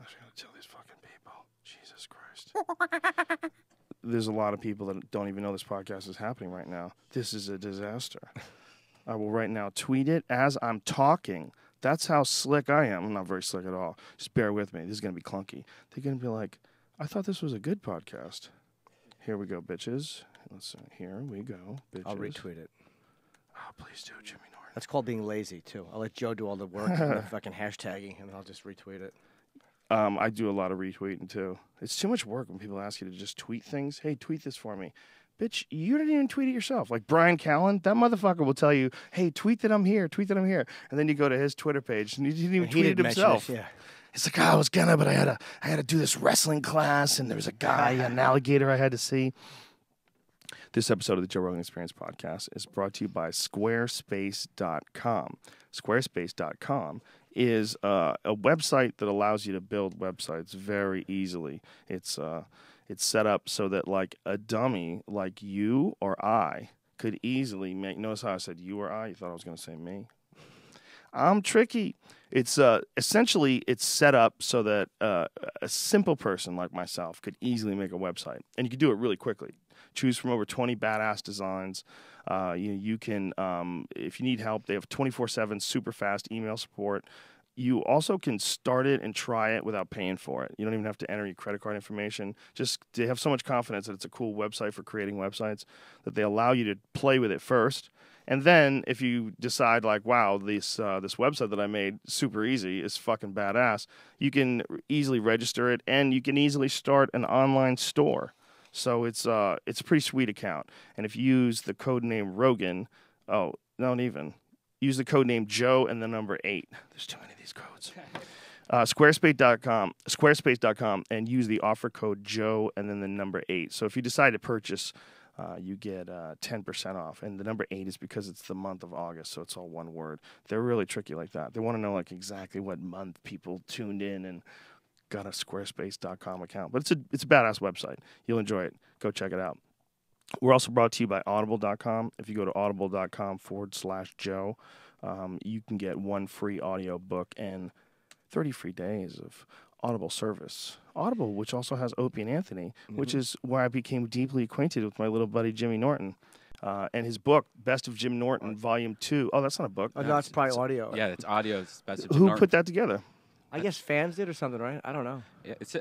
I gotta tell these fucking people. Jesus Christ. There's a lot of people that don't even know this podcast is happening right now. This is a disaster. I will right now tweet it as I'm talking. That's how slick I am. I'm not very slick at all. Just bear with me. This is going to be clunky. They're going to be like, I thought this was a good podcast. Here we go, bitches. Let's see. Here we go, bitches. I'll retweet it. Oh, please do, Jimmy Norton. That's called being lazy, too. I'll let Joe do all the work and the fucking hashtagging, and I'll just retweet it. I do a lot of retweeting, too. It's too much work when people ask you to just tweet things. Hey, tweet this for me. Bitch, you didn't even tweet it yourself. Like Brian Callen, that motherfucker will tell you, hey, tweet that I'm here, tweet that I'm here. And then you go to his Twitter page, and he didn't even tweet it himself. Yeah. It's like, I was gonna, but I had to do this wrestling class, and there was a guy, an alligator I had to see. This episode of the Joe Rogan Experience podcast is brought to you by Squarespace.com. Squarespace.com is a website that allows you to build websites very easily. It's set up so that like a dummy like you or I could easily make. Notice how I said you or I? You thought I was going to say me? I'm tricky. It's essentially it's set up so that a simple person like myself could easily make a website, and you can do it really quickly. Choose from over 20 badass designs. You can, if you need help, they have 24/7 super fast email support. You also can start it and try it without paying for it. You don't even have to enter your credit card information. Just they have so much confidence that it's a cool website for creating websites that they allow you to play with it first. And then if you decide like, wow, this website that I made super easy is fucking badass, you can easily register it and you can easily start an online store. So it's a pretty sweet account. And if you use the code name Rogan, use the code name Joe and the number 8. There's too many of these codes. Squarespace.com, and use the offer code Joe and then the number 8. So if you decide to purchase, you get 10% off. And the number 8 is because it's the month of August, so it's all one word. They're really tricky like that. They want to know like exactly what month people tuned in and got a Squarespace.com account. But it's a badass website. You'll enjoy it. Go check it out. We're also brought to you by Audible.com. If you go to audible.com/Joe, you can get 1 free audio book and 30 free days of Audible service. Audible, which also has Opie and Anthony, which is where I became deeply acquainted with my little buddy Jimmy Norton. And his book, Best of Jim Norton, Volume 2. Oh, that's not a book. Oh, no, it's probably audio. Yeah, it's audio. It's Best of Jim Who Norton. put that together? I guess fans did or something, right? I don't know. Yeah, it's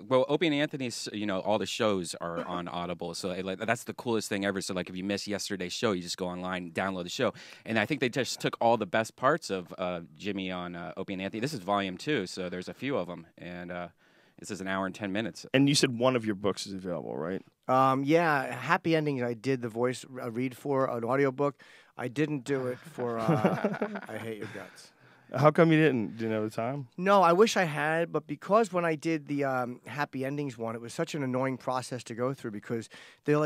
well, Opie and Anthony's, all the shows are on Audible, so that's the coolest thing ever. So like, if you miss yesterday's show, you just go online, download the show, and I think they just took all the best parts of Jimmy on Opie and Anthony. This is Volume 2, so there's a few of them, and this is an hour and 10 minutes. And you said one of your books is available, right? Yeah, Happy Endings. I did the voice read for an audiobook. I didn't do it for I Hate Your Guts. How come you didn't? Didn't have the time? No, I wish I had, but because when I did the Happy Endings one, it was such an annoying process to go through because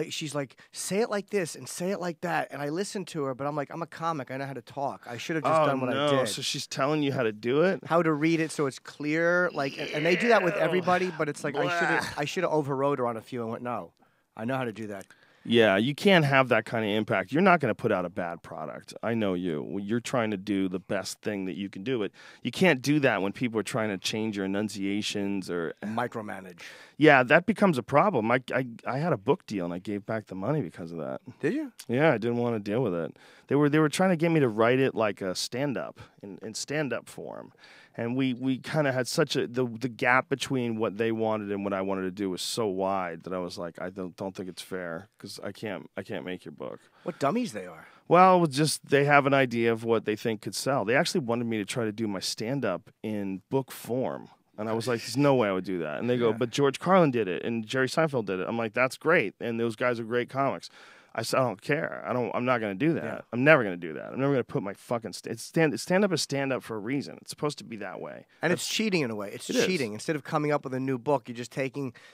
she's like, say it like this and say it like that, and I listened to her, but I'm like, I'm a comic, I know how to talk. I should have just done what I did. So she's telling you how to do it? How to read it so it's clear, and they do that with everybody, but it's like I should have overrode her on a few and went, no, I know how to do that. Yeah, you can't have that kind of impact. You're not going to put out a bad product. I know you. You're trying to do the best thing that you can do, but you can't do that when people are trying to change your enunciations or micromanage. Yeah, that becomes a problem. I had a book deal and I gave back the money because of that. Did you? Yeah, I didn't want to deal with it. They were trying to get me to write it like a stand-up in stand-up form. And we kind of had such the gap between what they wanted and what I wanted to do was so wide that I was like, I don't think it's fair because I can't make your book. What dummies they are. Well, just they have an idea of what they think could sell. They actually wanted me to try to do my stand-up in book form. And I was like, there's no way I would do that. And they go, but George Carlin did it and Jerry Seinfeld did it. I'm like, that's great. And those guys are great comics. I said, I don't care. I'm not going to do that. Yeah. I'm never going to do that. I'm never going to put my fucking stand-up is stand-up for a reason. It's supposed to be that way. And it's cheating in a way. It's cheating. Instead of coming up with a new book, you're just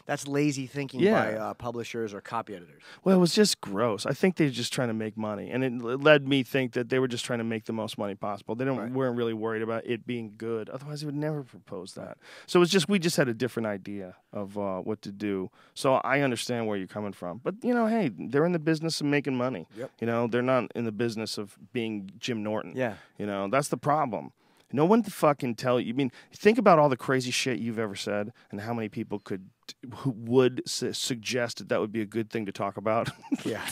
that's lazy thinking by publishers or copy editors. Well, it was just gross. I think they're just trying to make money. And it led me think that they were just trying to make the most money possible. They weren't really worried about it being good. Otherwise, they would never propose that. So it was just, we just had a different idea of what to do. So I understand where you're coming from. But, hey, they're in the business of making money. Yep. They're not in the business of being Jim Norton. Yeah. That's the problem. No one to fucking tell you. I mean, think about all the crazy shit you've ever said and how many people who would suggest that would be a good thing to talk about. Yeah.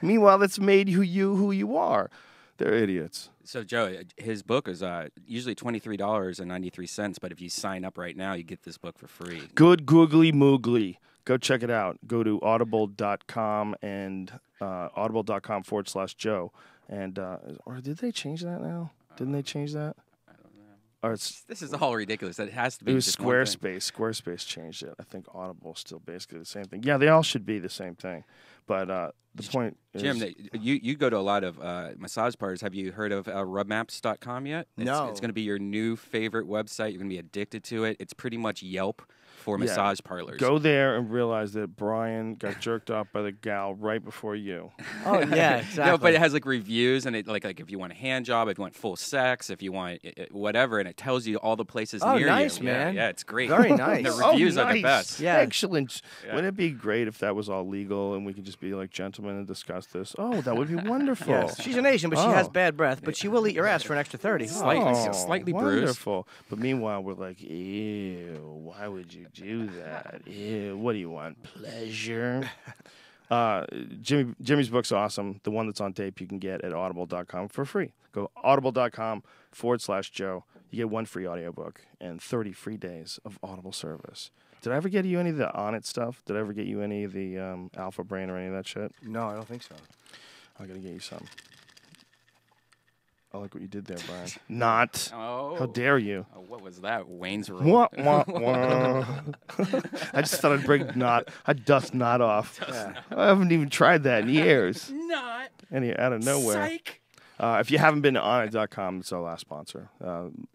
Meanwhile, that's made who you are. They're idiots. So Joe, his book is usually $23.93, but if you sign up right now, you get this book for free. Good googly moogly. Go check it out. Go to audible.com and audible.com/Joe. And or did they change that now? Didn't they change that? I don't know. Or This is all ridiculous. It has to be. it was just one thing. Squarespace. Squarespace changed it. I think Audible is still basically the same thing. Yeah, they all should be the same thing. But the point is... Jim, you go to a lot of massage parlors. Have you heard of rubmaps.com yet? No. It's going to be your new favorite website. You're going to be addicted to it. It's pretty much Yelp for massage parlors. Go there and realize that Brian got jerked off by the gal right before you. Oh yeah, exactly. No, but it has like reviews and it like if you want a hand job, if you want full sex, if you want whatever, and it tells you all the places Oh, near nice, you. man. Yeah, it's great. Very nice. The reviews are the Nice. best. Yeah. Excellent. Yeah. Wouldn't it be great if that was all legal and we could just be like gentlemen and discuss this? Oh, that would be wonderful. Yes. She's an Asian, but she has Oh. bad breath. But she will eat your ass for an extra 30. Slightly bruised. Wonderful. But meanwhile, we're like, ew, why would you do that? Ew, what do you want? Pleasure? Jimmy's book's awesome. The one that's on tape you can get at audible.com for free. Go audible.com/Joe. You get one free audiobook and 30 free days of Audible service. Did I ever get you any of the On It stuff? Did I ever get you any of the Alpha Brain or any of that shit? No, I don't think so. I gotta get you some. I like what you did there, Brian. Not. Oh. How dare you? Oh, what was that? Wayne's World. Wah, wah, wah. I just thought I'd break knot. I'd dust knot off. Yeah. I haven't even tried that in years. Not. Out of nowhere. Psych. If you haven't been to onit.com, it's our last sponsor.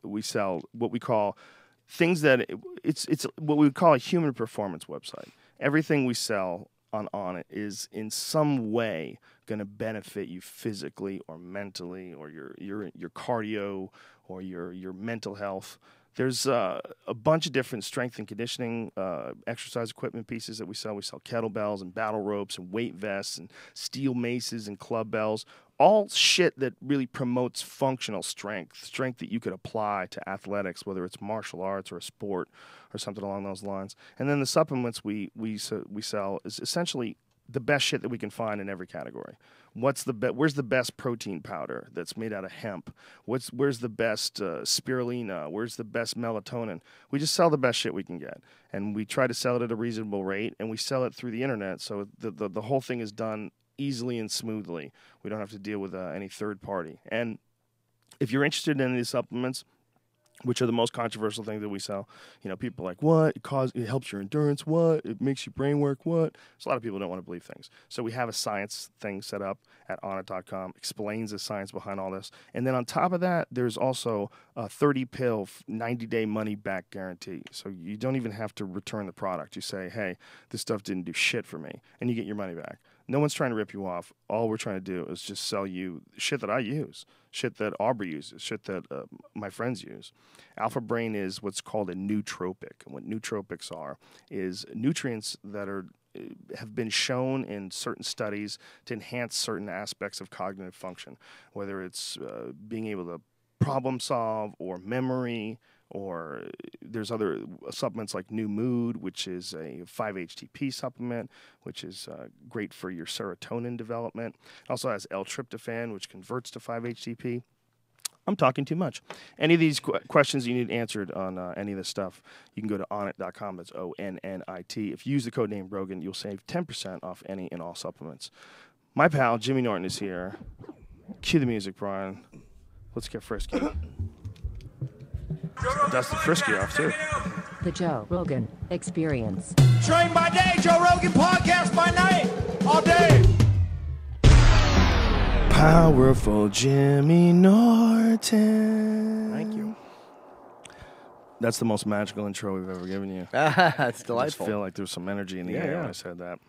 We sell what we call things that it's what we would call a human performance website. Everything we sell on Onnit is in some way going to benefit you physically or mentally or your cardio or your mental health. There's a bunch of different strength and conditioning exercise equipment pieces that we sell. We sell kettlebells and battle ropes and weight vests and steel maces and club bells. All shit that really promotes functional strength that you could apply to athletics, whether it's martial arts or a sport or something along those lines. And then the supplements we sell is essentially the best shit that we can find in every category. Where's the best protein powder that's made out of hemp? Where's the best spirulina? Where's the best melatonin? We just sell the best shit we can get, and we try to sell it at a reasonable rate, and we sell it through the internet, so the whole thing is done easily and smoothly. We don't have to deal with any third party. And if you're interested in these supplements, which are the most controversial thing that we sell, people are like, what? It helps your endurance, what? It makes your brain work, what? So a lot of people don't want to believe things. So we have a science thing set up at onnit.com, explains the science behind all this. And then on top of that, there's also a 30-pill, 90-day money-back guarantee. So you don't even have to return the product. You say, hey, this stuff didn't do shit for me, and you get your money back. No one's trying to rip you off. All we're trying to do is just sell you shit that I use, shit that Aubrey uses, shit that my friends use. Alpha Brain is what's called a nootropic. And what nootropics are is nutrients that have been shown in certain studies to enhance certain aspects of cognitive function, whether it's being able to problem solve or memory, or there's other supplements like New Mood, which is a 5-HTP supplement, which is great for your serotonin development. It also has L-tryptophan, which converts to 5-HTP. I'm talking too much. Any of these questions you need answered on any of this stuff, you can go to onnit.com. That's ONNIT. If you use the code name Rogan, you'll save 10% off any and all supplements. My pal, Jimmy Norton, is here. Cue the music, Brian. Let's get frisky. Dust the frisky off, too. The Joe Rogan Experience. Train by day, Joe Rogan podcast by night, all day. Powerful Jimmy Norton. Thank you. That's the most magical intro we've ever given you. That's I just delightful. feel like there's some energy in the Yeah, air when yeah. I said that.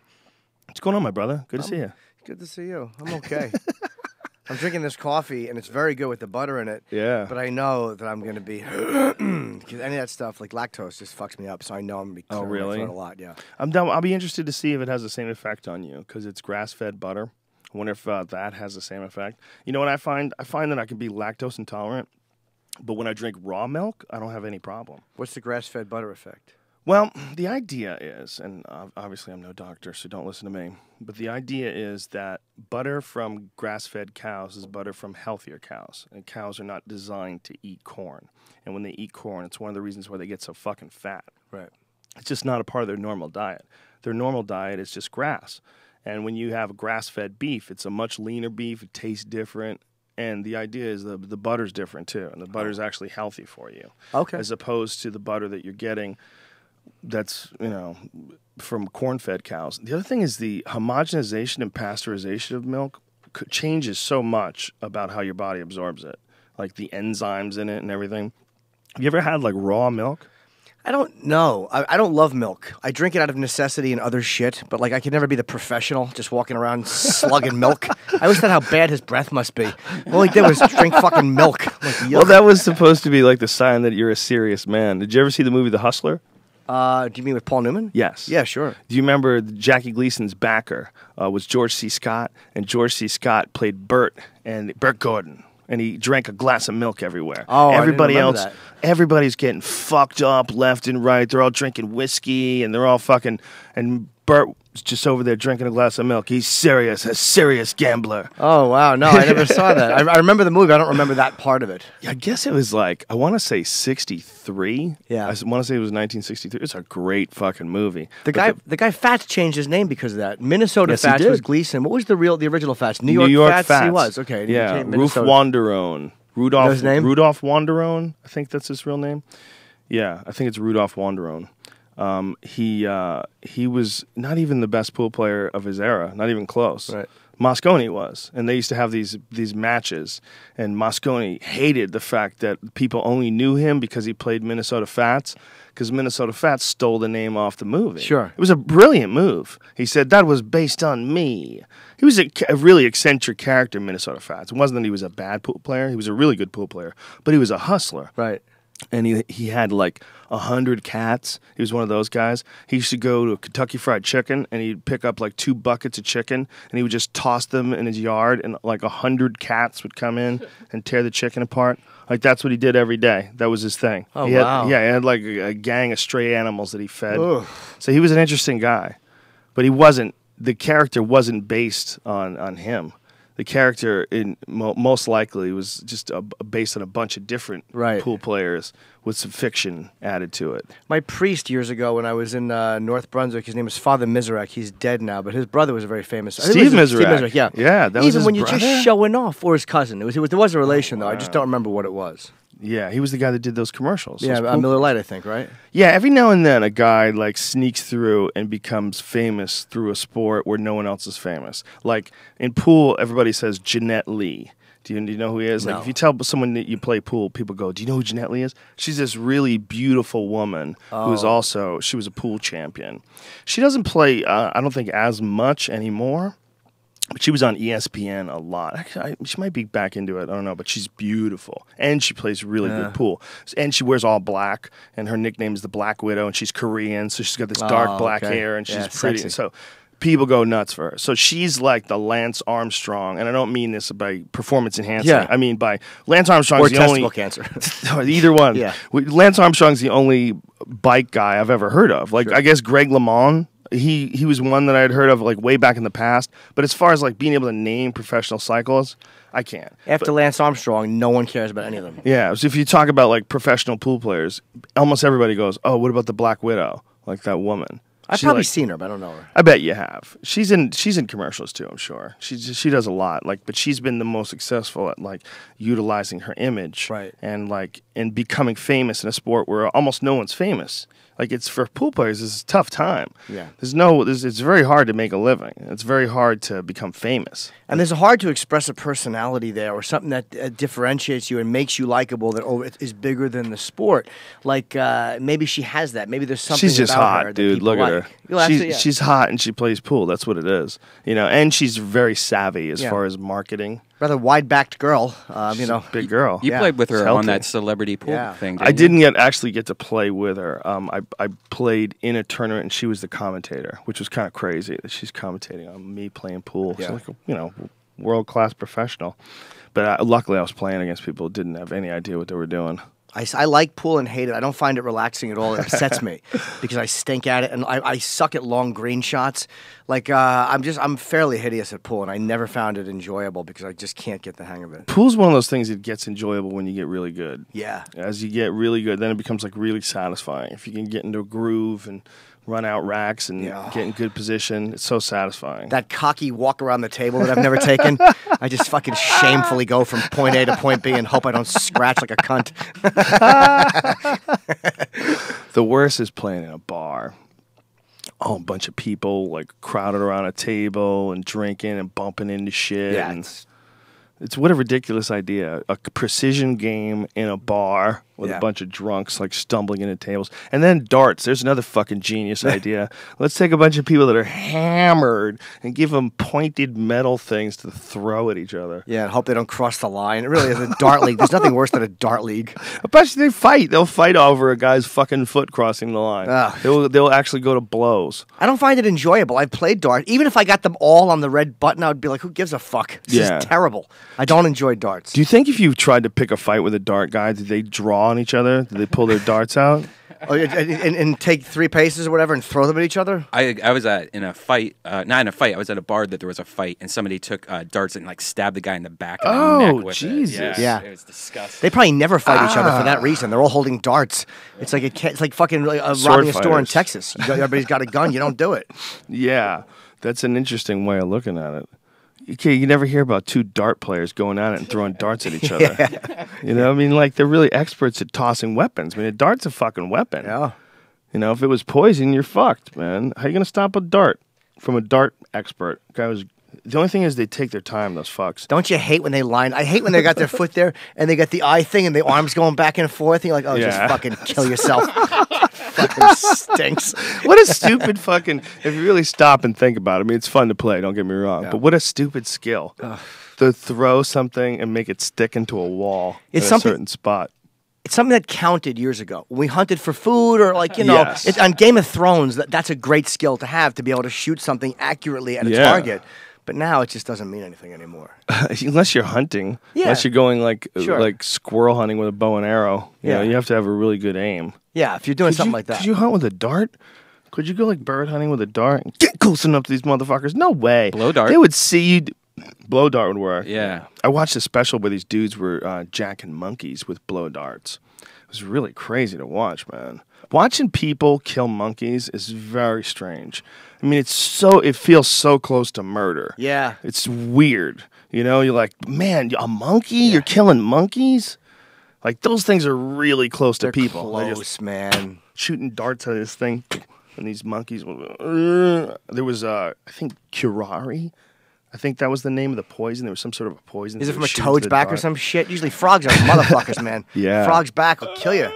What's going on, my brother? Good to see you. Good to see you. I'm okay. I'm drinking this coffee, and it's very good with the butter in it. Yeah. But I know that I'm going to be, because any of that stuff, like lactose, just fucks me up. So I know I'm going to be clearing my really? throat a lot, yeah. I'll be interested to see if it has the same effect on you, because it's grass-fed butter. I wonder if that has the same effect. You know what I find? I find that I can be lactose intolerant, But when I drink raw milk, I don't have any problem. What's the grass-fed butter effect? Well, the idea is, and obviously I'm no doctor, so don't listen to me, but the idea is that butter from grass-fed cows is butter from healthier cows, and cows are not designed to eat corn. And when they eat corn, it's one of the reasons why they get so fucking fat. Right. It's just not a part of their normal diet. Their normal diet is just grass. And when you have grass-fed beef, it's a much leaner beef, it tastes different, and the idea is the butter's different too, and the butter's actually healthy for you. Okay. As opposed to the butter that you're getting that's, from corn-fed cows. The other thing is the homogenization and pasteurization of milk changes so much about how your body absorbs it, like the enzymes in it and everything. Have you ever had, like, raw milk? I don't know. I don't love milk. I drink it out of necessity and other shit, but like I could never be the professional just walking around slugging milk. I always thought how bad his breath must be. All he did was drink fucking milk. Like, Well, that was supposed to be like the sign that you're a serious man. Did you ever see the movie The Hustler? Do you mean with Paul Newman? Yes. Yeah, sure. Do you remember Jackie Gleason's backer was George C. Scott, and George C. Scott played Bert Gordon, and he drank a glass of milk everywhere. Oh, everybody I didn't remember else, that. everybody's getting fucked up left and right. They're all drinking whiskey, and they're all fucking. And Bert was just over there drinking a glass of milk. He's serious, a serious gambler. Oh, wow. No, I never saw that. I remember the movie. I don't remember that part of it. I guess it was like, I want to say 63. Yeah. I want to say it was 1963. It's a great fucking movie. The guy Fats changed his name because of that. Minnesota Yes, he Fats did. was Gleason. What was the original Fats? New York Fats. He was. Okay. and he Yeah. became Roof Minnesota. Wanderone. Know his name? Rudolph Wanderone. I think that's his real name. Yeah, I think it's Rudolph Wanderone. He was not even the best pool player of his era, not even close. Right. Mosconi was, and they used to have these matches, and Mosconi hated the fact that people only knew him because he played Minnesota Fats, because Minnesota Fats stole the name off the movie. Sure. It was a brilliant move. He said, that was based on me. He was a really eccentric character, Minnesota Fats. It wasn't that he was a bad pool player. He was a really good pool player, but he was a hustler. Right. And he had like 100 cats. He was one of those guys. He used to go to Kentucky Fried Chicken, and he'd pick up like 2 buckets of chicken, and he would just toss them in his yard, and like 100 cats would come in and tear the chicken apart. Like, that's what he did every day. That was his thing. Oh, He had, wow. Yeah, he had like a gang of stray animals that he fed. Ugh. So he was an interesting guy. But the character wasn't based on him. The character most likely was just based on a bunch of different Right. pool players with some fiction added to it. My priest years ago when I was in North Brunswick, his name was Father Mizrak. He's dead now, but his brother was a very famous. I think Steve it was Steve Mizrak. Mizrak, yeah. Yeah, that was Even his when you're brother? just showing off, or his cousin. There was a relation though. I just don't remember what it was. Yeah, he was the guy that did those commercials. Yeah, those pool- Miller Lite, I think, right? Yeah, every now and then a guy like sneaks through and becomes famous through a sport where no one else is famous. Like in pool, everybody says Jeanette Lee. Do you know who he is? Like No. if you tell someone that you play pool, people go, "Do you know who Jeanette Lee is?" She's this really beautiful woman who is also she was a pool champion. She doesn't play, I don't think, as much anymore. But she was on ESPN a lot. Actually, she might be back into it. I don't know. But she's beautiful. And she plays really good pool. And she wears all black. And her nickname is the Black Widow. And she's Korean. So she's got this dark black okay. hair. And she's Yeah, pretty. sexy. So people go nuts for her. So she's like the Lance Armstrong. And I don't mean this by performance enhancing. Yeah. I mean by Lance Armstrong's Or the testicle only... cancer. Either one. Yeah. Lance Armstrong's the only bike guy I've ever heard of. Like, Sure. I guess Greg LeMond... He was one that I had heard of like way back in the past, but as far as like being able to name professional cyclists, I can't. After Lance Armstrong, no one cares about any of them. Yeah, so if you talk about like professional pool players, almost everybody goes, "Oh, what about the Black Widow?" Like that woman. I've She, probably like- seen her, but I don't know her. I bet you have. She's in commercials too, I'm sure. She does a lot. Like, but she's been the most successful at like utilizing her image, Right. and becoming famous in a sport where almost no one's famous. Like, it's for pool players, it's a tough time. Yeah. It's very hard to make a living. It's very hard to become famous. And there's a hard to express a personality there, or something that differentiates you and makes you likable. That it is bigger than the sport. Like maybe she has that. Maybe there's something. She's just about hot, her that dude. people Look at like. her. Well, actually, yeah. She's hot and she plays pool. That's what it is. And she's very savvy as Yeah. far as marketing. rather wide-backed girl. She's a big girl. You Yeah. played with her It's on healthy. that celebrity pool Yeah. thing. I Didn't you? didn't actually get to play with her. I played in a tournament and she was the commentator, which was kind of crazy that she's commentating on me playing pool. Yeah. So world-class professional. But luckily, I was playing against people who didn't have any idea what they were doing. I like pool and hate it. I don't find it relaxing at all. It upsets me because I stink at it, and I suck at long green shots. Like I'm fairly hideous at pool, and I never found it enjoyable because I just can't get the hang of it. Pool's one of those things that gets enjoyable when you get really good. Yeah. As you get really good, then it becomes like really satisfying. If you can get into a groove and run out racks and get in good position, it's so satisfying. That cocky walk around the table that I've never taken, I just fucking shamefully go from point A to point B and hope I don't scratch like a cunt. The worst is playing in a bar. Oh, a bunch of people like crowded around a table and drinking and bumping into shit. Yeah, and it's what a ridiculous idea. A precision game in a bar with a bunch of drunks like stumbling into tables. And then darts. There's another fucking genius idea. Let's take a bunch of people that are hammered and give them pointed metal things to throw at each other. Yeah, and hope they don't cross the line. It really is a dart league. There's nothing worse than a dart league. Especially they fight. They'll fight over a guy's fucking foot crossing the line. They'll actually go to blows. I don't find it enjoyable. I've played dart. Even if I got them all on the red button, I would be like, who gives a fuck? This is terrible. I don't enjoy darts. Do you think if you tried to pick a fight with a dart guy, did they draw on each other? Did they pull their darts out? And take 3 paces or whatever and throw them at each other? I was in a fight, not in a fight. I was at a bar that there was a fight, and somebody took darts and like stabbed the guy in the back of the neck with Jesus. it. Yeah. It was disgusting. They probably never fight each other for that reason. They're all holding darts. It's like it's like fucking robbing a store in fighters. Texas. Everybody's got a gun. You don't do it. Yeah, that's an interesting way of looking at it. Okay, you never hear about 2 dart players going at it and throwing darts at each other. You know, I mean, like they're really experts at tossing weapons. I mean, a dart's a fucking weapon. Yeah. You know, if it was poison, you're fucked, man. How you gonna stop a dart from a dart expert? The only thing is they take their time, those fucks. Don't you hate when they line? I hate when they got their foot there and they got the eye thing and the arms going back and forth. And you're like, oh, just fucking kill yourself. Fucking stinks. What a stupid fucking. If you really stop and think about it, I mean, it's fun to play. Don't get me wrong, but what a stupid skill to throw something and make it stick into a wall It's at something- a certain spot. It's something that counted years ago. When we hunted for food or like, you know, Yes. on Game of Thrones, that's a great skill to have, to be able to shoot something accurately at a Yeah. target. But now it just doesn't mean anything anymore. Unless you're hunting, Yeah. unless you're going like Sure. like squirrel hunting with a bow and arrow, you know, you have to have a really good aim. Yeah, if you're doing something like that. Could you hunt with a dart? Could you go like bird hunting with a dart and get close enough to these motherfuckers? No way. Blow dart. They would see you. Blow dart would work. Yeah. I watched a special where these dudes were jacking monkeys with blow darts. It was really crazy to watch, man. Watching people kill monkeys is very strange. I mean, it feels so close to murder. Yeah. It's weird. You know, you're like, man, a monkey? You're killing monkeys? Like, those things are really close to people. They're Close, just man. shooting darts at this thing. And these monkeys. There was, I think, curare. I think that was the name of the poison. There was some sort of a poison. Is they it from were a shooting toad's to the back or dart. some shit? Usually frogs are motherfuckers, man. Yeah. Frog's back will kill you.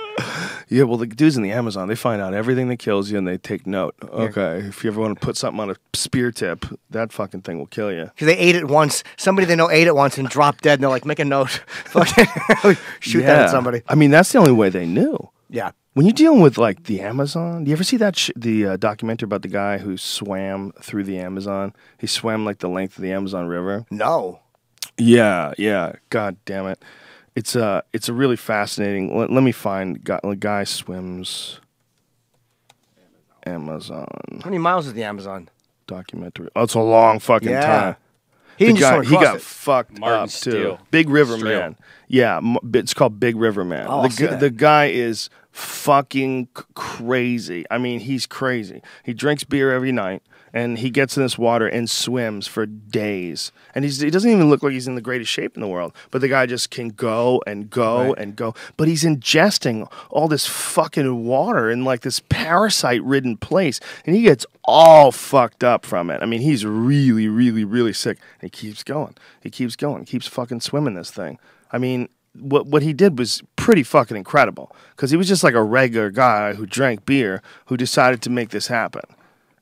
Yeah, well, the dudes in the Amazon, they find out everything that kills you and they take note. Okay, if you ever want to put something on a spear tip, that fucking thing will kill you. Because they ate it once. Somebody they know ate it once and dropped dead, and they're like, make a note. Fucking shoot that at somebody. I mean, that's the only way they knew. Yeah. When you're dealing with like the Amazon, do you ever see that the documentary about the guy who swam through the Amazon? He swam like the length of the Amazon River. No. Yeah. God damn it! It's a really fascinating. Let me find. Guy swims Amazon How many miles is the Amazon? documentary. Oh, it's a long fucking Yeah. time. He The didn't just guy, swim he across got it. fucked Martin up too. Steele. Big River Steele. Man. Yeah, it's called Big River Man. Oh, I'll see that. The guy is fucking crazy. I mean, he's crazy. He drinks beer every night, and he gets in this water and swims for days. And he doesn't even look like he's in the greatest shape in the world. But the guy just can go and go and go. But he's ingesting all this fucking water in like this parasite-ridden place, and he gets all fucked up from it. I mean, he's really, really, really sick. And he keeps going. He keeps fucking swimming this thing. I mean, what he did was pretty fucking incredible, because he was just like a regular guy who drank beer who decided to make this happen.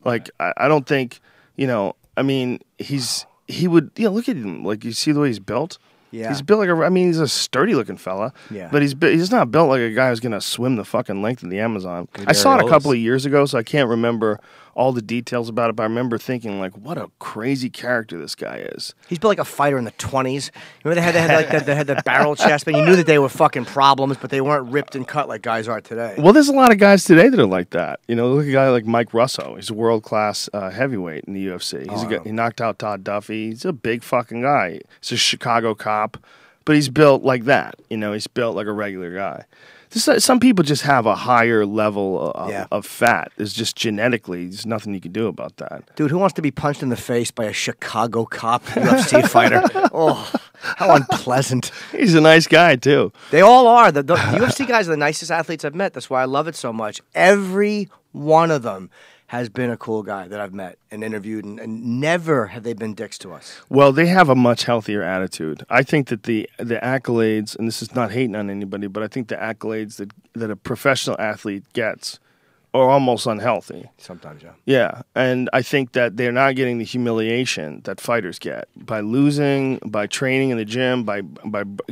Like, I don't think, I mean, he would, look at him. Like, you see the way he's built? Yeah. He's built like I mean, he's a sturdy looking fella. Yeah. But he's not built like a guy who's gonna swim the fucking length of the Amazon. I saw it a couple of years ago, so I can't remember all the details about it. But I remember thinking like, what a crazy character this guy is. He's built like a fighter in the 20s. Remember they had the barrel chest, but you knew that they were fucking problems, but they weren't ripped and cut like guys are today. Well, there's a lot of guys today that are like that. You know, look at a guy like Mike Russo. He's a world class heavyweight in the UFC. He knocked out Todd Duffy. He's a big fucking guy. He's a Chicago cop. But he's built like that, you know. He's built like a regular guy. Some people just have a higher level of fat. It's just genetically, there's nothing you can do about that. Dude, who wants to be punched in the face by a Chicago cop UFC fighter? Oh, how unpleasant. He's a nice guy, too. They all are. The UFC guys are the nicest athletes I've met. That's why I love it so much. Every one of them has been a cool guy that I've met and interviewed, and never have they been dicks to us. Well, they have a much healthier attitude. I think that the accolades, and this is not hating on anybody, but I think the accolades that a professional athlete gets are almost unhealthy. Sometimes, yeah. Yeah, and I think that they're not getting the humiliation that fighters get by losing, by training in the gym, by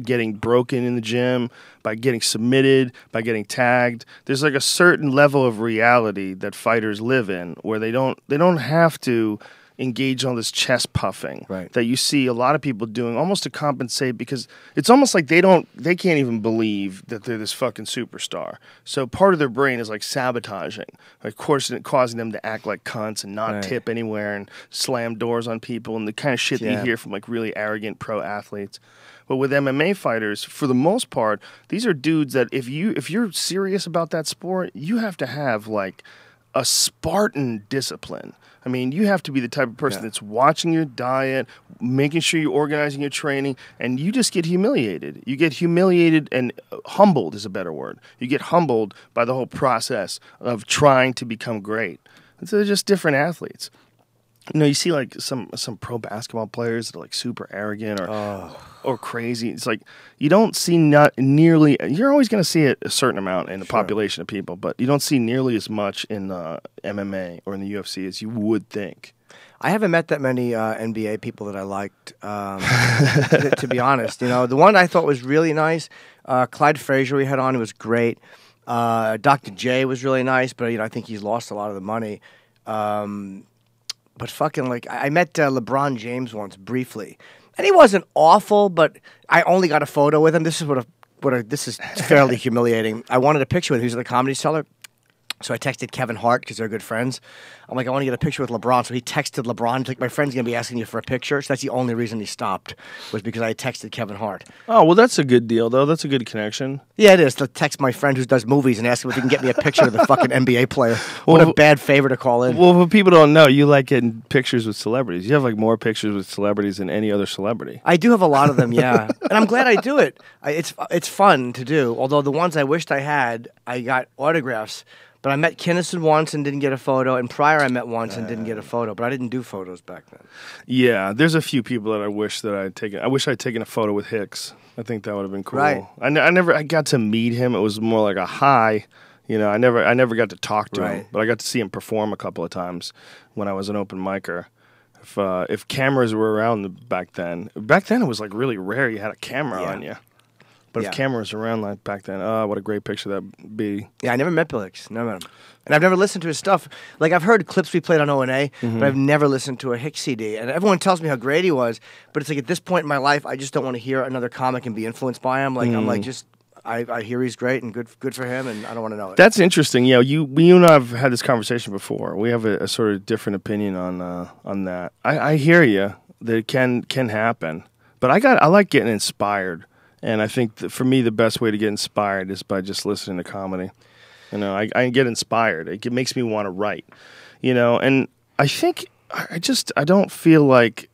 getting broken in the gym, by getting submitted, by getting tagged. There's like a certain level of reality that fighters live in where they don't have to engage on this chest puffing that you see a lot of people doing almost to compensate, because it's almost like they can't even believe that they're this fucking superstar. So part of their brain is like sabotaging, like causing them to act like cunts and not tip anywhere and slam doors on people and the kind of shit that you hear from like really arrogant pro athletes. But with MMA fighters, for the most part, these are dudes that if you're serious about that sport, you have to have like a Spartan discipline. I mean, you have to be the type of person that's watching your diet, making sure you're organizing your training, and you just get humiliated. You get humiliated, and humbled is a better word. You get humbled by the whole process of trying to become great. And so they're just different athletes. You know, you see like some pro basketball players that are like super arrogant or crazy. It's like you don't see not nearly. You're always going to see it a certain amount in the population of people, but you don't see nearly as much in MMA or in the UFC as you would think. I haven't met that many NBA people that I liked, to be honest. You know, the one I thought was really nice, Clyde Frazier we had on, it was great. Dr. J was really nice, but you know, I think he's lost a lot of the money. But fucking like, I met LeBron James once briefly, and he wasn't awful, but I only got a photo with him. This is this is fairly humiliating. I wanted a picture with him. He was at the Comedy Cellar. So I texted Kevin Hart because they're good friends. I'm like, I want to get a picture with LeBron. So he texted LeBron. He's like, my friend's going to be asking you for a picture. So that's the only reason he stopped, was because I texted Kevin Hart. Oh, well, that's a good deal, though. That's a good connection. Yeah, it is. To text my friend who does movies and ask him if he can get me a picture of the fucking NBA player. What a bad favor to call in. Well, what people don't know, you like getting pictures with celebrities. You have like more pictures with celebrities than any other celebrity. I do have a lot of them, yeah. And I'm glad I do it. It's fun to do. Although the ones I wished I had, I got autographs. But I met Kinnison once and didn't get a photo, and Pryor I met once and didn't get a photo. But I didn't do photos back then. Yeah, there's a few people that I wish that I'd taken. I wish I'd taken a photo with Hicks. I think that would have been cool. Right. I got to meet him. It was more like a hi. You know, I never got to talk to him, but I got to see him perform a couple of times when I was an open micer. If cameras were around back then it was like really rare you had a camera on you. But if cameras were around like back then, what a great picture that'd be. Yeah, I never met Bill Hicks. Never met him. And I've never listened to his stuff. Like, I've heard clips we played on O&A, but I've never listened to a Hicks CD. And everyone tells me how great he was, but it's like at this point in my life, I just don't want to hear another comic and be influenced by him. Like, I'm like, just... I hear he's great and good for him, and I don't want to know it. That's interesting. Yeah, you and I have had this conversation before. We have a sort of different opinion on that. I hear you that it can happen, but I like getting inspired, and I think that for me the best way to get inspired is by just listening to comedy. You know, I get inspired. It makes me want to write. You know, and I think I don't feel like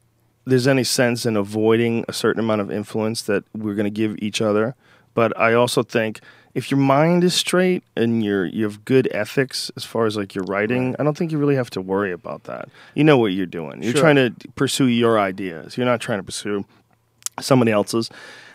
there's any sense in avoiding a certain amount of influence that we're going to give each other. But I also think if your mind is straight and you have good ethics as far as like your writing, I don't think you really have to worry about that. You know what you're doing. You're trying to pursue your ideas. You're not trying to pursue somebody else's.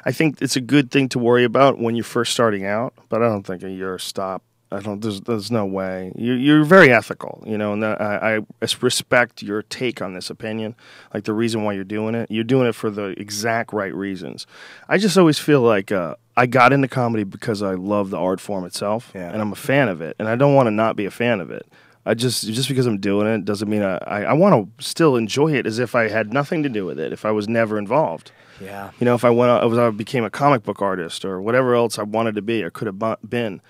I think it's a good thing to worry about when you're first starting out, but I don't think a year stop I don't. There's no way. You're very ethical, you know, and I respect your take on this opinion. Like the reason why you're doing it for the exact right reasons. I just always feel like I got into comedy because I love the art form itself, and I'm a fan of it, and I don't want to not be a fan of it. I just because I'm doing it doesn't mean I want to still enjoy it as if I had nothing to do with it. If I was never involved. Yeah. You know, if I became a comic book artist or whatever else I wanted to be or could have been,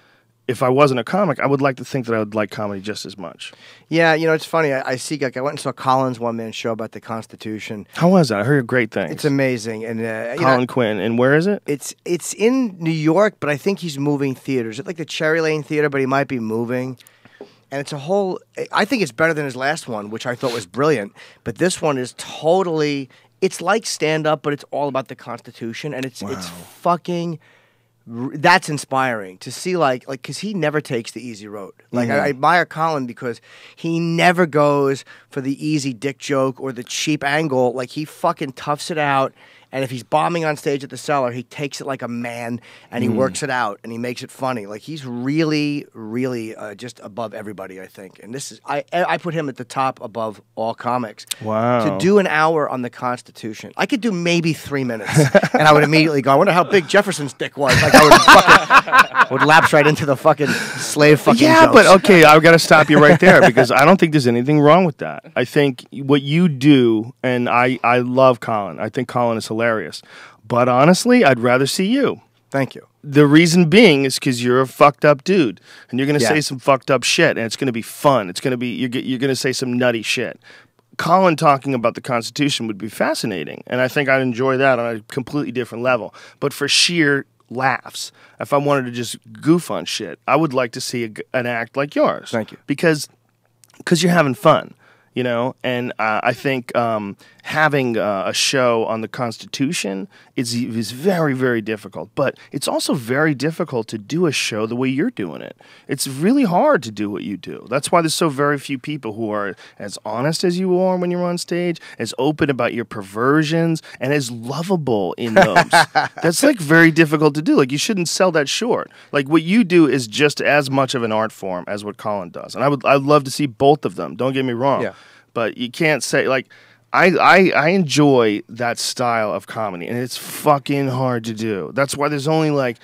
if I wasn't a comic, I would like to think that I would like comedy just as much. Yeah, you know, it's funny. I see, like, I went and saw Colin's one-man show about the Constitution. How was that? I heard great things. It's amazing. And Colin Quinn. And where is it? It's in New York, but I think he's moving theaters. It's like the Cherry Lane Theater, but he might be moving. And it's a whole... I think it's better than his last one, which I thought was brilliant. But this one is totally... It's like stand-up, but it's all about the Constitution. And it's fucking... That's inspiring to see, like, because he never takes the easy road. Like, I admire Colin because he never goes for the easy dick joke or the cheap angle. Like, he fucking toughs it out. And if he's bombing on stage at the Cellar, he takes it like a man and he works it out and he makes it funny. Like, he's really, really just above everybody, I think. And this is I put him at the top above all comics. Wow. To do an hour on the Constitution, I could do maybe 3 minutes, and I would immediately go, I wonder how big Jefferson's dick was. Like, I would lapse right into the fucking slave fucking Yeah, jokes. but okay, I've got to stop you right there because I don't think there's anything wrong with that. I think what you do, and I love Colin. I think Colin is hilarious. But honestly, I'd rather see you. Thank you. The reason being is because you're a fucked up dude, and you're going to say some fucked up shit, and it's going to be fun. It's going to be you're going to say some nutty shit. Colin talking about the Constitution would be fascinating, and I think I'd enjoy that on a completely different level. But for sheer laughs, if I wanted to just goof on shit, I would like to see an act like yours. Thank you. Because you're having fun. You know, and I think having a show on the Constitution is very, very difficult. But it's also very difficult to do a show the way you're doing it. It's really hard to do what you do. That's why there's so very few people who are as honest as you are when you're on stage, as open about your perversions, and as lovable in those. That's like very difficult to do. Like, you shouldn't sell that short. Like, what you do is just as much of an art form as what Colin does. And I'd love to see both of them. Don't get me wrong. Yeah. But you can't say, like, I enjoy that style of comedy, and it's fucking hard to do. That's why there's only, like,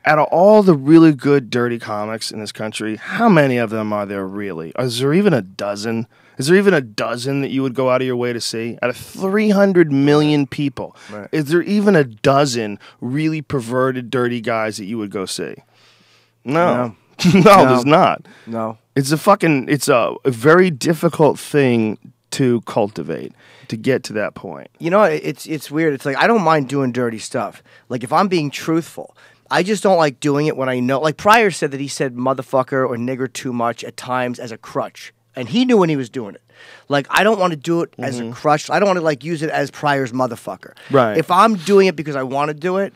out of all the really good dirty comics in this country, how many of them are there really? Is there even a dozen? Is there even a dozen that you would go out of your way to see? Out of 300 million people, is there even a dozen really perverted, dirty guys that you would go see? No. No, there's not. No. It's a very difficult thing to cultivate, to get to that point. You know, it's weird. It's like, I don't mind doing dirty stuff. Like, if I'm being truthful, I just don't like doing it when I know. Like, Pryor said that he said motherfucker or nigger too much at times as a crutch. And he knew when he was doing it. Like, I don't want to do it as a crutch. I don't want to, like, use it as Pryor's motherfucker. Right. If I'm doing it because I want to do it,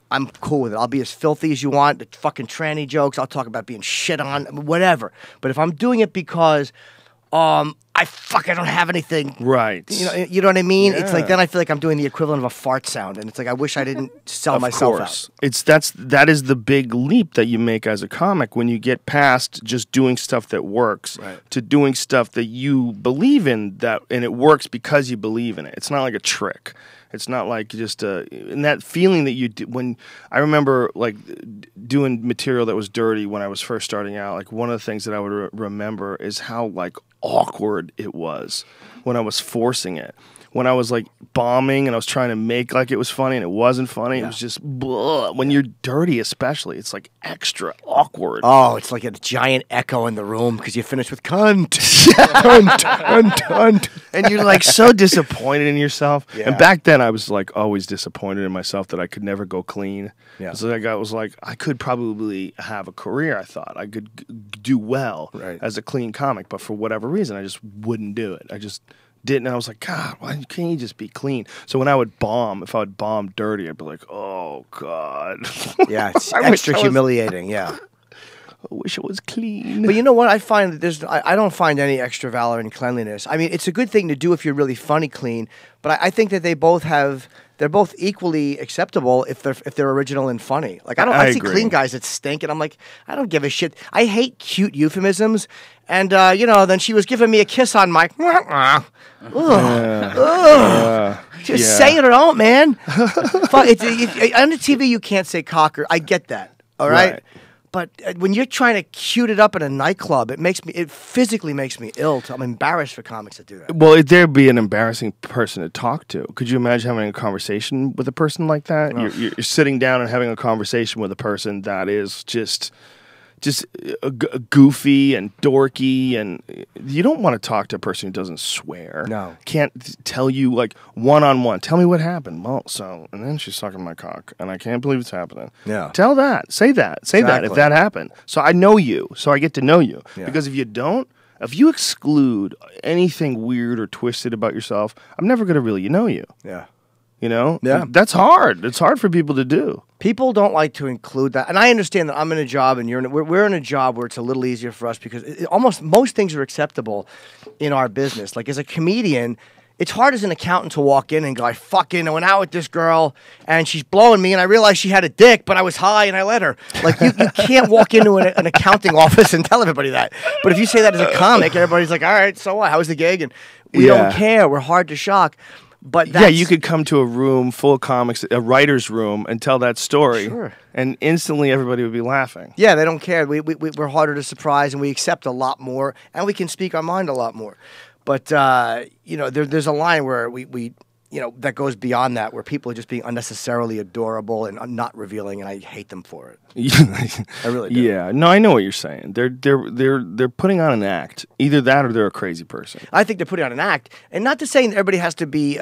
I'm cool with it. I'll be as filthy as you want. The fucking tranny jokes. I'll talk about being shit on, whatever. But if I'm doing it because I don't have anything. Right. You know what I mean? Yeah. It's like, then I feel like I'm doing the equivalent of a fart sound, and it's like, I wish I didn't sell myself out. That is the big leap that you make as a comic when you get past just doing stuff that works to doing stuff that you believe in, and it works because you believe in it. It's not like a trick. It's not like just and that feeling that you do when I remember, like, doing material that was dirty when I was first starting out. Like, one of the things that I would remember is how, like, awkward it was when I was forcing it. When I was, like, bombing and I was trying to make like it was funny and it wasn't funny. It was just blah. When you're dirty, especially, it's like extra awkward. Oh, it's like a giant echo in the room because you finished with cunt. cunt. And you're, like, so disappointed in yourself. Yeah. And back then I was, like, always disappointed in myself that I could never go clean. Yeah. So I was like, I could probably have a career. I thought I could do well as a clean comic, but for whatever reason I just wouldn't do it. I just didn't. And I was like, God, why can't you just be clean? So when I would bomb, if I would bomb dirty, I'd be like, oh God. Yeah, it's I wish extra I was- humiliating. Yeah. I wish it was clean. But you know what? I find that I don't find any extra valor in cleanliness. I mean, it's a good thing to do if you're really funny clean, but I think that they're both equally acceptable if they're original and funny. Like I see agree. clean guys that stink, and I'm like, I don't give a shit. I hate cute euphemisms, and then she was giving me a kiss on my. Just say it or don't, man. On the TV, you can't say cocker. I get that. All right. But when you're trying to cute it up in a nightclub, it physically makes me ill. I'm embarrassed for comics that do that. Well, there'd be an embarrassing person to talk to. Could you imagine having a conversation with a person like that? Oh. You're sitting down and having a conversation with a person that is just goofy and dorky, and you don't want to talk to a person who doesn't swear. No. Can't tell you like one-on-one. Tell me what happened. Well, and then she's sucking my cock, and I can't believe it's happening. Yeah. Tell that. Say that if that happened. So I know you. So I get to know you. Yeah. Because if you don't, if you exclude anything weird or twisted about yourself, I'm never going to really know you. Yeah. You know? Yeah. That's hard. It's hard for people to do. People don't like to include that, and I understand that I'm in a job, and we're in a job where it's a little easier for us because almost most things are acceptable in our business. Like as a comedian, it's hard as an accountant to walk in and go, I went out with this girl, and she's blowing me, and I realized she had a dick, but I was high, and I let her. Like you can't walk into an accounting office and tell everybody that. But if you say that as a comic, everybody's like, all right, so what? How was the gig? And we don't care. We're hard to shock. But you could come to a room full of comics, a writer's room, and tell that story, Sure. and instantly everybody would be laughing. Yeah, they don't care. We're harder to surprise, and we accept a lot more, and we can speak our mind a lot more. But there's a line where we that goes beyond that, where people are just being unnecessarily adorable and not revealing, and I hate them for it. I really do. Yeah, no, I know what you're saying. They're putting on an act. Either that or they're a crazy person. I think they're putting on an act, and not to say that everybody has to be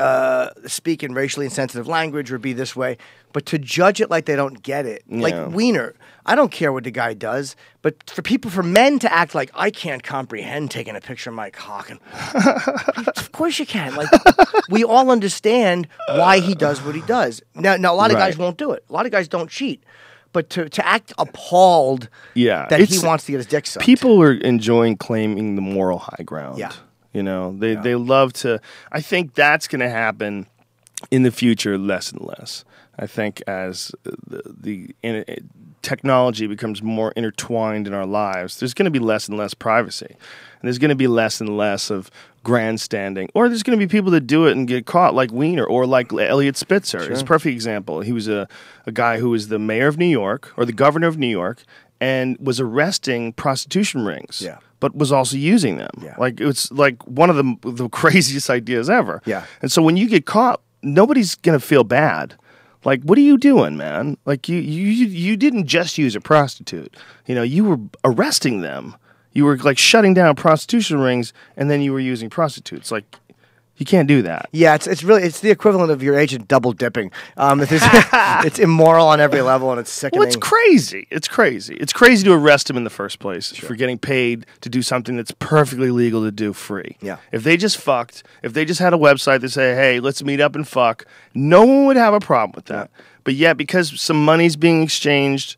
speak in racially insensitive language or be this way, but to judge it like they don't get it. Yeah. Like Wiener, I don't care what the guy does, but for men to act like I can't comprehend taking a picture of my cock, and of course you can. Like we all understand why he does what he does. Now a lot of guys won't do it. A lot of guys don't cheat. But to act appalled that he wants to get his dick sucked. People are enjoying claiming the moral high ground. Yeah. You know, they love to. I think that's going to happen in the future less and less. I think as the technology becomes more intertwined in our lives, there's going to be less and less privacy. And there's going to be less and less of grandstanding. Or there's going to be people that do it and get caught, like Wiener or like Elliot Spitzer. Sure. It's a perfect example. He was a guy who was the mayor of New York, or the governor of New York, and was arresting prostitution rings. Yeah. But was also using them. Yeah. Like it's like one of the craziest ideas ever. Yeah. And so when you get caught, nobody's going to feel bad. Like, what are you doing, man? Like, you didn't just use a prostitute. You know, you were arresting them. You were, like, shutting down prostitution rings, and then you were using prostitutes. Like, you can't do that. Yeah, it's the equivalent of your agent double dipping. It's immoral on every level, and it's sickening. Well, it's crazy. It's crazy. It's crazy to arrest him in the first place for getting paid to do something that's perfectly legal to do free. Yeah. If they just had a website that say, hey, let's meet up and fuck, no one would have a problem with that. Yeah. But yet, because some money's being exchanged,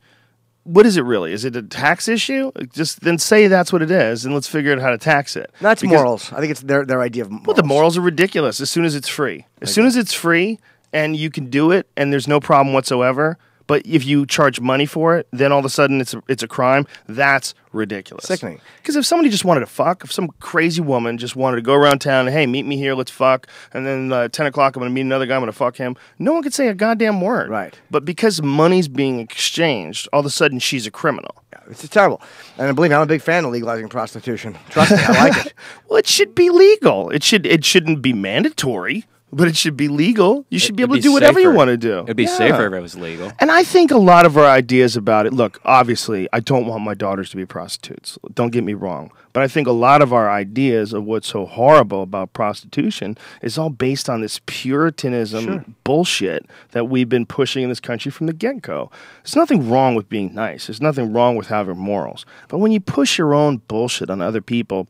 what is it really? Is it a tax issue? Just then say that's what it is, and let's figure out how to tax it. That's morals. I think it's their idea of morals. Well, the morals are ridiculous as soon as it's free. As soon as it's free and you can do it and there's no problem whatsoever, but if you charge money for it, then all of a sudden it's a crime. That's ridiculous. Sickening. Because if somebody just wanted to fuck, if some crazy woman just wanted to go around town and, hey, meet me here, let's fuck, and then 10 o'clock I'm going to meet another guy, I'm going to fuck him, no one could say a goddamn word. Right. But because money's being exchanged, all of a sudden she's a criminal. Yeah, it's terrible. And believe me, I'm a big fan of legalizing prostitution. Trust me, I like it. Well, it should be legal. It shouldn't be mandatory. But it should be legal. You should be able to do whatever you want to do. It'd be safer if it was legal. And I think a lot of our ideas about it, look, obviously, I don't want my daughters to be prostitutes. Don't get me wrong. But I think a lot of our ideas of what's so horrible about prostitution is all based on this puritanism bullshit that we've been pushing in this country from the get-go. There's nothing wrong with being nice. There's nothing wrong with having morals. But when you push your own bullshit on other people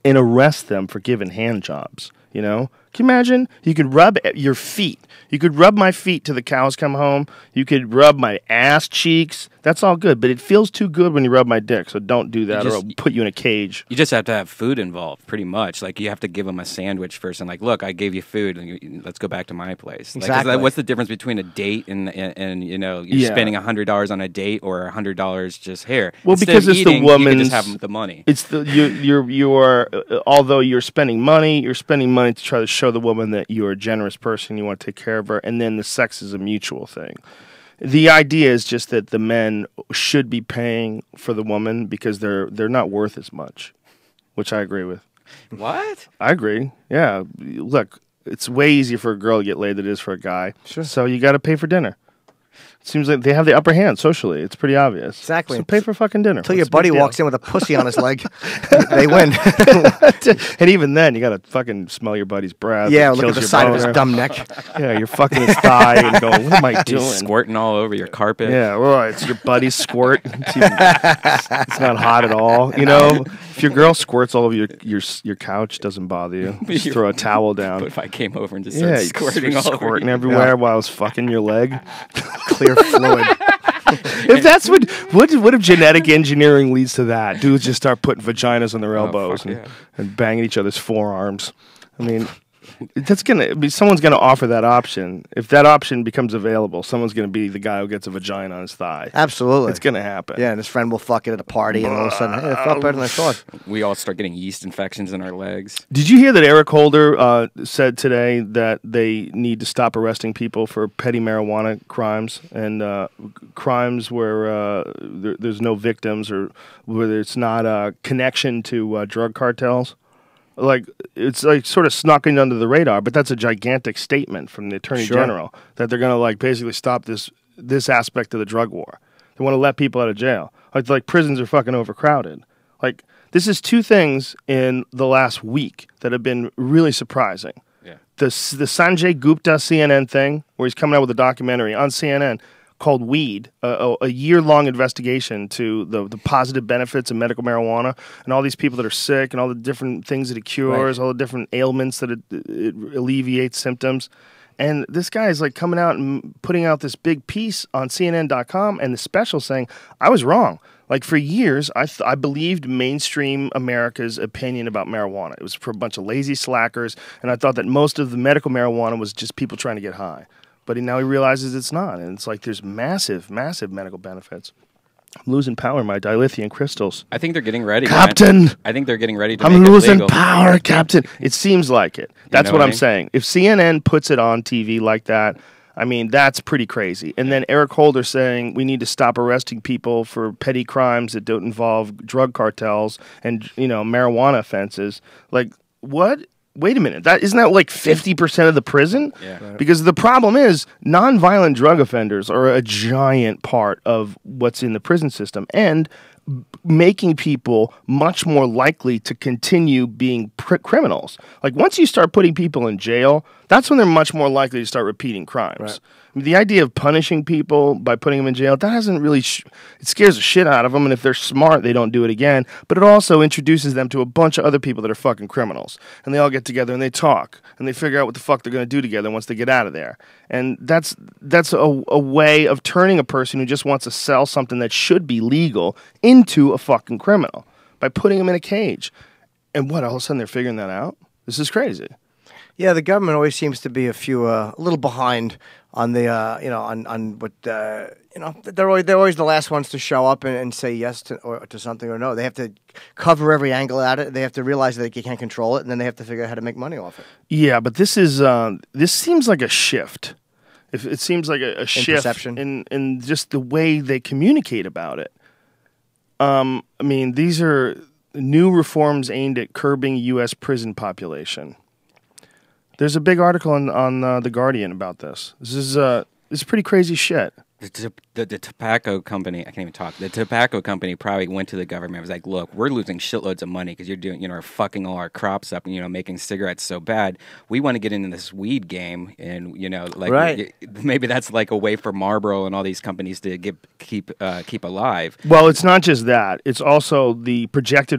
and arrest them for giving hand jobs, you know? Can you imagine? You could rub your feet. You could rub my feet till the cows come home. You could rub my ass cheeks That's all good, but it feels too good when you rub my dick, so don't do that, or just- I'll put you in a cage. You just have to have food involved, pretty much. Like, you have to give them a sandwich first, and like, look, I gave you food, and let's go back to my place. Like, Exactly. what's the difference between a date and you know, you're spending $100 on a date or $100 just here? Well, Instead because of it's eating, the woman's. you can just have the money. It's the you are although you're spending money to try to show the woman that you're a generous person, you want to take care of her, and then the sex is a mutual thing. The idea is just that the men should be paying for the woman because they're not worth as much, which I agree with. What? I agree. Yeah, look, it's way easier for a girl to get laid than it is for a guy. Sure. So you got to pay for dinner. Seems like they have the upper hand socially. It's pretty obvious. Exactly. So pay for fucking dinner. Until your What's the big buddy deal? walks in with a pussy on his leg, they win. And even then, you gotta fucking smell your buddy's breath. Yeah, It look at kills the your side of his boner. dumb neck. Yeah, you're fucking his thigh and going, "What am I doing?" He's squirting all over your carpet. Yeah, well, it's your buddy's squirt. It's not hot at all. You know, if your girl squirts all over your couch, doesn't bother you. Just throw a towel down. But if I came over and just Yeah, started squirting all over squirting you. everywhere while I was fucking your leg. Clear fluid. If that's what if genetic engineering leads to that? Dudes just start putting vaginas on their elbows fuck yeah. and banging each other's forearms. I mean, that's gonna be someone's gonna offer that option. If that option becomes available, someone's gonna be the guy who gets a vagina on his thigh. Absolutely. It's gonna happen. Yeah, and his friend will fuck it at a party, and all of a sudden, hey, it felt better than I thought. We all start getting yeast infections in our legs. Did you hear that Eric Holder said today that they need to stop arresting people for petty marijuana crimes and crimes where there's no victims or where it's not a connection to drug cartels? Like, it's like sort of snuck in under the radar, but that's a gigantic statement from the Attorney General that they're going to like basically stop this aspect of the drug war. They want to let people out of jail. Like prisons are fucking overcrowded. Like, this is two things in the last week that have been really surprising. Yeah. The Sanjay Gupta CNN thing, where he's coming out with a documentary on CNN called Weed, a year-long investigation to the positive benefits of medical marijuana and all these people that are sick and all the different things that it cures, all the different ailments that it alleviates symptoms. And this guy is like coming out and putting out this big piece on CNN.com and the special saying, I was wrong. Like, for years, I believed mainstream America's opinion about marijuana. It was for a bunch of lazy slackers, and I thought that most of the medical marijuana was just people trying to get high. But now he realizes it's not, and it's like there's massive, massive medical benefits. I'm losing power in my dilithium crystals. I think they're getting ready. Captain! Man. I think they're getting ready to I'm make it losing legal. power, Captain. It seems like it. That's know what what I I'm mean? saying. If CNN puts it on TV like that, I mean, that's pretty crazy. And then Eric Holder saying we need to stop arresting people for petty crimes that don't involve drug cartels and, you know, marijuana offenses. Like, what? Wait a minute. Isn't that like 50% of the prison? Yeah. Right. Because the problem is nonviolent drug offenders are a giant part of what's in the prison system and making people much more likely to continue being criminals. Like, once you start putting people in jail, that's when they're much more likely to start repeating crimes. Right. I mean, the idea of punishing people by putting them in jail, that hasn't really it scares the shit out of them, and if they're smart, they don't do it again. But it also introduces them to a bunch of other people that are fucking criminals, and they all get together and they talk, and they figure out what the fuck they're going to do together once they get out of there. And that's a way of turning a person who just wants to sell something that should be legal into a fucking criminal by putting them in a cage. And what, all of a sudden they're figuring that out? This is crazy. Yeah, the government always seems to be a little behind on the on what they're always the last ones to show up and say yes to something or no. They have to cover every angle at it. They have to realize that they can't control it, and then they have to figure out how to make money off it. Yeah, but this seems like a shift. It seems like a shift in just the way they communicate about it. I mean, these are new reforms aimed at curbing U.S. prison population. There's a big article on The Guardian about this. This is pretty crazy shit. The tobacco company, I can't even talk. The tobacco company probably went to the government and was like, look, we're losing shitloads of money because you're doing, are fucking all our crops up and, making cigarettes so bad. We want to get into this weed game and, right. Maybe that's like a way for Marlboro and all these companies to keep alive. Well, it's not just that. It's also the projected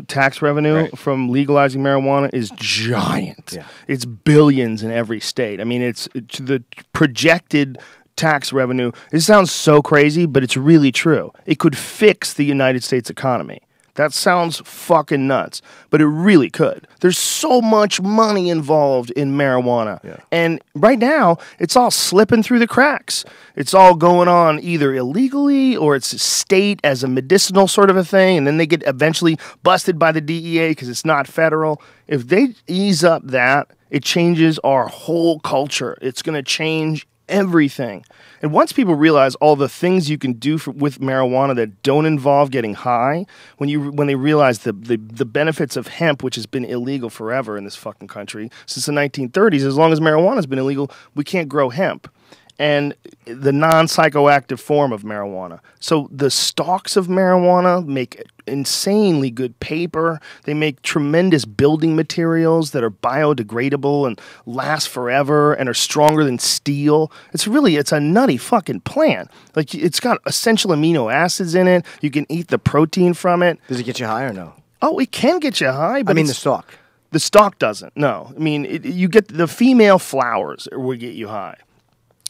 tax revenue from legalizing marijuana is giant. Yeah. It's billions in every state. I mean, it's the projected tax revenue. It sounds so crazy, but it's really true. It could fix the United States economy. That sounds fucking nuts, but it really could. There's so much money involved in marijuana. Yeah. And right now, it's all slipping through the cracks. It's all going on either illegally or it's state as a medicinal sort of a thing, and then they get eventually busted by the DEA because it's not federal. If they ease up that, it changes our whole culture. It's going to change everything. And once people realize all the things you can do with marijuana that don't involve getting high, when they realize the benefits of hemp, which has been illegal forever in this fucking country since the 1930s, as long as marijuana's been illegal, we can't grow hemp. And the non-psychoactive form of marijuana. So the stalks of marijuana make insanely good paper. They make tremendous building materials that are biodegradable and last forever and are stronger than steel. It's a nutty fucking plant. Like, it's got essential amino acids in it. You can eat the protein from it. Does it get you high or no? Oh, it can get you high, but I mean the stalk. The stalk doesn't. No. I mean, you get the female flowers will get you high.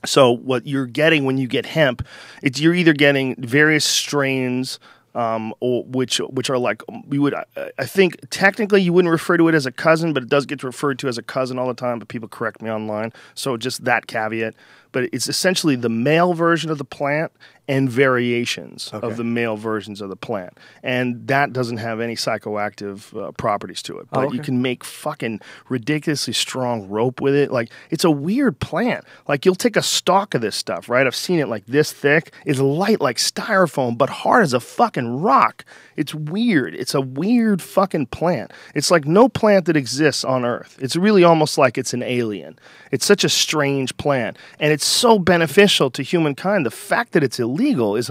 So what you're getting when you get hemp, you're either getting various strains, or which are like I think technically you wouldn't refer to it as a cousin, but it does get referred to as a cousin all the time. But people correct me online, so just that caveat. But it's essentially the male version of the plant and variations of the male versions of the plant. And that doesn't have any psychoactive properties to it. But you can make fucking ridiculously strong rope with it. Like, it's a weird plant. Like, you'll take a stalk of this stuff, right? I've seen it like this thick. It's light like styrofoam, but hard as a fucking rock. It's weird. It's a weird fucking plant. It's like no plant that exists on Earth. It's really almost like it's an alien. It's such a strange plant. And it's so beneficial to humankind. The fact that it's illegal is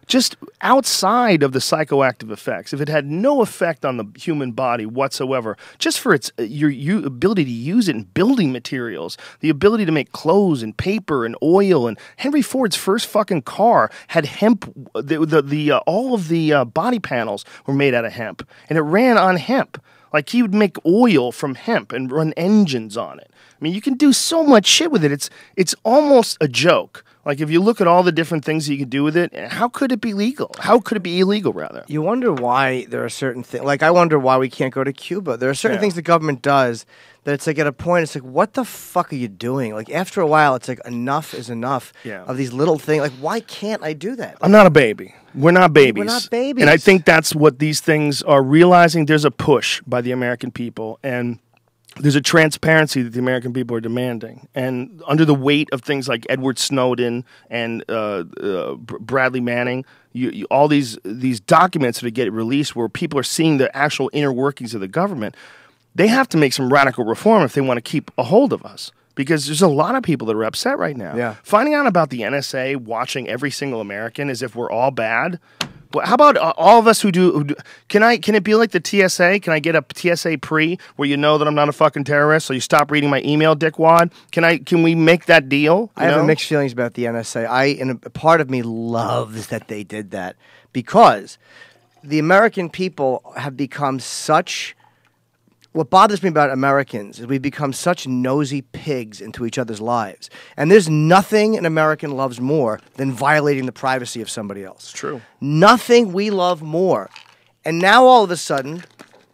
just outside of the psychoactive effects. If it had no effect on the human body whatsoever, just for its your ability to use it in building materials, the ability to make clothes and paper and oil, and Henry Ford's first fucking car had hemp. All of the body panels were made out of hemp, and it ran on hemp. Like, he would make oil from hemp and run engines on it. I mean, you can do so much shit with it. It's almost a joke. Like, if you look at all the different things that you could do with it, how could it be legal? How could it be illegal, rather? You wonder why there are certain things. Like, I wonder why we can't go to Cuba. There are certain things the government does that it's like, at a point, it's like, what the fuck are you doing? Like, after a while, it's like, enough is enough of these little things. Like, why can't I do that? Like, I'm not a baby. We're not babies. We're not babies. And I think that's what these things are realizing. There's a push by the American people, and there's a transparency that the American people are demanding. And under the weight of things like Edward Snowden and Bradley Manning, all these documents that get released where people are seeing the actual inner workings of the government, they have to make some radical reform if they want to keep a hold of us. Because there's a lot of people that are upset right now. Yeah. Finding out about the NSA watching every single American as if we're all bad. Well, how about all of us who do? Can it be like the TSA? Can I get a TSA pre where you know that I'm not a fucking terrorist, so you stop reading my email, dickwad? Can we make that deal? I have mixed feelings about the NSA. And a part of me loves that they did that, because the American people have become such. What bothers me about Americans is we've become such nosy pigs into each other's lives. And there's nothing an American loves more than violating the privacy of somebody else. It's true. Nothing we love more. And now all of a sudden,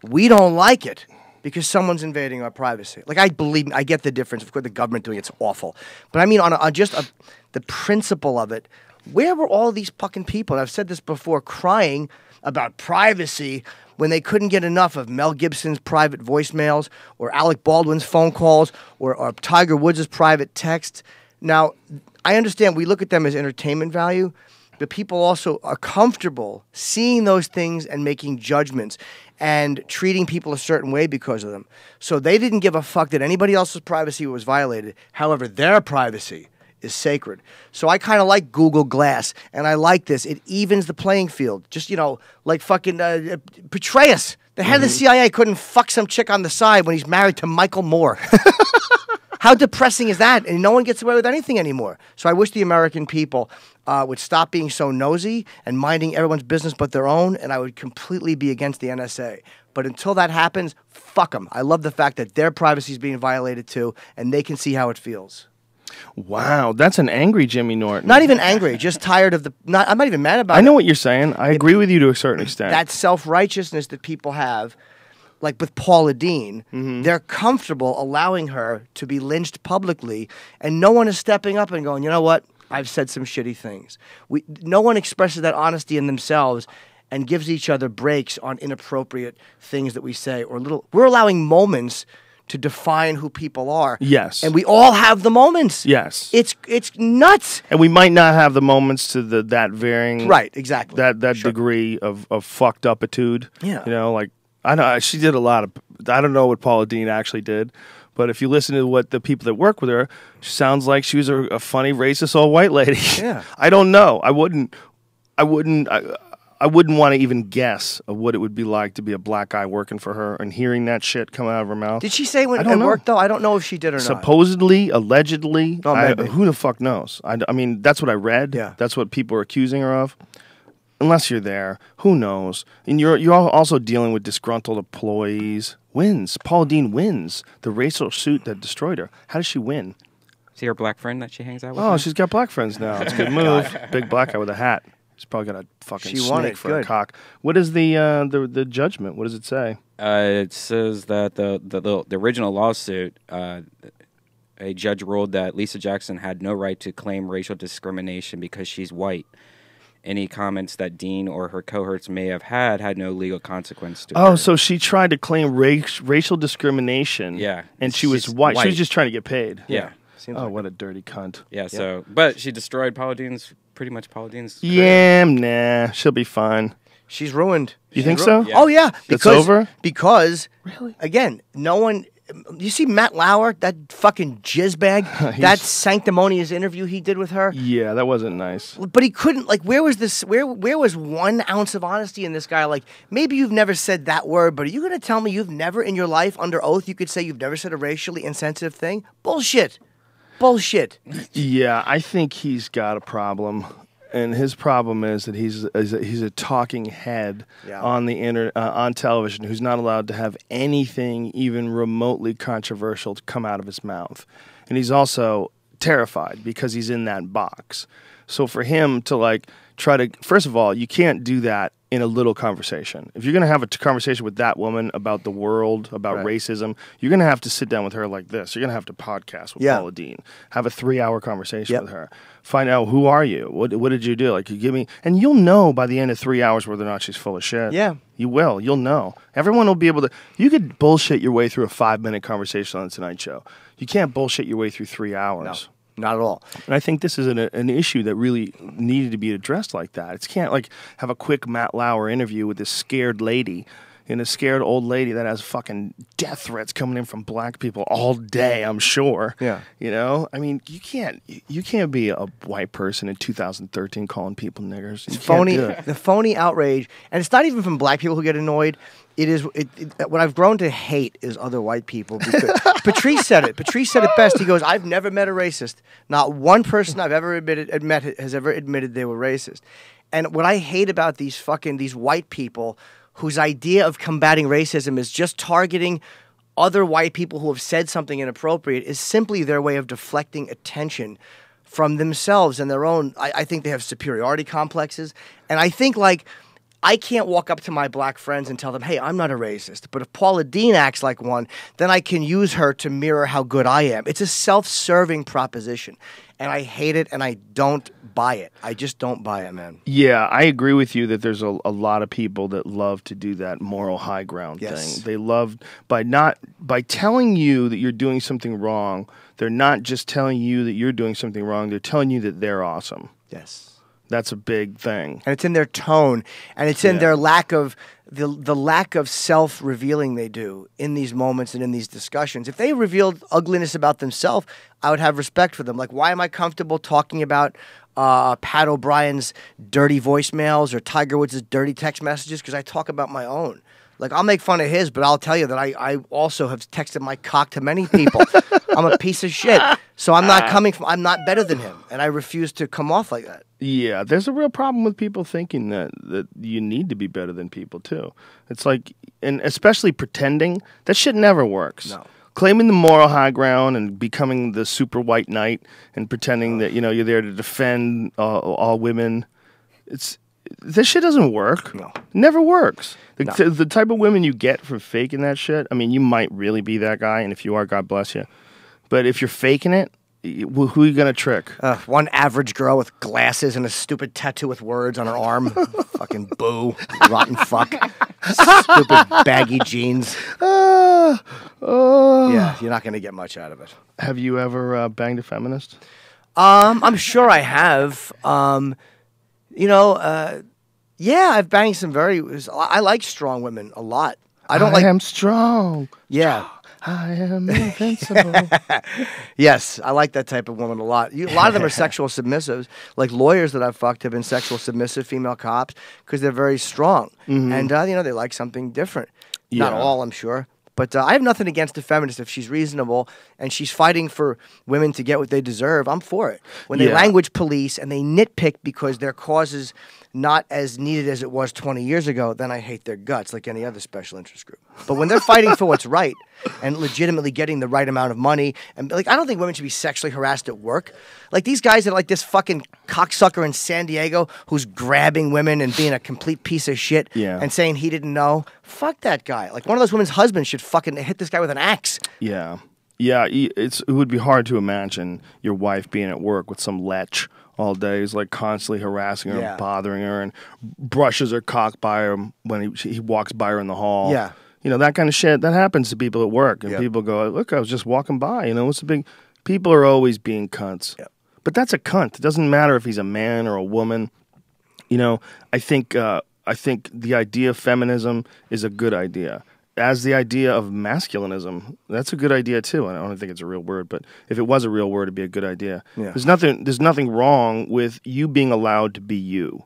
we don't like it because someone's invading our privacy. Like, I get the difference. Of course, the government doing it's awful. But I mean, on the principle of it, where were all these fucking people, and I've said this before, crying about privacy when they couldn't get enough of Mel Gibson's private voicemails or Alec Baldwin's phone calls or Tiger Woods' private texts? Now, I understand we look at them as entertainment value, but people also are comfortable seeing those things and making judgments and treating people a certain way because of them. So they didn't give a fuck that anybody else's privacy was violated. However, their privacy is sacred. So I kind of like Google Glass, and I like this. It evens the playing field. Just, like fucking Petraeus. The head of the CIA couldn't fuck some chick on the side when he's married to Michael Moore. How depressing is that? And no one gets away with anything anymore. So I wish the American people would stop being so nosy and minding everyone's business but their own, and I would completely be against the NSA. But until that happens, fuck them. I love the fact that their privacy is being violated too, and they can see how it feels. Wow, that's an angry Jimmy Norton. Not even angry, just tired of the. I'm not even mad about it. I know what you're saying. I agree with you to a certain extent. That self-righteousness that people have, like with Paula Deen, they're comfortable allowing her to be lynched publicly, and no one is stepping up and going, you know what? I've said some shitty things. No one expresses that honesty in themselves and gives each other breaks on inappropriate things that we say or little. We're allowing moments to define who people are. Yes. And we all have the moments. Yes. It's nuts. And we might not have the moments to that varying Right, exactly. that Sure. degree of fucked upitude. Yeah. You know, like I know she did a lot of I don't know what Paula Deen actually did, but if you listen to what the people that work with her, she sounds like she was a funny racist old white lady. Yeah. I don't know. I wouldn't want to even guess of what it would be like to be a black guy working for her and hearing that shit come out of her mouth. Did she say when I it don't know. worked, though? I don't know if she did or not. Supposedly, allegedly, Oh, maybe. who the fuck knows? I mean, that's what I read. Yeah. That's what people are accusing her of. Unless you're there, who knows? And you're also dealing with disgruntled employees. Wins. Paula Deen wins the racial suit that destroyed her. How does she win? See her black friend that she hangs out with? Oh, now? she's got black friends now. It's a good move. Big black guy with a hat. He's probably got a fucking She won snake it. for a Good. cock. What is the judgment? What does it say? It says that the original lawsuit, a judge ruled that Lisa Jackson had no right to claim racial discrimination because she's white. Any comments that Dean or her cohorts may have had no legal consequence to her. Oh, so she tried to claim racial discrimination. Yeah. And she was She's white. She white. was just trying to get paid. Yeah. Seems Oh, like what a dirty cunt. Yeah, so, but she destroyed Paula Deen's, pretty much Paula Deen's career. Yeah, nah. She'll be fine. she's ruined. You think so? Yeah. Oh, yeah. It's over? Because, Really? again, no one... You see Matt Lauer, that fucking jizzbag, that sanctimonious interview he did with her? Yeah, that wasn't nice. But he couldn't, like, where was this, where was 1 ounce of honesty in this guy? Like, maybe you've never said that word, but are you going to tell me you've never in your life, under oath, you could say you've never said a racially insensitive thing? Bullshit. Bullshit. Yeah, I think he's got a problem. And his problem is that he's a talking head Yeah. on the on television who's not allowed to have anything even remotely controversial to come out of his mouth. And he's also terrified because he's in that box. So for him to like try to, first of all, you can't do that in a little conversation. If you're going to have a conversation with that woman about the world, about racism, you're going to have to sit down with her like this. You're going to have to podcast with Paula Deen, have a 3-hour conversation with her, find out who are you, what did you do, like you give me, and you'll know by the end of 3 hours whether or not she's full of shit. Yeah. You will. You'll know. Everyone will be able to. You could bullshit your way through a 5-minute conversation on the Tonight Show. You can't bullshit your way through 3 hours. Not at all. And I think this is an issue that really needed to be addressed like that. It can't like have a quick Matt Lauer interview with this scared lady and a scared old lady that has fucking death threats coming in from black people all day, I'm sure. Yeah. You know? I mean, you can't be a white person in 2013 calling people niggers. You It's can't phony. do it. The phony outrage, and it's not even from black people who get annoyed. It is what I've grown to hate is other white people. Because Patrice said it. Patrice said it best. He goes, "I've never met a racist. Not one person I've ever met has ever admitted they were racist." And what I hate about these white people whose idea of combating racism is just targeting other white people who have said something inappropriate is simply their way of deflecting attention from themselves and their own. I think they have superiority complexes, and I think like. I can't walk up to my black friends and tell them, hey, I'm not a racist. But if Paula Deen acts like one, then I can use her to mirror how good I am. It's a self-serving proposition. And I hate it, and I don't buy it. I just don't buy it, man. Yeah, I agree with you that there's a lot of people that love to do that moral high ground Yes. thing. They love by telling you that you're doing something wrong, they're not just telling you that you're doing something wrong, they're telling you that they're awesome. Yes. That's a big thing. And it's in their tone, and it's in their lack of the lack of self-revealing they do in these moments and in these discussions. If they revealed ugliness about themselves, I would have respect for them. Like, why am I comfortable talking about Pat O'Brien's dirty voicemails or Tiger Woods' dirty text messages? Because I talk about my own. Like, I'll make fun of his, but I'll tell you that I also have texted my cock to many people. I'm a piece of shit. So I'm not better than him, and I refuse to come off like that. Yeah, there's a real problem with people thinking that you need to be better than people too. It's like, and especially pretending, that shit never works. No. claiming the moral high ground and becoming the super white knight and pretending that you're there to defend all women. This shit doesn't work. No. It never works. No. The type of women you get from faking that shit. I mean, you might really be that guy, and if you are, God bless you. But if you're faking it, who are you gonna trick? One average girl with glasses and a stupid tattoo with words on her arm. Fucking boo. Rotten fuck. Stupid baggy jeans. Yeah, you're not going to get much out of it. Have you ever banged a feminist? I'm sure I have. Yeah, I've banged some I like strong women a lot. I am strong. Yeah. I am invincible. Yes, I like that type of woman a lot. A lot of them are sexual submissives. Like lawyers that I've fucked have been sexual submissive female cops because they're very strong. And, they like something different. Not all, I'm sure. But I have nothing against a feminist if she's reasonable and she's fighting for women to get what they deserve. I'm for it. When they language police and they nitpick because their cause is not as needed as it was 20 years ago, then I hate their guts like any other special interest group. But when they're fighting for what's right and legitimately getting the right amount of money, and I don't think women should be sexually harassed at work. Like these guys that are like this fucking cocksucker in San Diego who's grabbing women and being a complete piece of shit and saying he didn't know. Fuck that guy. Like one of those women's husbands should fucking hit this guy with an axe. Yeah. Yeah, it would be hard to imagine your wife being at work with some lech all day. He's like constantly harassing her and bothering her and brushes her cock by her when he walks by her in the hall. Yeah. That kind of shit, that happens to people at work. And people go, look, I was just walking by. What's the big... People are always being cunts. Yep. But that's a cunt. It doesn't matter if he's a man or a woman. I think the idea of feminism is a good idea. As the idea of masculinism, that's a good idea too. I don't think it's a real word, but if it was a real word, it'd be a good idea. Yeah. There's nothing wrong with you being allowed to be you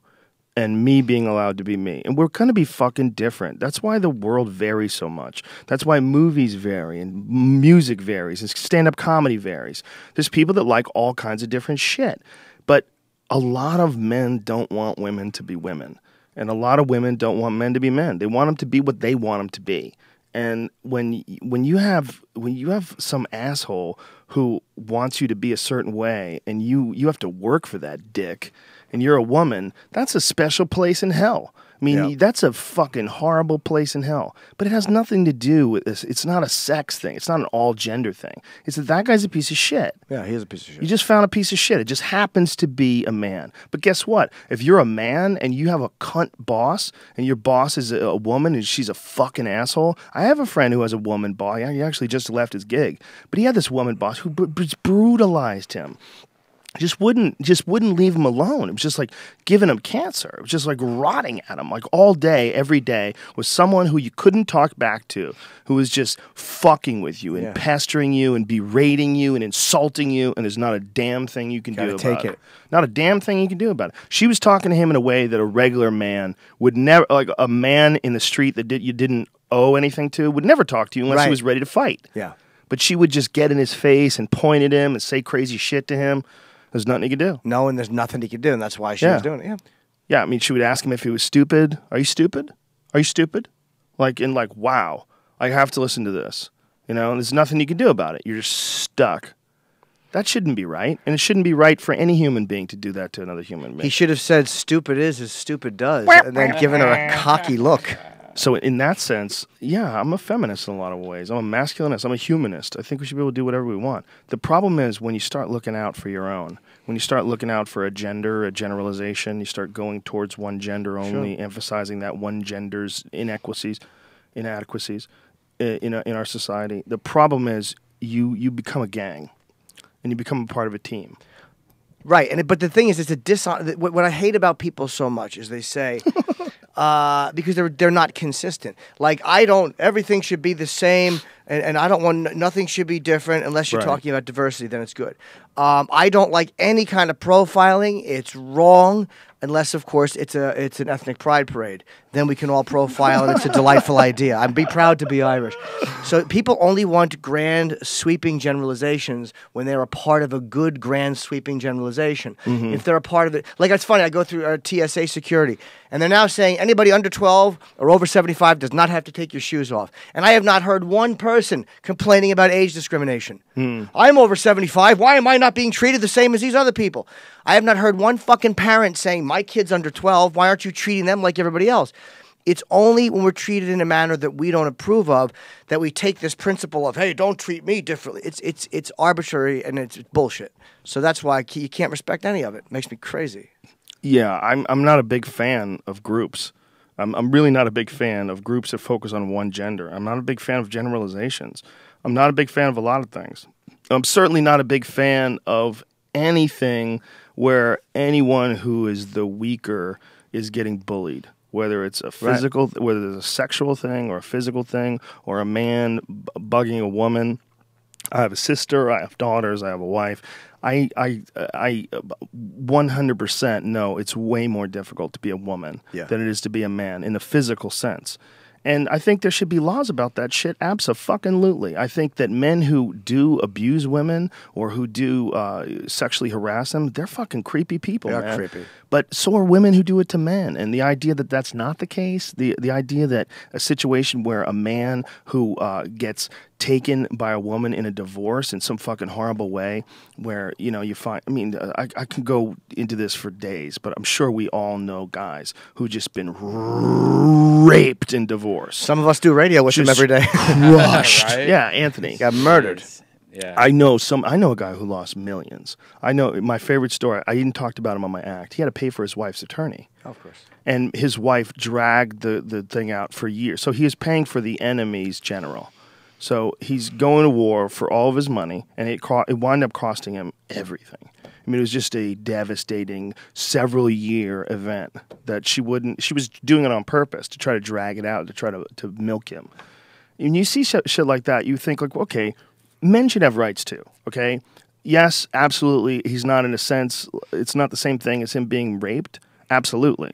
and me being allowed to be me. And we're going to be fucking different. That's why the world varies so much. That's why movies vary and music varies and stand-up comedy varies. There's people that like all kinds of different shit. But a lot of men don't want women to be women. And a lot of women don't want men to be men. They want them to be what they want them to be. And when you have some asshole who wants you to be a certain way, and you have to work for that dick, and you're a woman, that's a special place in hell. I mean, that's a fucking horrible place in hell. But it has nothing to do with this. It's not a sex thing. It's not an all-gender thing. It's that guy's a piece of shit. Yeah, he is a piece of shit. You just found a piece of shit. It just happens to be a man. But guess what? If you're a man and you have a cunt boss, and your boss is a woman and she's a fucking asshole. I have a friend who has a woman boss. He actually just left his gig. But he had this woman boss who brutalized him. Just wouldn't leave him alone. It was just like giving him cancer. It was just like rotting at him, like all day, every day, was someone who you couldn't talk back to, who was just fucking with you and pestering you and berating you and insulting you, and there's not a damn thing you can do about it. Not a damn thing you can do about it. She was talking to him in a way that a regular man would never, like a man in the street that you didn't owe anything to, would never talk to you unless he was ready to fight. Yeah. But she would just get in his face and point at him and say crazy shit to him. There's nothing he could do. No, and there's nothing he could do, and that's why she was doing it. Yeah. Yeah, I mean, she would ask him if he was stupid. Are you stupid? Are you stupid? Wow, I have to listen to this. And there's nothing you can do about it. You're just stuck. That shouldn't be right, and it shouldn't be right for any human being to do that to another human being. He should have said, stupid is as stupid does, and then given her a cocky look. So in that sense, yeah, I'm a feminist in a lot of ways. I'm a masculinist. I'm a humanist. I think we should be able to do whatever we want. The problem is when you start looking out for your own, when you start looking out for a gender, a generalization, you start going towards one gender only, emphasizing that one gender's inadequacies in our society. The problem is you become a gang, and you become a part of a team. Right, but the thing is, it's a dishonor. What I hate about people so much is they say, because they're not consistent. Like everything should be the same, and I don't want nothing should be different unless you're talking about diversity. Then it's good. I don't like any kind of profiling. It's wrong. Unless, of course, it's an ethnic pride parade. Then we can all profile, and it's a delightful idea. I'd be proud to be Irish. So people only want grand, sweeping generalizations when they're a part of a good, grand, sweeping generalization. Mm-hmm. If they're a part of it... Like, it's funny, I go through TSA security, and they're now saying anybody under 12 or over 75 does not have to take your shoes off. And I have not heard one person person complaining about age discrimination. Hmm. I'm over 75. Why am I not being treated the same as these other people? I have not heard one fucking parent saying, my kid's under 12. Why aren't you treating them like everybody else? It's only when we're treated in a manner that we don't approve of that we take this principle of, hey, don't treat me differently. It's arbitrary and it's bullshit. So that's why you can't respect any of it. It makes me crazy. Yeah, I'm not a big fan of groups. I'm really not a big fan of groups that focus on one gender. I'm not a big fan of generalizations. I'm not a big fan of a lot of things. I'm certainly not a big fan of anything where anyone who is the weaker is getting bullied. Whether it's a physical, whether it's a sexual thing or a physical thing, or a man bugging a woman. I have a sister, I have daughters, I have a wife. I 100% know it's way more difficult to be a woman than it is to be a man in the physical sense. And I think there should be laws about that shit, abso-fucking-lutely. I think that men who do abuse women or who do sexually harass them, they're fucking creepy people, They are man. creepy. But so are women who do it to men. And the idea that that's not the case, the idea that a situation where a man who gets taken by a woman in a divorce in some fucking horrible way, where, you know, you find, I mean, I can go into this for days, but I'm sure we all know guys who just been raped in divorce. Some of us do radio with them Just every day. crushed. Right? Yeah, Anthony. Got murdered. Yeah. I know a guy who lost millions. I know my favorite story, I even talked about him on my act. He had to pay for his wife's attorney. Of course. And his wife dragged the thing out for years. So he is paying for the enemy's general. So he's going to war for all of his money, and it wound up costing him everything. I mean, it was just a devastating several-year event that she was doing it on purpose to try to drag it out, to try to milk him. And you see shit like that, you think, like, okay, men should have rights too, okay? Yes, absolutely, he's not, in a sense, it's not the same thing as him being raped, absolutely.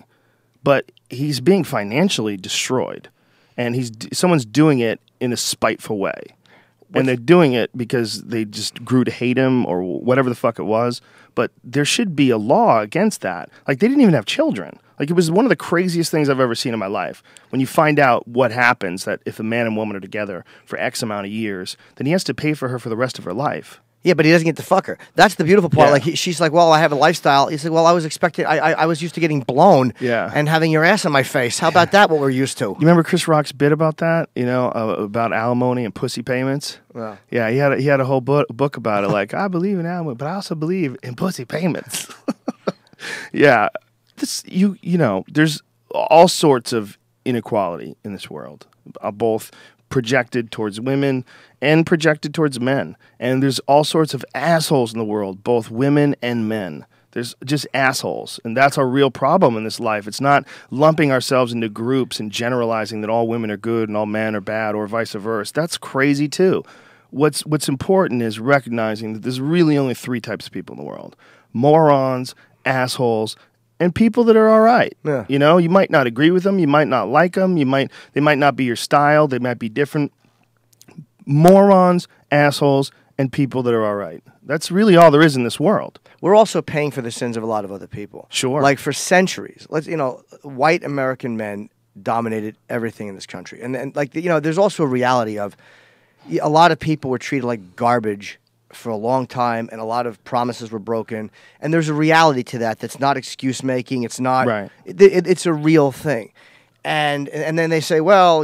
But he's being financially destroyed, and someone's doing it in a spiteful way. And they're doing it because they just grew to hate him or whatever the fuck it was. But there should be a law against that. Like, they didn't even have children. Like, it was one of the craziest things I've ever seen in my life. When you find out what happens, that if a man and woman are together for X amount of years, then he has to pay for her for the rest of her life. Yeah, but he doesn't get to fuck her. That's the beautiful part. Yeah. Like she's like, well, I have a lifestyle. He's like, well, I was expecting. I was used to getting blown. Yeah. And having your ass on my face. How about that? What we're used to. You remember Chris Rock's bit about that? You know, about alimony and pussy payments. Yeah. Yeah, he had a whole book about it. Like, I believe in alimony, but I also believe in pussy payments. Yeah, you know, there's all sorts of inequality in this world, both projected towards women and projected towards men. And there's all sorts of assholes in the world, both women and men. There's just assholes. And that's our real problem in this life. It's not lumping ourselves into groups and generalizing that all women are good and all men are bad or vice versa. That's crazy too. What's important is recognizing that there's really only three types of people in the world: morons, assholes, and people that are all right. Yeah. You know, you might not agree with them, you might not like them, they might not be your style, they might be different. Morons, assholes, and people that are all right. That's really all there is in this world. We're also paying for the sins of a lot of other people. Sure. Like for centuries, white American men dominated everything in this country, and like there's also a reality of a lot of people were treated like garbage for a long time, and a lot of promises were broken. And there's a reality to that that's not excuse making. It's not. Right. It's a real thing, and then they say, well,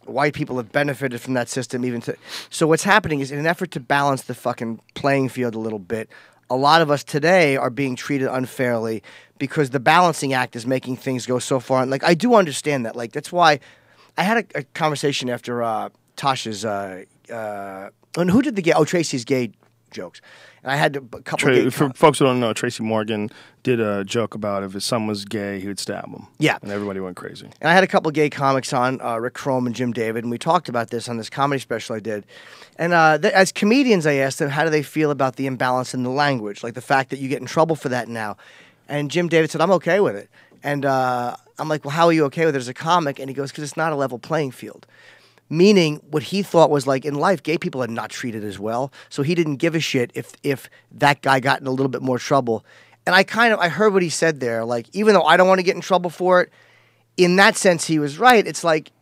white people have benefited from that system so what's happening is, in an effort to balance the fucking playing field a little bit, a lot of us today are being treated unfairly because the balancing act is making things go so far. And like, I do understand that. Like, that's why I had a conversation after Tasha's and who did the gay? Oh, Tracy's gay jokes. And I had a couple of gay For folks who don't know, Tracy Morgan did a joke about if his son was gay, he would stab him. Yeah. And everybody went crazy. And I had a couple of gay comics on, Rick Chrome and Jim David, and we talked about this on this comedy special I did. And as comedians, I asked them, how do they feel about the imbalance in the language? Like the fact that you get in trouble for that now. And Jim David said, I'm okay with it. And I'm like, well, how are you okay with it as a comic? And he goes, because it's not a level playing field. Meaning what he thought was, like, in life, gay people are not treated as well. So he didn't give a shit if that guy got in a little bit more trouble. And I heard what he said there. Like, even though I don't want to get in trouble for it, in that sense, he was right. It's like,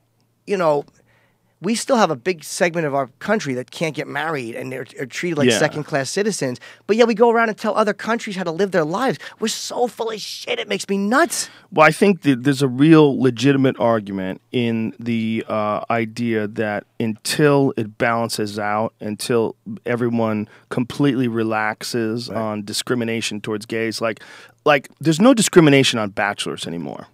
we we still have a big segment of our country that can't get married and are treated like Yeah. second-class citizens. But yeah, we go around and tell other countries how to live their lives. We're so full of shit. It makes me nuts. Well, I think that there's a real legitimate argument in the idea that until it balances out, until everyone completely relaxes on discrimination towards gays, like there's no discrimination on bachelors anymore.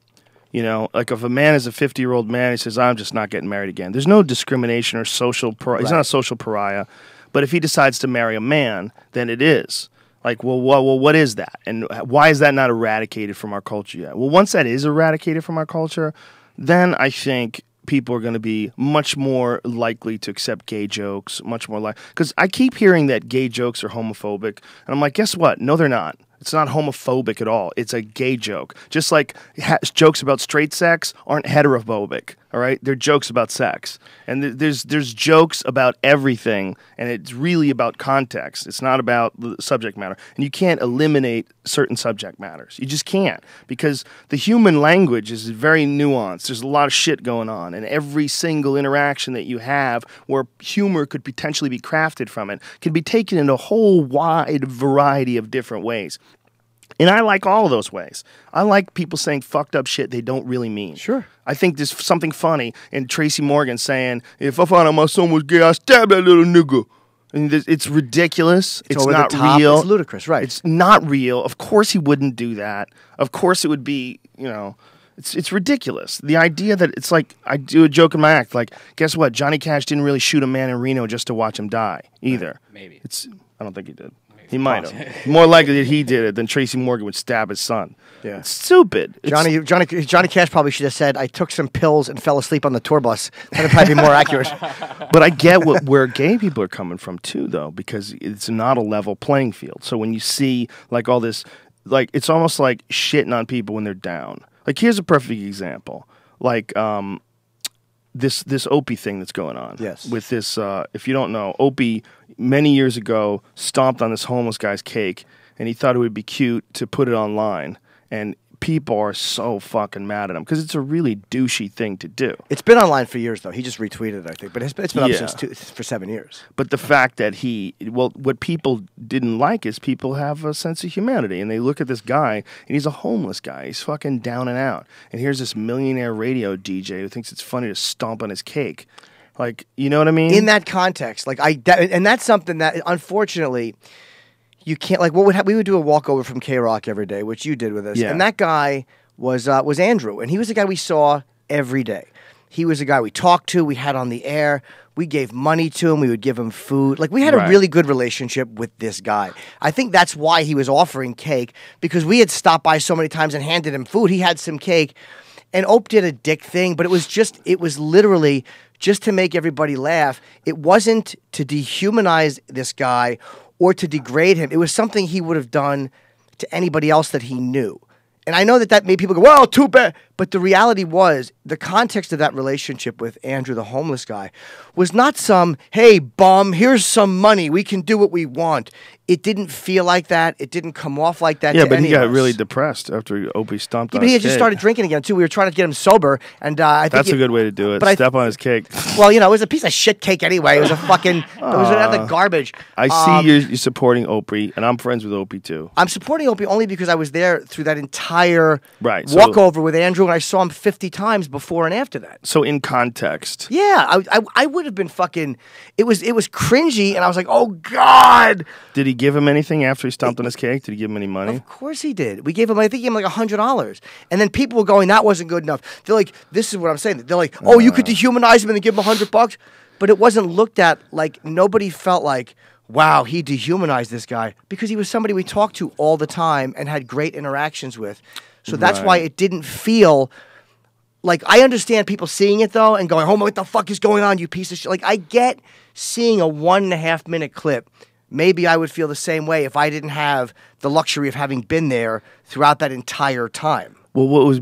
You know, like if a man is a 50-year-old man, he says, I'm just not getting married again. There's no discrimination or social he's not a social pariah. But if he decides to marry a man, then it is. Like, well, what is that? And why is that not eradicated from our culture yet? Well, once that is eradicated from our culture, then I think people are going to be much more likely to accept gay jokes, much more like, because I keep hearing that gay jokes are homophobic. And I'm like, guess what? No, they're not. It's not homophobic at all. It's a gay joke. Just like jokes about straight sex aren't heterophobic, all right? They're jokes about sex. And there's jokes about everything, and it's really about context. It's not about the subject matter. And you can't eliminate certain subject matters. You just can't, because the human language is very nuanced. There's a lot of shit going on, and every single interaction that you have where humor could potentially be crafted from it can be taken in a whole wide variety of different ways. And I like all of those ways. I like people saying fucked up shit they don't really mean. Sure. I think there's something funny in Tracy Morgan saying, if I found out my son was gay, I'd stab that little nigga. And it's ridiculous. It's over not the top. real. It's ludicrous, right? It's not real. Of course he wouldn't do that. Of course it would be, you know, it's ridiculous. The idea that it's like, I do a joke in my act, like, guess what? Johnny Cash didn't really shoot a man in Reno just to watch him die either. Maybe. I don't think he did. He might have. More likely that he did it than Tracy Morgan would stab his son. Yeah. It's stupid. Johnny Cash probably should have said, I took some pills and fell asleep on the tour bus. That would probably be more accurate. But I get where gay people are coming from too, though, because it's not a level playing field. So when you see like all this, like it's almost like shitting on people when they're down. Like here's a perfect example. Like this Opie thing that's going on. Yes. With this, if you don't know, Opie many years ago stomped on this homeless guy's cake, and he thought it would be cute to put it online. And people are so fucking mad at him because it's a really douchey thing to do. It's been online for years, though. He just retweeted it, I think. But it's been up Yeah. for 7 years. But the fact that what people didn't like is people have a sense of humanity, and they look at this guy, and he's a homeless guy. He's fucking down and out. And here's this millionaire radio DJ who thinks it's funny to stomp on his cake. Like, you know what I mean? In that context, like and that's something that, unfortunately, you can't, like, we would do a walkover from K-Rock every day, which you did with us. Yeah. And that guy was Andrew, and he was the guy we saw every day. He was the guy we talked to, we had on the air, we gave money to him, we would give him food. Like, we had a really good relationship with this guy. I think that's why he was offering cake, because we had stopped by so many times and handed him food. He had some cake, and Ope did a dick thing, but it was literally just to make everybody laugh. It wasn't to dehumanize this guy or to degrade him. It was something he would have done to anybody else that he knew. And I know that made people go, well, too bad. But the reality was, the context of that relationship with Andrew, the homeless guy, was not some, hey, bum, here's some money, we can do what we want. It didn't feel like that. It didn't come off like that. Yeah, to but he any of got us. really depressed after Opie stomped on But he his had just cake. started drinking again, too. We were trying to get him sober. And I think That's a good way to do it. but Step on his cake. Well, you know, it was a piece of shit cake anyway. It was a fucking, it was another garbage. I see you're supporting Opie, and I'm friends with Opie too. I'm supporting Opie only because I was there through that entire Right, so- walkover with Andrew, and I saw him 50 times before and after that. So in context, Yeah, I would have been fucking. It was cringy, and I was like, oh God. did he give him anything after he stomped on his cake? Did he give him any money? Of course he did. We gave him, I think, he gave him like $100, and then people were going, that wasn't good enough. They're like, this is what I'm saying. They're like, oh, you could dehumanize him and then give him $100, but it wasn't looked at like, nobody felt like, wow, he dehumanized this guy, because he was somebody we talked to all the time and had great interactions with. So that's why it didn't feel like, I understand people seeing it though and going, oh, what the fuck is going on, you piece of shit. Like, I get seeing a 1.5 minute clip. Maybe I would feel the same way if I didn't have the luxury of having been there throughout that entire time. Well,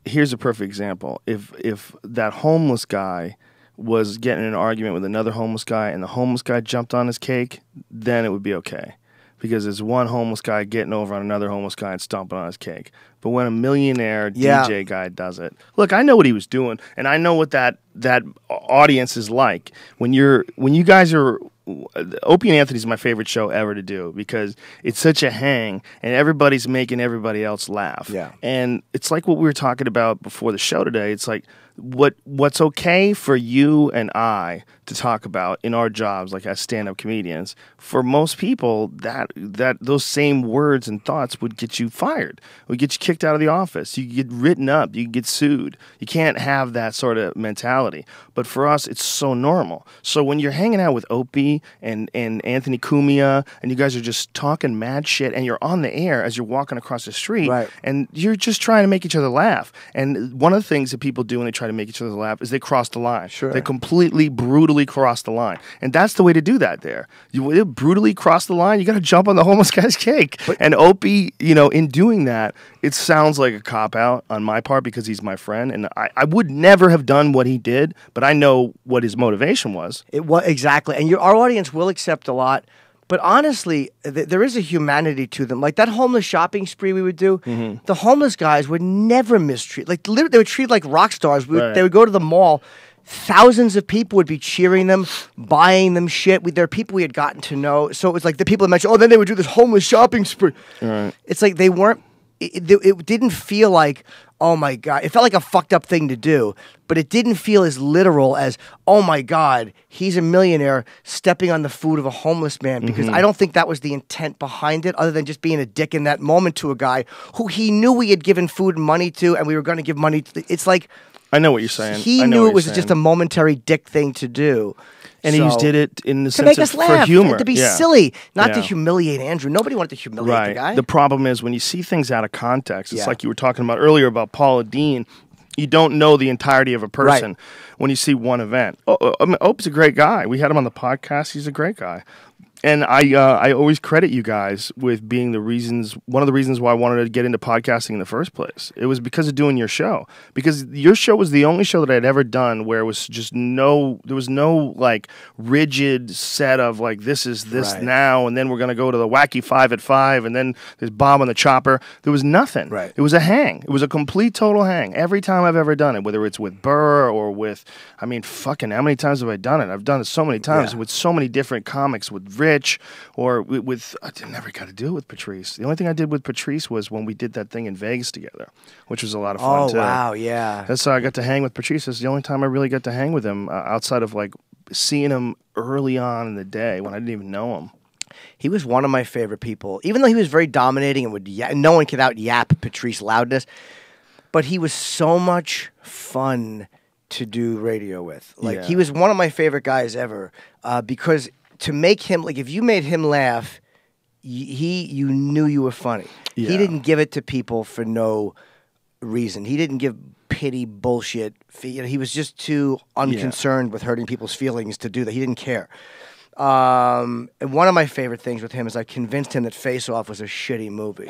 here's a perfect example. If that homeless guy was getting in an argument with another homeless guy and the homeless guy jumped on his cake, then it would be okay. because it's one homeless guy getting over on another homeless guy and stomping on his cake. But when a millionaire Yeah. DJ guy does it, look, I know what he was doing, and I know what that audience is like. When you guys are, Opie and Anthony's my favorite show ever to do because it's such a hang, and everybody's making everybody else laugh. Yeah. And it's like what we were talking about before the show today. It's like what's okay for you and I to talk about in our jobs, like as stand-up comedians. For most people, that those same words and thoughts would get you fired, would get you kicked out of the office. You get written up, you get sued. You can't have that sort of mentality. But for us, it's so normal. So when you're hanging out with Opie and Anthony Cumia, and you guys are just talking mad shit, and you're on the air as you're walking across the street, Right. and you're just trying to make each other laugh. And one of the things that people do when they try to make each other laugh is they cross the line. Sure. They completely, brutally cross the line. And that's the way to do that there. You brutally cross the line, you got to jump on the homeless guy's cake. And Opie, in doing that, it sounds like a cop-out on my part because he's my friend. And I would never have done what he did, but I know what his motivation was. It was exactly, and our audience will accept a lot. But honestly, there is a humanity to them. Like that homeless shopping spree we would do, the homeless guys would never mistreat. Like literally, they would treat like rock stars. Right. They would go to the mall. Thousands of people would be cheering them, buying them shit. There are people we had gotten to know. So it was like the people that mentioned, oh, then they would do this homeless shopping spree. Right. It's like they weren't, it didn't feel like, oh my God. It felt like a fucked up thing to do, but it didn't feel as literal as, oh my God, he's a millionaire stepping on the food of a homeless man. Because I don't think that was the intent behind it, other than just being a dick in that moment to a guy who he knew we had given food and money to, and we were going to give money to. It's like, I know what you're saying. he I know knew what it was you're just a saying. momentary dick thing to do. And he just did it in the to sense make of us laugh, for humor. to be Yeah. silly, not to Yeah. humiliate Andrew. Nobody wanted to humiliate Right. the guy. The problem is when you see things out of context, it's Yeah. like you were talking about earlier about Paula Dean. You don't know the entirety of a person Right. when you see one event. Ope's a great guy. We had him on the podcast. He's a great guy. And I always credit you guys with being one of the reasons why I wanted to get into podcasting in the first place. It was because of doing your show. Because your show was the only show that I'd ever done where it was just there was no like rigid set of like, this is this Right. now, and then we're going to go to the wacky 5 at 5, and then there's Bob on the Chopper. There was nothing. Right. It was a hang. It was a complete total hang. Every time I've ever done it, whether it's with Burr or with, how many times have I done it? I've done it so many times Yeah. with so many different comics, with Rich, or I never got to do it with Patrice. The only thing I did with Patrice was when we did that thing in Vegas together, which was a lot of fun Oh, too. wow, yeah. That's how I got to hang with Patrice. It's the only time I really got to hang with him outside of like seeing him early on in the day when I didn't even know him. He was one of my favorite people, even though he was very dominating and would no one could out yap Patrice loudness. But he was so much fun to do radio with. Like he Yeah. was one of my favorite guys ever because to make him, like if you made him laugh, you knew you were funny. Yeah. He didn't give it to people for no reason. He didn't give pity bullshit. He was just too unconcerned with hurting people's feelings to do that. He didn't care. And one of my favorite things with him is I convinced him that Face Off was a shitty movie,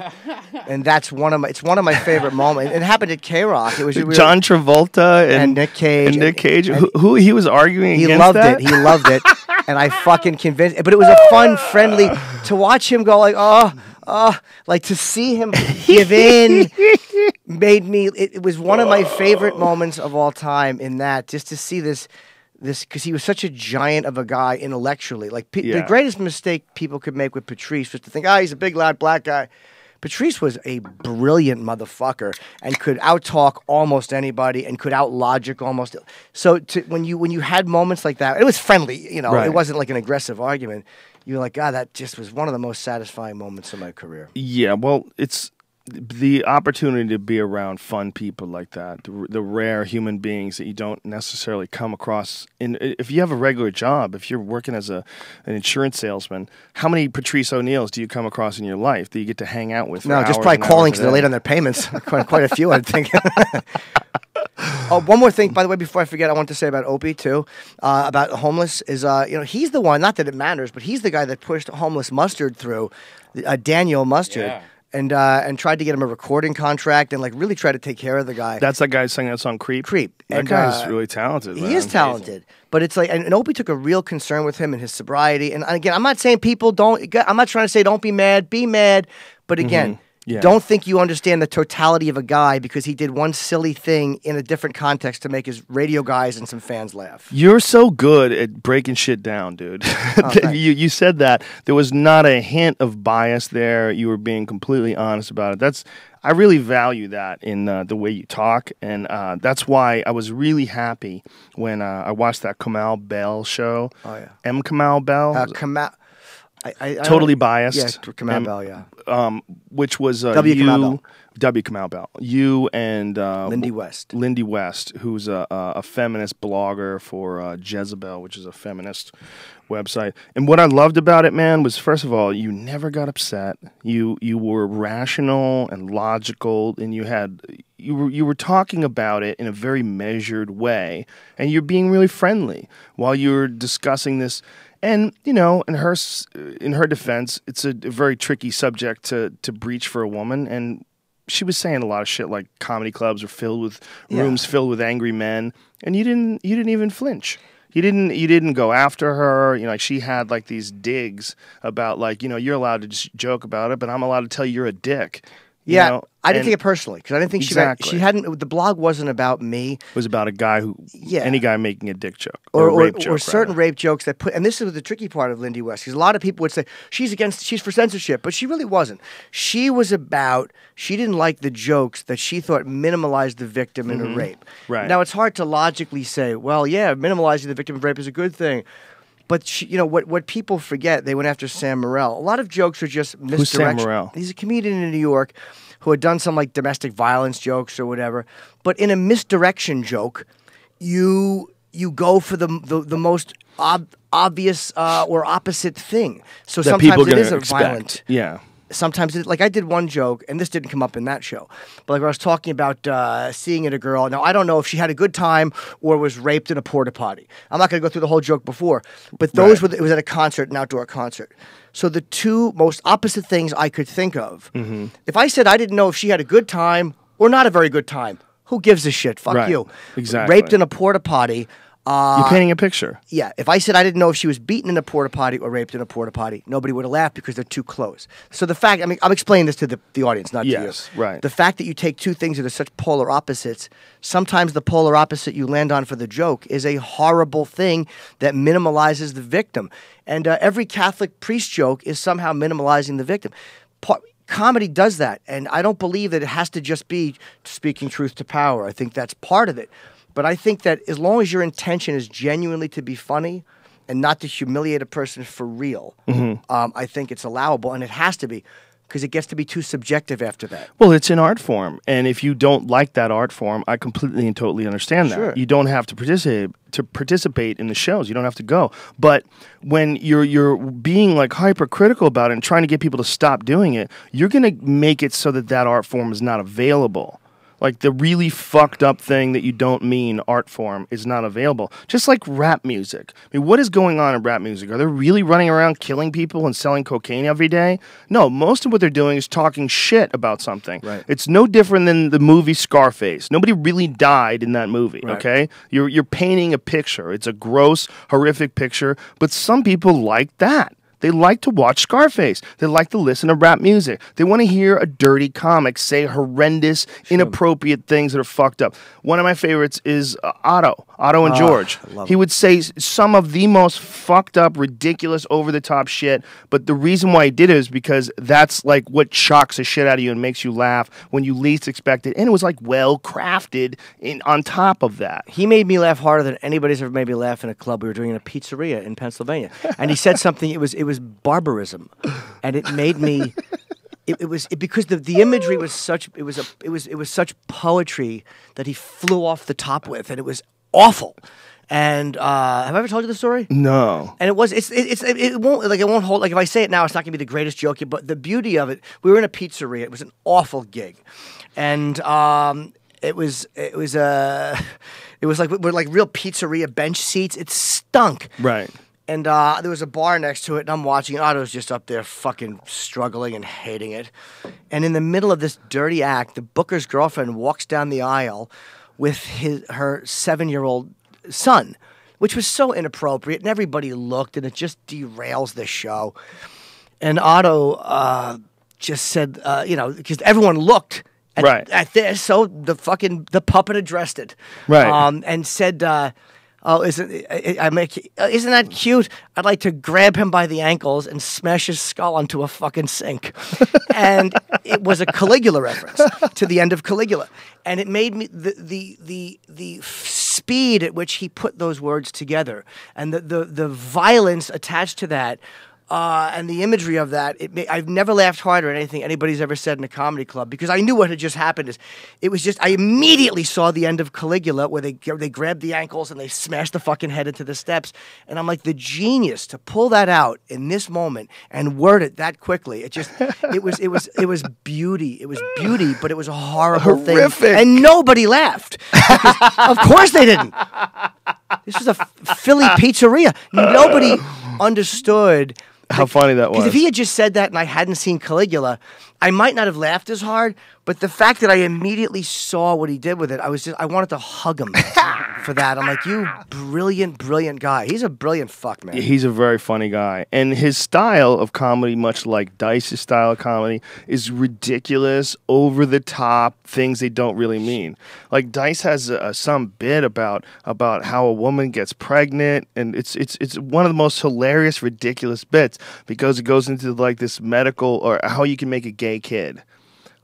and that's one of my favorite moments. It happened at K-Rock. It was John Travolta and Nick Cage. And Nick Cage, who he was arguing He against loved that? it. He loved it, and I fucking convinced. But it was a fun, friendly to watch him go like like to see him give in. Made me. It was one of my favorite moments of all time. In that, just to see this because he was such a giant of a guy intellectually. Like the greatest mistake people could make with Patrice was to think, he's a big, loud black guy. Patrice was a brilliant motherfucker and could outtalk almost anybody and could outlogic almost. So when you had moments like that, it was friendly. Right. It wasn't like an aggressive argument. You were like, God, that just was one of the most satisfying moments of my career. Yeah, well, it's the opportunity to be around fun people like that, the rare human beings that you don't necessarily come across. If you have a regular job, if you're working as an insurance salesman, how many Patrice O'Neills do you come across in your life that you get to hang out with? For No, just hours probably and calling hours because they're late on their payments. quite a few, I think. Oh, one more thing, by the way, before I forget, I want to say about Opie, too, about homeless, is, he's the one, not that it matters, but he's the guy that pushed homeless mustard through, Daniel Mustard. Yeah. and tried to get him a recording contract and like really tried to take care of the guy. That's that guy who sang that song Creep? Creep. That And, guy's really talented, man. He is talented, but it's like, and Opie took a real concern with him and his sobriety. And again, I'm not saying people don't. I'm not trying to say don't be mad. Be mad, but again. Yeah. Don't think you understand the totality of a guy because he did one silly thing in a different context to make his radio guys and some fans laugh. You're so good at breaking shit down, dude. You said that. There was not a hint of bias there. You were being completely honest about it. I really value that in the way you talk, and that's why I was really happy when I watched that Kamal Bell show. Oh, yeah. M. Kamal Bell? Kamal. Totally biased. Yeah, Kamal Bell, yeah. Which was W. Kamal Bell. W. Kamal Bell. You and Lindy West. Lindy West, who's a feminist blogger for Jezebel, which is a feminist website. And what I loved about it, man, was first of all, you never got upset. You were rational and logical, and you were talking about it in a very measured way, and you're being really friendly while you're discussing this. And, you know, in her defense, it's a very tricky subject to breach for a woman. And she was saying a lot of shit like comedy clubs are filled with rooms filled with angry men. And you didn't even flinch. You didn't go after her. You know, like she had like these digs about like, you know, you're allowed to just joke about it, but I'm allowed to tell you you're a dick. Yeah, You know? I didn't take it personally because I didn't think she hadn't. The blog wasn't about me. It was about a guy any guy making a dick joke or a rape joke, or certain rape jokes that put. And this is the tricky part of Lindy West because a lot of people would say she's for censorship, but she really wasn't. She didn't like the jokes that she thought minimalized the victim in a rape. Right. Now it's hard to logically say, well, yeah, minimalizing the victim of rape is a good thing. But you know what people forget? They went after Sam Morril. A lot of jokes are just misdirection. Who's Sam Morril? He's a comedian in New York who had done some like domestic violence jokes or whatever. But in a misdirection joke, you go for the most obvious or opposite thing. So that sometimes it is a violent. Yeah. Sometimes, like I did one joke, and this didn't come up in that show, but like I was talking about seeing a girl. Now, I don't know if she had a good time or was raped in a porta potty. I'm not going to go through the whole joke before, but those it was at a concert, an outdoor concert. So the two most opposite things I could think of. Mm-hmm. If I said I didn't know if she had a good time or not a very good time, who gives a shit? Fuck you. Exactly. Raped in a porta potty. You're painting a picture. Yeah. If I said I didn't know if she was beaten in a porta potty or raped in a porta potty, nobody would have laughed because they're too close. So the fact, I mean, I'm explaining this to the audience, not to you. Yes, right. The fact that you take two things that are such polar opposites, sometimes the polar opposite you land on for the joke is a horrible thing that minimalizes the victim. And every Catholic priest joke is somehow minimalizing the victim. Comedy does that, and I don't believe that it has to just be speaking truth to power. I think that's part of it. But I think that as long as your intention is genuinely to be funny and not to humiliate a person for real, I think it's allowable, and it has to be, because it gets to be too subjective after that. Well, it's an art form, and if you don't like that art form, I completely and totally understand that. Sure. You don't have to participate in the shows. You don't have to go. But when you're being like hypercritical about it and trying to get people to stop doing it, you're going to make it so that art form is not available. Like the really fucked up thing that you don't mean art form is not available. Just like rap music. I mean, what is going on in rap music? Are they really running around killing people and selling cocaine every day? No, most of what they're doing is talking shit about something. Right. It's no different than the movie Scarface. Nobody really died in that movie, right. Okay? You're painting a picture. It's a gross, horrific picture, but some people like that. They like to watch Scarface. They like to listen to rap music. They want to hear a dirty comic say horrendous, inappropriate things that are fucked up. One of my favorites is Otto and George. He would say some of the most fucked up, ridiculous, over-the-top shit, but the reason why he did it is because that's like what shocks the shit out of you and makes you laugh when you least expect it. And it was like well-crafted on top of that. He made me laugh harder than anybody's ever made me laugh in a club we were doing in a pizzeria in Pennsylvania. And he said something, it was barbarism, and it made me. Because the imagery was such. It was such poetry that he flew off the top with, and it was awful. And have I ever told you the story? No. And it won't hold. Like if I say it now, it's not gonna be the greatest joke. But the beauty of it, we were in a pizzeria. It was an awful gig, and it was like we're like real pizzeria bench seats. It stunk. Right. And there was a bar next to it, and I'm watching. And Otto's just up there fucking struggling and hating it. And in the middle of this dirty act, the booker's girlfriend walks down the aisle with her 7-year-old son, which was so inappropriate. And everybody looked, and it just derails the show. And Otto just said, because everyone looked at this, so the puppet addressed it. Right. And said... isn't that cute? I'd like to grab him by the ankles and smash his skull onto a fucking sink. And it was a Caligula reference to the end of Caligula. And it made me the speed at which he put those words together and the violence attached to that. And the imagery of that, I've never laughed harder at anything anybody's ever said in a comedy club because I knew what had just happened. I immediately saw the end of Caligula where they grabbed the ankles and they smashed the fucking head into the steps. And I'm like, the genius to pull that out in this moment and word it that quickly. It was beauty. It was beauty, but it was a horrible Horrific. thing. And nobody laughed. Because, of course they didn't. This was a Philly pizzeria. Nobody understood how funny that was. Because if he had just said that and I hadn't seen Caligula, I might not have laughed as hard. But the fact that I immediately saw what he did with it, I wanted to hug him for that. I'm like, you brilliant, brilliant guy. He's a brilliant fuck, man. He's a very funny guy. And his style of comedy, much like Dice's style of comedy, is ridiculous, over the top, things they don't really mean. Like Dice has some bit about how a woman gets pregnant, and it's one of the most hilarious, ridiculous bits because it goes into like this medical or how you can make a gay kid.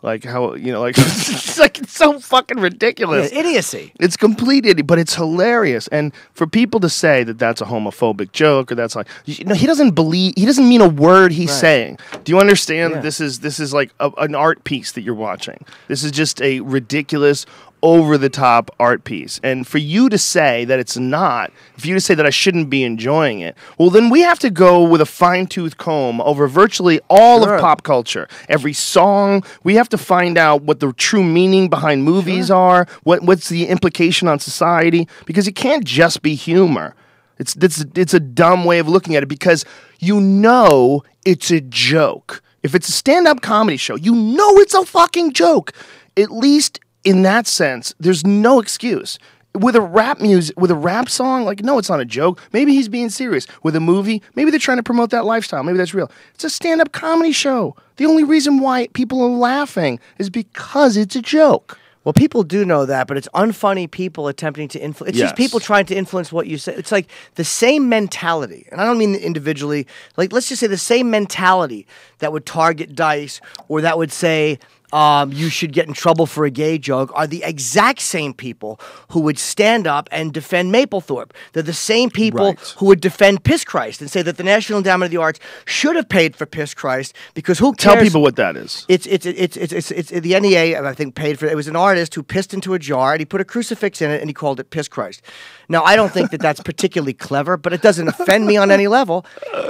Like how, it's so fucking ridiculous. Yeah, idiocy. It's complete idiot, but it's hilarious. And for people to say that that's a homophobic joke or that's like, he doesn't mean a word he's saying. Do you understand? Yeah. This is like an art piece that you're watching. This is just a ridiculous, over-the-top art piece. And for you to say that it's not, for you to say that I shouldn't be enjoying it, well, then we have to go with a fine-tooth comb over virtually all of pop culture. Every song, we have to find out what the true meaning behind movies are, what's the implication on society, because it can't just be humor. It's a dumb way of looking at it because it's a joke. If it's a stand-up comedy show, it's a fucking joke. At least in that sense, there's no excuse. With a rap song, like, no, it's not a joke. Maybe he's being serious. With a movie, maybe they're trying to promote that lifestyle. Maybe that's real. It's a stand-up comedy show. The only reason why people are laughing is because it's a joke. Well, people do know that, but it's unfunny people attempting to influence. It's just people trying to influence what you say. It's like the same mentality, and I don't mean individually. Like, let's just say the same mentality that would target Dice or that would say, you should get in trouble for a gay joke are the exact same people who would stand up and defend Mapplethorpe. They're the same people who would defend Piss Christ and say that the National Endowment of the Arts should have paid for Piss Christ because who cares? Tell people what that is. It's the NEA, I think, paid for it. It was an artist who pissed into a jar and he put a crucifix in it and he called it Piss Christ. Now, I don't think that that's particularly clever, but it doesn't offend me on any level.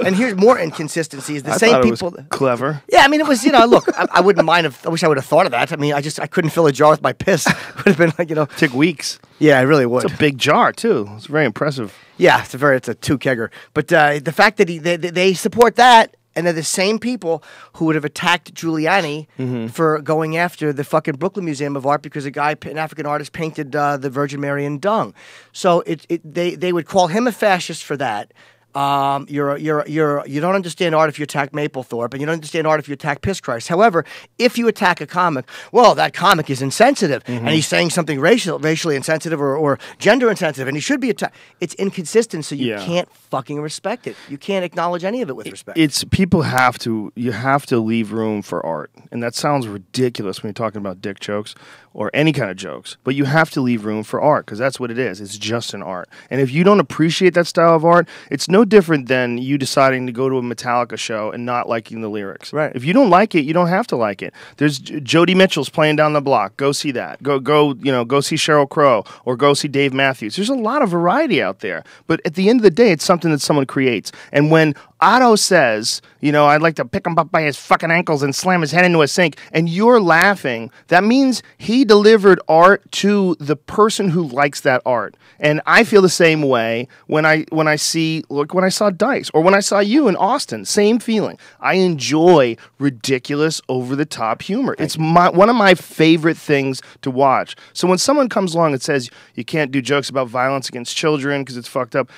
And here's more inconsistencies. The same people. It was clever. Yeah, I mean, it was, look, I wouldn't mind I wish I would have thought of that. I mean, I couldn't fill a jar with my piss. It would have been like, Took weeks. Yeah, it really would. It's a big jar, too. It's very impressive. Yeah, it's a 2-kegger. But the fact that they support that, and they're the same people who would have attacked Giuliani for going after the fucking Brooklyn Museum of Art because an African artist painted the Virgin Mary in dung. So they would call him a fascist for that. You don't understand art if you attack Mapplethorpe, and you don't understand art if you attack Piss Christ. However, if you attack a comic, well, that comic is insensitive, and he's saying something racially insensitive or gender insensitive, and he should be attacked. It's inconsistent, so you can't fucking respect it. You can't acknowledge any of it with respect. You have to leave room for art, and that sounds ridiculous when you're talking about dick jokes or any kind of jokes, but you have to leave room for art because that's what it is. It's just an art, and if you don't appreciate that style of art, it's no different than you deciding to go to a Metallica show and not liking the lyrics. Right. If you don't like it, you don't have to like it. There's Jody Mitchell's playing down the block. Go see that. Go see Sheryl Crow or go see Dave Matthews. There's a lot of variety out there, but at the end of the day, it's something that someone creates. And when Otto says, I'd like to pick him up by his fucking ankles and slam his head into a sink, and you're laughing, that means he delivered art to the person who likes that art. And I feel the same way when I saw Dice, or when I saw you in Austin. Same feeling. I enjoy ridiculous, over-the-top humor. It's one of my favorite things to watch. So when someone comes along and says you can't do jokes about violence against children because it's fucked up,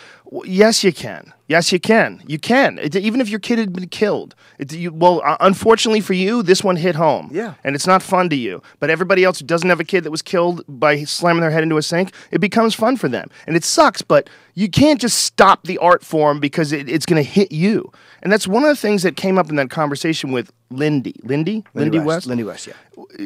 yes, you can. Yes, you can. You can. Even if your kid had been killed. Unfortunately for you, this one hit home. Yeah. And it's not fun to you. But everybody else who doesn't have a kid that was killed by slamming their head into a sink, it becomes fun for them. And it sucks, but you can't just stop the art form because it's going to hit you. And that's one of the things that came up in that conversation with Lindy West? Lindy West, yeah.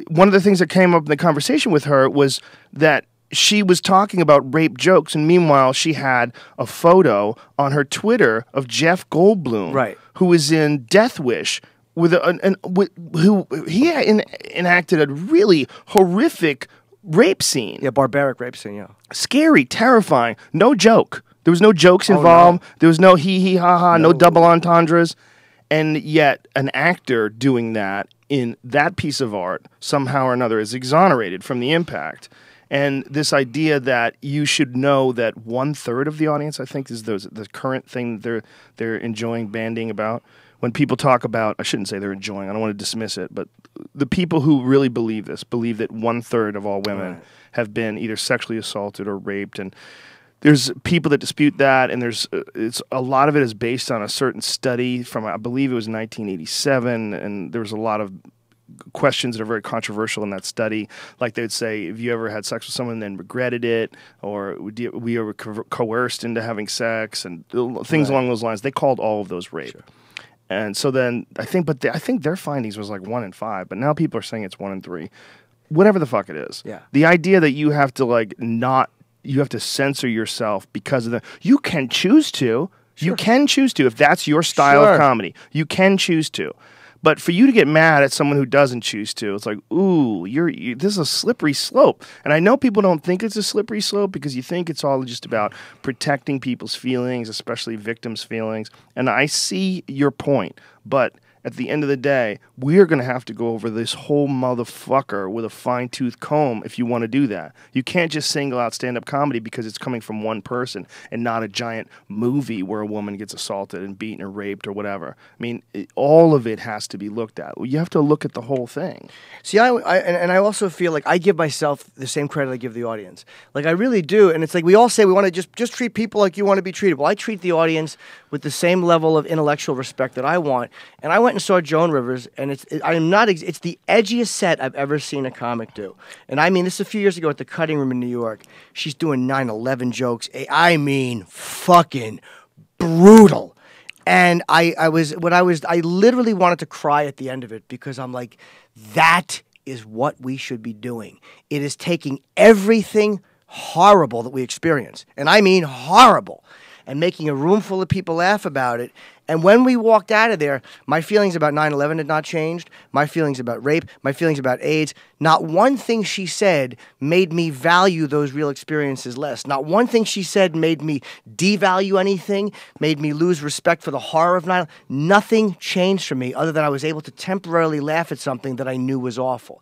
One of the things that came up in the conversation with her was that she was talking about rape jokes, and meanwhile, she had a photo on her Twitter of Jeff Goldblum, right, who was in Death Wish, who he enacted a really horrific rape scene. Yeah, barbaric rape scene, yeah. Scary, terrifying, no joke. There was no jokes involved. No. There was no hee ha ha, no double entendres. And yet, an actor doing that in that piece of art, somehow or another, is exonerated from the impact. And this idea that you should know that 1/3 of the audience, I think, is the current thing that they're enjoying banding about. When people talk about, I shouldn't say they're enjoying, I don't want to dismiss it, but the people who really believe this, believe that 1/3 of all women have been either sexually assaulted or raped. And there's people that dispute that, and it's a lot of it is based on a certain study from, I believe it was 1987, and there was a lot of questions that are very controversial in that study. Like they would say, have you ever had sex with someone and then regretted it, or we were coerced into having sex, and things along those lines. They called all of those rape. Sure. And so then I think their findings was like 1 in 5, but now people are saying it's 1 in 3. Whatever the fuck it is. Yeah. The idea that you have to you have to censor yourself because of you can choose to. Sure. You can choose to if that's your style of comedy. You can choose to. But for you to get mad at someone who doesn't choose to, it's like, ooh, this is a slippery slope. And I know people don't think it's a slippery slope because you think it's all just about protecting people's feelings, especially victims' feelings. And I see your point, but at the end of the day, we're going to have to go over this whole motherfucker with a fine-tooth comb if you want to do that. You can't just single out stand-up comedy because it's coming from one person and not a giant movie where a woman gets assaulted and beaten or raped or whatever. I mean, all of it has to be looked at. You have to look at the whole thing. See, I also feel like I give myself the same credit I give the audience. Like, I really do. And it's like we all say we want to just treat people like you want to be treated. Well, I treat the audience with the same level of intellectual respect that I want. And I went and saw Joan Rivers, and it's the edgiest set I've ever seen a comic do. And I mean, this is a few years ago at the Cutting Room in New York. She's doing 9/11 jokes. I mean, fucking brutal. And I literally wanted to cry at the end of it because I'm like, that is what we should be doing. It is taking everything horrible that we experience, and I mean horrible, and making a room full of people laugh about it. And when we walked out of there, my feelings about 9/11 had not changed. My feelings about rape, my feelings about AIDS. Not one thing she said made me value those real experiences less. Not one thing she said made me devalue anything, made me lose respect for the horror of 9/11. Nothing changed for me other than I was able to temporarily laugh at something that I knew was awful.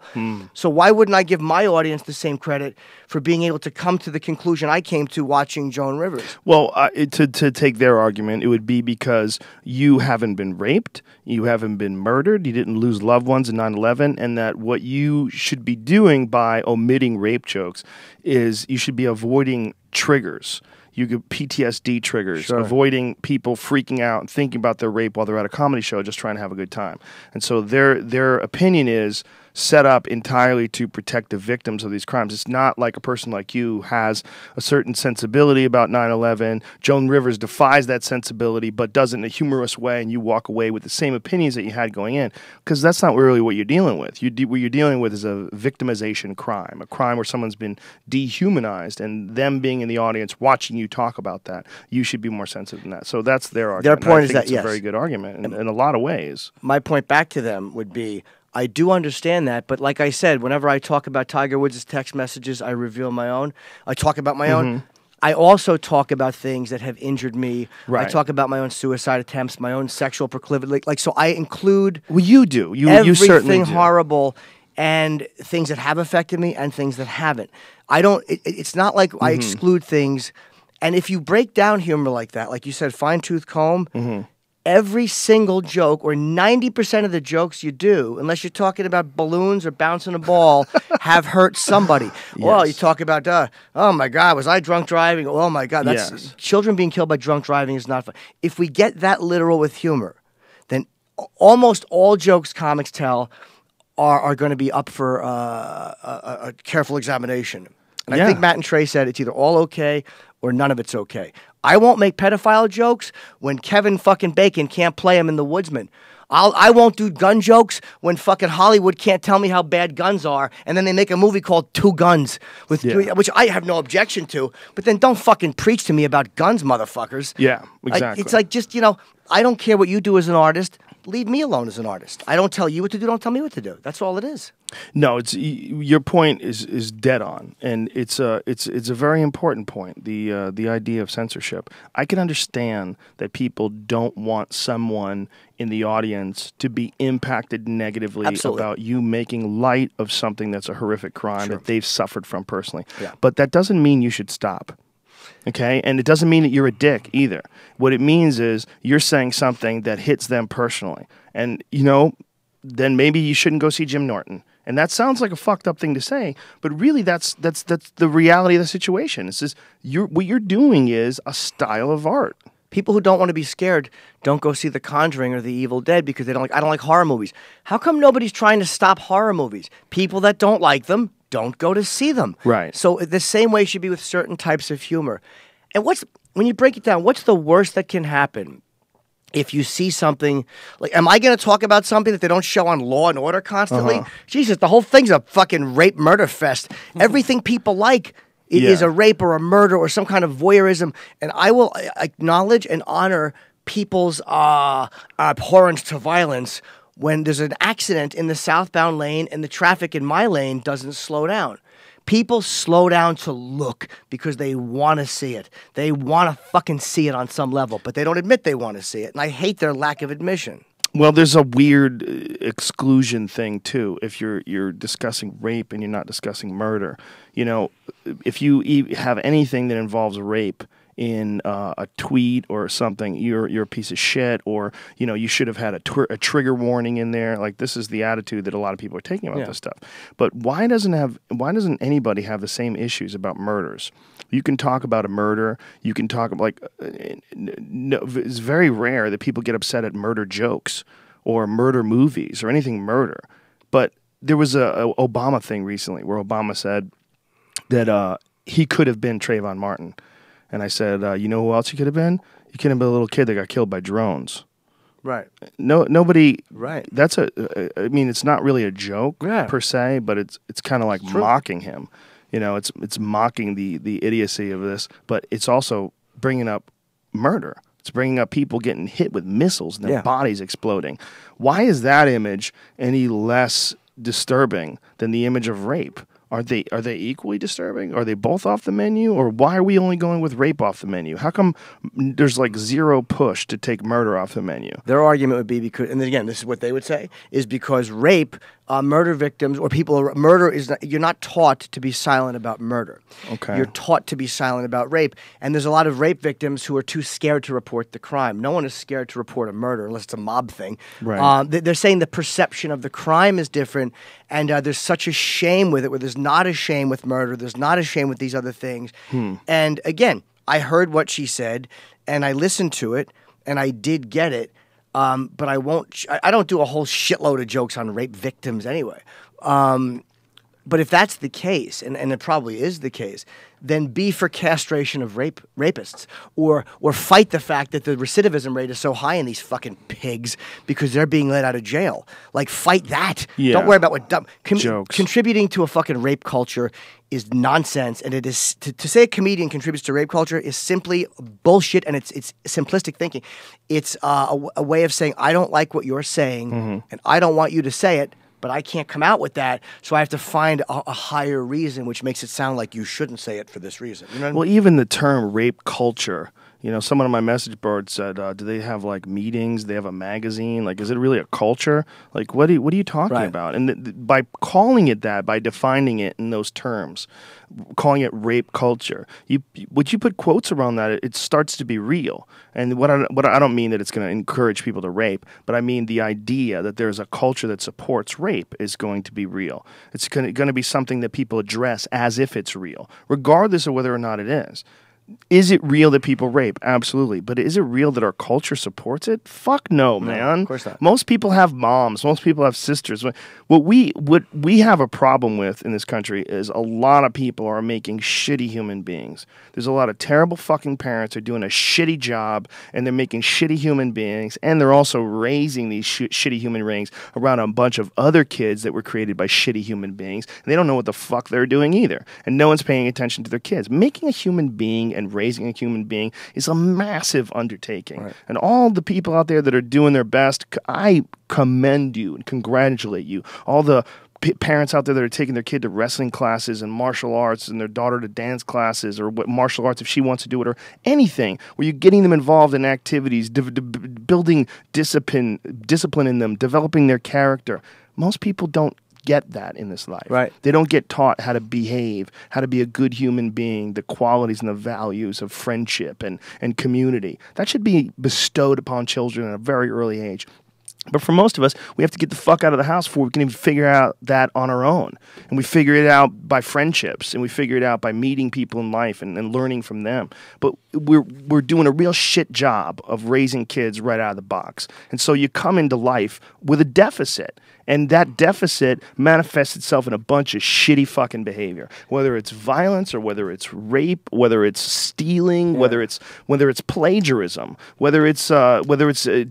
So why wouldn't I give my audience the same credit for being able to come to the conclusion I came to watching Joan Rivers? Well, to take their argument, it would be because you haven't been raped, you haven't been murdered, you didn't lose loved ones in 9/11, and that what you should be doing by omitting rape jokes is you should be avoiding triggers. You get PTSD triggers, avoiding people freaking out and thinking about their rape while they're at a comedy show just trying to have a good time. And so their opinion is set up entirely to protect the victims of these crimes. It's not like a person like you has a certain sensibility about 9/11. Joan Rivers defies that sensibility but does it in a humorous way, and you walk away with the same opinions that you had going in, because that's not really what you're dealing with. What you're dealing with is a victimization crime, a crime where someone's been dehumanized, and them being in the audience watching you talk about that, you should be more sensitive than that. So that's their argument. Their point is that, it's a very good argument in a lot of ways. My point back to them would be, I do understand that, but like I said, whenever I talk about Tiger Woods' text messages, I reveal my own. I talk about my own. I also talk about things that have injured me. Right. I talk about my own suicide attempts, my own sexual proclivity. Like so, I include Well, you do. You certainly everything do. horrible and things that have affected me and things that haven't. I don't. It's not like I exclude things. And if you break down humor like that, like you said, fine tooth comb. Every single joke, or 90% of the jokes you do, unless you're talking about balloons or bouncing a ball, have hurt somebody. Well, you talk about, oh my God, was I drunk driving? Oh my God, that's children being killed by drunk driving is not fun. If we get that literal with humor, then almost all jokes comics tell are going to be up for a careful examination. And I think Matt and Trey said it's either all okay or none of it's okay. I won't make pedophile jokes when Kevin fucking Bacon can't play him in The Woodsman. I won't do gun jokes when fucking Hollywood can't tell me how bad guns are, and then they make a movie called Two Guns, which I have no objection to. But then don't fucking preach to me about guns, motherfuckers. Yeah, exactly. It's like just, I don't care what you do as an artist. Leave me alone as an artist. I don't tell you what to do. Don't tell me what to do. That's all it is. No, it's your point is dead on, and it's a very important point. The idea of censorship. I can understand that people don't want someone in the audience to be impacted negatively about you making light of something that's a horrific crime that they've suffered from personally. Yeah. But that doesn't mean you should stop. Okay? And it doesn't mean that you're a dick either. What it means is you're saying something that hits them personally. And, then maybe you shouldn't go see Jim Norton. And that sounds like a fucked up thing to say, but really that's the reality of the situation. It's just what you're doing is a style of art. People who don't want to be scared don't go see The Conjuring or The Evil Dead because I don't like horror movies. How come nobody's trying to stop horror movies? People that don't like them don't go to see them. Right. So the same way should be with certain types of humor. And when you break it down, what's the worst that can happen if you see something like, am I going to talk about something that they don't show on Law and Order constantly? Jesus, the whole thing's a fucking rape murder fest. Everything people like is a rape or a murder or some kind of voyeurism. And I will acknowledge and honor people's abhorrence to violence when there's an accident in the southbound lane and the traffic in my lane doesn't slow down. People slow down to look because they want to see it. They want to fucking see it on some level, but they don't admit they want to see it. And I hate their lack of admission. Well, there's a weird exclusion thing too. If you're discussing rape and you're not discussing murder, if you have anything that involves rape in a tweet or something, you're a piece of shit, or you should have had a trigger warning in there. Like, this is the attitude that a lot of people are taking about this stuff. But why doesn't anybody have the same issues about murders? You can talk about a murder. You can talk it's very rare that people get upset at murder jokes or murder movies or anything murder. But there was a Obama thing recently where Obama said that he could have been Trayvon Martin. And I said, you know who else he could have been? He could have been a little kid that got killed by drones. Right. Nobody. Right. That's it's not really a joke per se, but it's kind of like mocking him. It's mocking the idiocy of this, but it's also bringing up murder. It's bringing up people getting hit with missiles and their bodies exploding. Why is that image any less disturbing than the image of rape? Are they equally disturbing? Are they both off the menu? Or why are we only going with rape off the menu? How come there's like zero push to take murder off the menu? Their argument would be because, and again, this is what they would say, is because rape, murder victims or murder is not, you're not taught to be silent about murder. Okay. You're taught to be silent about rape. And there's a lot of rape victims who are too scared to report the crime. No one is scared to report a murder unless it's a mob thing. Right. They're saying the perception of the crime is different, and there's such a shame with it, where there's not a shame with murder, there's not a shame with these other things. And again, I heard what she said, and I listened to it, and I did get it. But I won't. I don't do a whole shitload of jokes on rape victims anyway. But if that's the case, and it probably is the case, then be for castration of rapists, or fight the fact that the recidivism rate is so high in these fucking pigs because they're being let out of jail. Like, fight that. Yeah. Don't worry about what dumb jokes. Contributing to a fucking rape culture is nonsense, and it is to say a comedian contributes to rape culture is simply bullshit, and it's simplistic thinking. It's a way of saying, I don't like what you're saying, and I don't want you to say it, but I can't come out with that, so I have to find a higher reason, which makes it sound like you shouldn't say it for this reason. You know what I mean? Well, even the term rape culture. You know, someone on my message board said, "Do they have like meetings? Do they have a magazine? Like, is it really a culture? Like, what are you talking Right. about?" And by calling it that, by defining it in those terms, calling it rape culture, would you put quotes around that? It starts to be real. And what I don't mean that it's going to encourage people to rape, but I mean the idea that there's a culture that supports rape is going to be real. It's going to be something that people address as if it's real, regardless of whether or not it is. Is it real that people rape? Absolutely. But is it real that our culture supports it? Fuck no, man. of course not. Most people have moms. Most people have sisters. What we have a problem with in this country is a lot of people are making shitty human beings. There's a lot of terrible fucking parents who are doing a shitty job, and they're making shitty human beings, and they're also raising these shitty human beings around a bunch of other kids that were created by shitty human beings, and they don't know what the fuck they're doing either. And no one's paying attention to their kids. Making a human being and raising a human being is a massive undertaking. Right. And all the people out there that are doing their best, I commend you and congratulate you. All the parents out there that are taking their kid to wrestling classes and martial arts, and their daughter to dance classes, or what martial arts if she wants to do it, or anything where you're getting them involved in activities, building discipline in them, developing their character. Most people don't get that in this life. Right. They don't get taught how to behave, how to be a good human being, the qualities and the values of friendship and community. That should be bestowed upon children at a very early age. But for most of us, we have to get the fuck out of the house before we can even figure out that on our own. And we figure it out by friendships, and we figure it out by meeting people in life and learning from them. But we're doing a real shit job of raising kids right out of the box. And so you come into life with a deficit. And that deficit manifests itself in a bunch of shitty fucking behavior, whether it's violence or whether it's rape, whether it's stealing, whether it's plagiarism, whether it's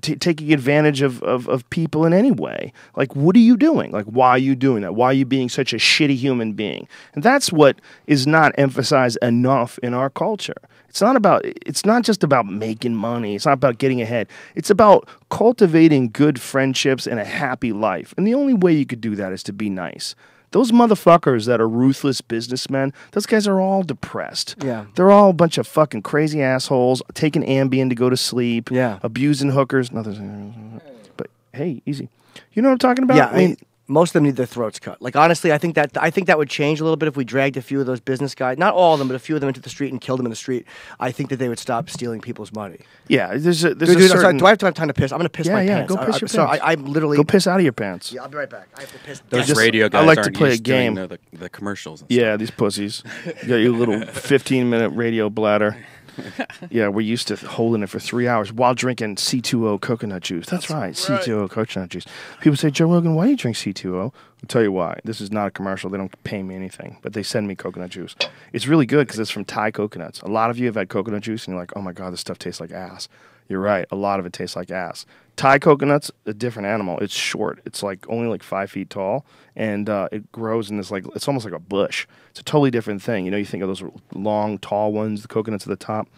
taking advantage of people in any way. Like, what are you doing? Like, why are you doing that? Why are you being such a shitty human being? And that's what is not emphasized enough in our culture. It's not just about making money. It's not about getting ahead. It's about cultivating good friendships and a happy life. And the only way you could do that is to be nice. Those motherfuckers that are ruthless businessmen, those guys are all depressed. Yeah. They're all a bunch of fucking crazy assholes, taking Ambien to go to sleep, Yeah. abusing hookers. Nothing. But hey, easy. You know what I'm talking about? Yeah, I mean, most of them need their throats cut. Like, honestly, I think that would change a little bit if we dragged a few of those business guys, not all of them, but a few of them into the street and killed them in the street. I think that they would stop stealing people's money. Yeah, there's a Dude, I'm sorry, certain... do I have time to piss? I'm going to piss my pants. Go piss your sorry, pants. I'm literally... Go piss out of your pants. Yeah, I'll be right back. I have to piss. Those just- radio I guys like to aren't play a used to doing game. the commercials. And Yeah, these pussies. You got your little 15-minute radio bladder. Yeah, we're used to holding it for 3 hours while drinking C2O coconut juice. That's right, C2O coconut juice. People say, Joe Rogan, why do you drink C2O? I'll tell you why. This is not a commercial. They don't pay me anything, but they send me coconut juice. It's really good because it's from Thai coconuts. A lot of you have had coconut juice, and you're like, oh my God, this stuff tastes like ass. You're right. A lot of it tastes like ass. Thai coconut's a different animal. It's short. It's like only like 5 feet tall, and it grows in this like it's almost like a bush. It's a totally different thing. You know, you think of those long, tall ones, the coconuts at the top.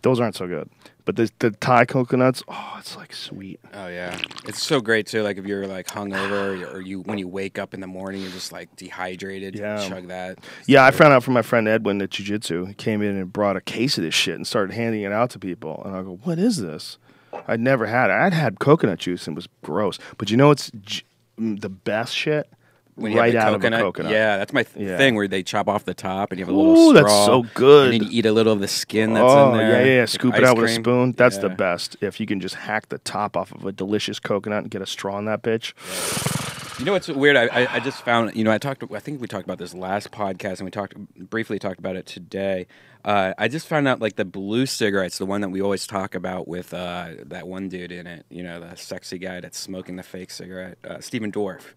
Those aren't so good. But the Thai coconuts, oh, it's like sweet. Oh yeah, it's so great too. Like if you're like hungover, or when you wake up in the morning, you're just like dehydrated. Yeah. Chug that. Yeah, I found out from my friend Edwin at jiu-jitsu. He came in and brought a case of this shit and started handing it out to people. And I go, what is this? I'd never had it. I'd had coconut juice and it was gross. But you know what's the best shit? When you Right have the out of a coconut. Yeah, that's my Yeah. thing where they chop off the top and you have a little Ooh, straw. that's so good. And then you eat a little of the skin that's in there. Yeah. like Scoop it ice out with a cream. spoon. That's the Yeah. best. If you can just hack the top off of a delicious coconut and get a straw in that bitch. You know what's weird? I just found, I think we talked about this last podcast, and we briefly talked about it today. I just found out like the blue cigarettes, the one that we always talk about with that one dude in it, the sexy guy that's smoking the fake cigarette, Stephen Dorff.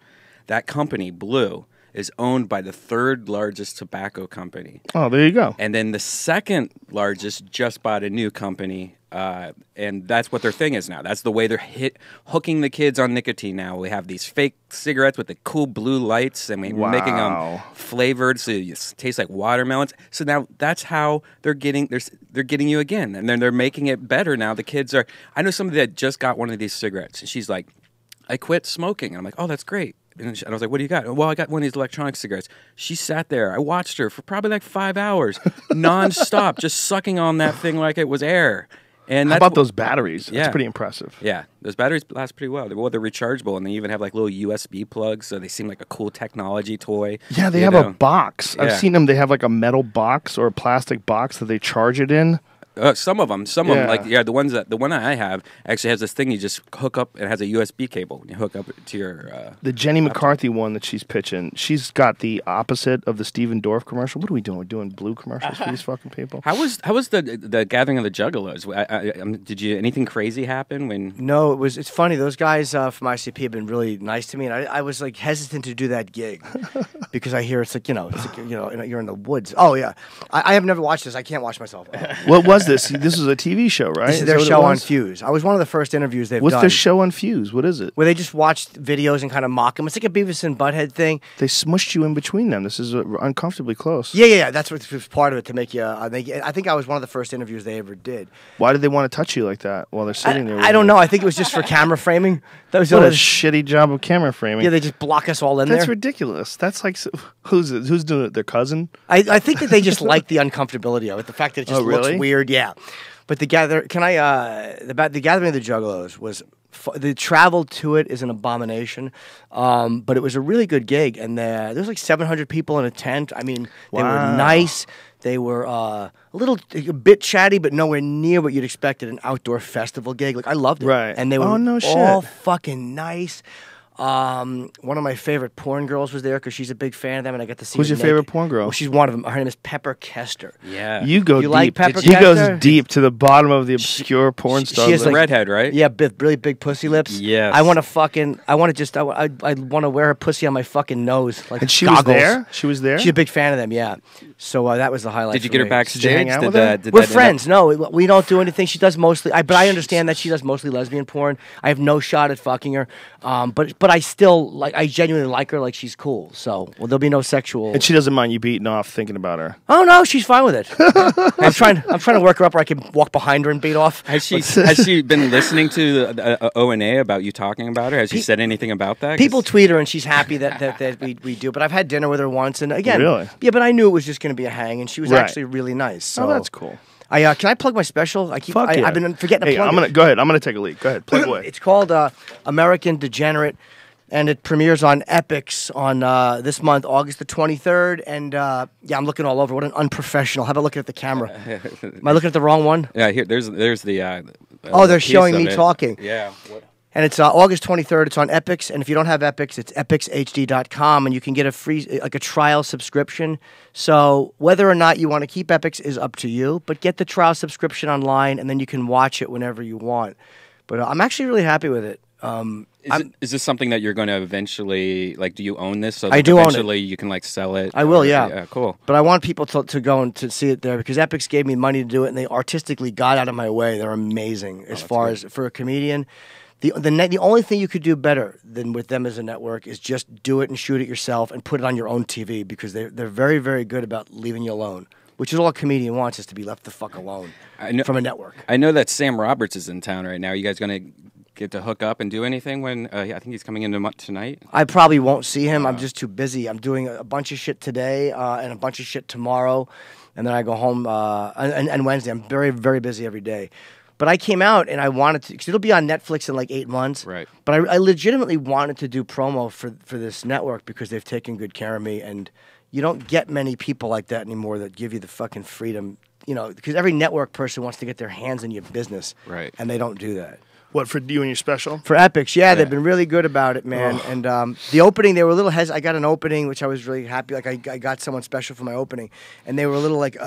That company, Blue, is owned by the third largest tobacco company. Oh, there you go. And then the second largest just bought a new company, and that's what their thing is now. That's the way they're hooking the kids on nicotine now. We have these fake cigarettes with the cool blue lights, and we're making them flavored so it tastes like watermelons. So now that's how they're getting you again, and then they're making it better now. The kids are. I know somebody that just got one of these cigarettes, and she's like, "I quit smoking," and I'm like, "Oh, that's great." And I was like, what do you got? Well, I got one of these electronic cigarettes. She sat there. I watched her for probably like 5 hours, nonstop, just sucking on that thing like it was air. And How about those batteries? Yeah. That's pretty impressive. Yeah, those batteries last pretty well. They're rechargeable, and they even have like little USB plugs, so they seem like a cool technology toy. Yeah, they you have know? a box. I've Yeah. seen them. They have like a metal box or a plastic box that they charge it in. Some of them, Yeah. like the one that I have actually has this thing you just hook up. It has a USB cable. You hook up to your. The Jenny McCarthy one that she's pitching, she's got the opposite of the Steven Dorff commercial. What are we doing? We're doing blue commercials for these fucking people. How was the gathering of the Juggalos? Did you anything crazy happen when? No, it's funny. Those guys from ICP have been really nice to me, and I was like hesitant to do that gig because I hear it's like you're in the woods. Oh yeah, I have never watched this. I can't watch myself. What was this? This is a TV show, right? This is their show on Fuse. I was one of the first interviews they've What's done. their show on Fuse? What is it? Where they just watched videos and kind of mock them. It's like a Beavis and Butthead thing. They smushed you in between them. This is uncomfortably close. Yeah. That's what was part of it to make you. I think I was one of the first interviews they ever did. Why did they want to touch you like that while they're sitting there? I don't know. I think it was just for camera framing. That was What a all. shitty job of camera framing. Yeah, they just block us all in That's there. ridiculous. That's like who's doing it? Their cousin? I think that they just like the uncomfortability of it. The fact that it just Oh, really? looks weird. Yeah. But the gathering of the Juggalos was the travel to it is an abomination. But it was a really good gig, and there was like 700 people in a tent. I mean, they Wow. were nice. They were a bit chatty, but nowhere near what you'd expect at an outdoor festival gig. Like I loved it, Right. And they were Oh, no all shit. fucking nice. One of my favorite porn girls was there because she's a big fan of them, and I got to see. Who's her your favorite naked. porn girl? Well, she's one of them. Her name is Pepper Kester. Yeah, You go You deep. like Pepper He goes Kester? deep to the bottom of the obscure porn star. she has the list. like- redhead, right? Yeah, really big pussy lips. Yes. I want to wear her pussy on my fucking nose. Like And she goggles. was there? She was there? She's a big fan of them, yeah. So that was the highlight. Did you for get her me. backstage? Did you hang out with her? Did We're that end friends. No, we don't do anything. She does mostly. But I understand that she does mostly lesbian porn. I have no shot at fucking her. But I still like. I genuinely like her. Like she's cool. So there'll be no sexual. And she doesn't mind you beating off thinking about her. Oh no, she's fine with it. I'm trying to work her up where I can walk behind her and beat off. Has she been listening to O&A about you talking about her? Has she said anything about that? 'Cause- People tweet her and she's happy that we do. But I've had dinner with her once, and again, Really? yeah. But I knew it was just going to be a hang, and she was Right. actually really nice. So Oh, that's cool. Can I plug my special? Fuck yeah. I've been forgetting to Hey, plug it. go ahead. I'm gonna take a leak. Go ahead. Plug away. It's called American Degenerate, and it premieres on Epix on this month, August the 23rd. And I'm looking all over. What an unprofessional! How about looking at the camera? Am I looking at the wrong one? Yeah, here there's the. Oh, they're piece showing of me it. talking. Yeah. What? And it's August 23rd. It's on Epix. And if you don't have Epix, it's epixhd.com. And you can get a free, like a trial subscription. So whether or not you want to keep Epix is up to you. But get the trial subscription online, and then you can watch it whenever you want. But I'm actually really happy with it. Is this something that you're going to eventually, like, do you own this? So I that do own it. eventually you can, like, sell it? I will, Or- yeah. Yeah, cool. But I want people to go and to see it there because Epix gave me money to do it, and they artistically got out of my way. They're amazing as far as for a comedian. The only thing you could do better than with them as a network is just do it and shoot it yourself and put it on your own TV because they're very, very good about leaving you alone, which is all a comedian wants, is to be left the fuck alone from a network. I know that Sam Roberts is in town right now. Are you guys going to get to hook up and do anything when I think he's coming in tonight? I probably won't see him. I'm just too busy. I'm doing a bunch of shit today and a bunch of shit tomorrow, and then I go home and Wednesday. I'm very, very busy every day. But I came out and I wanted to, because it'll be on Netflix in like 8 months. Right. But I legitimately wanted to do promo for this network because they've taken good care of me. And you don't get many people like that anymore that give you the fucking freedom, because every network person wants to get their hands in your business. Right. And they don't do that. What for you and your special? For Epix, yeah, they've been really good about it, man. And the opening, they were a little I got an opening, which I was really happy. Like I got someone special for my opening, and they were a little like,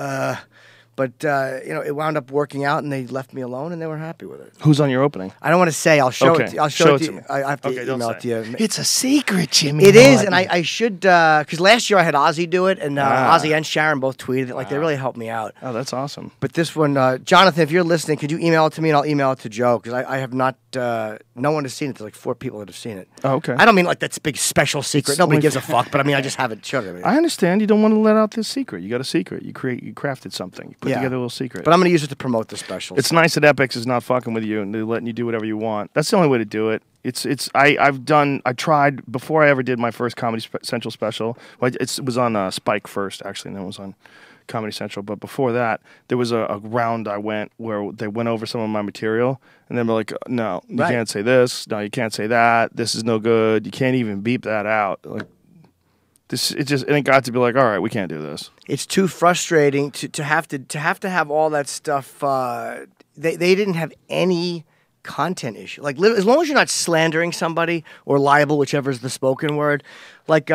but it wound up working out, and they left me alone, and they were happy with it. Who's on your opening? I don't want to say. I'll show Okay. it. I'll show it to to you. me. I have to Okay, don't email it to say. you. It's a secret, Jimmy. It is, and I should because last year I had Ozzy do it, and Ozzy and Sharon both tweeted it. Like they really helped me out. Oh, that's awesome. But this one, Jonathan, if you're listening, could you email it to me, and I'll email it to Joe because I have not no one has seen it. There's like 4 people that have seen it. Oh, okay. I don't mean like that's a big special secret. Nobody only- gives a fuck. But I mean, I just haven't shown it. I understand. You don't want to let out this secret. You got a secret. You crafted something. You put Yeah. together a little secret. But I'm going to use it to promote the specials. It's nice that Epix is not fucking with you and they're letting you do whatever you want. That's the only way to do it. I tried before I ever did my first Comedy Central special. Well, it was on Spike first, actually, and then it was on Comedy Central. But before that, there was a round I went where they went over some of my material, and then they're like, "No, you Right. can't say this. No, you can't say that. This is no good. You can't even beep that out." Like this, it got to be like, "All right, we can't do this." It's too frustrating to have to have all that stuff. They didn't have any content issue. Like as long as you're not slandering somebody or libel, whichever is the spoken word. Like you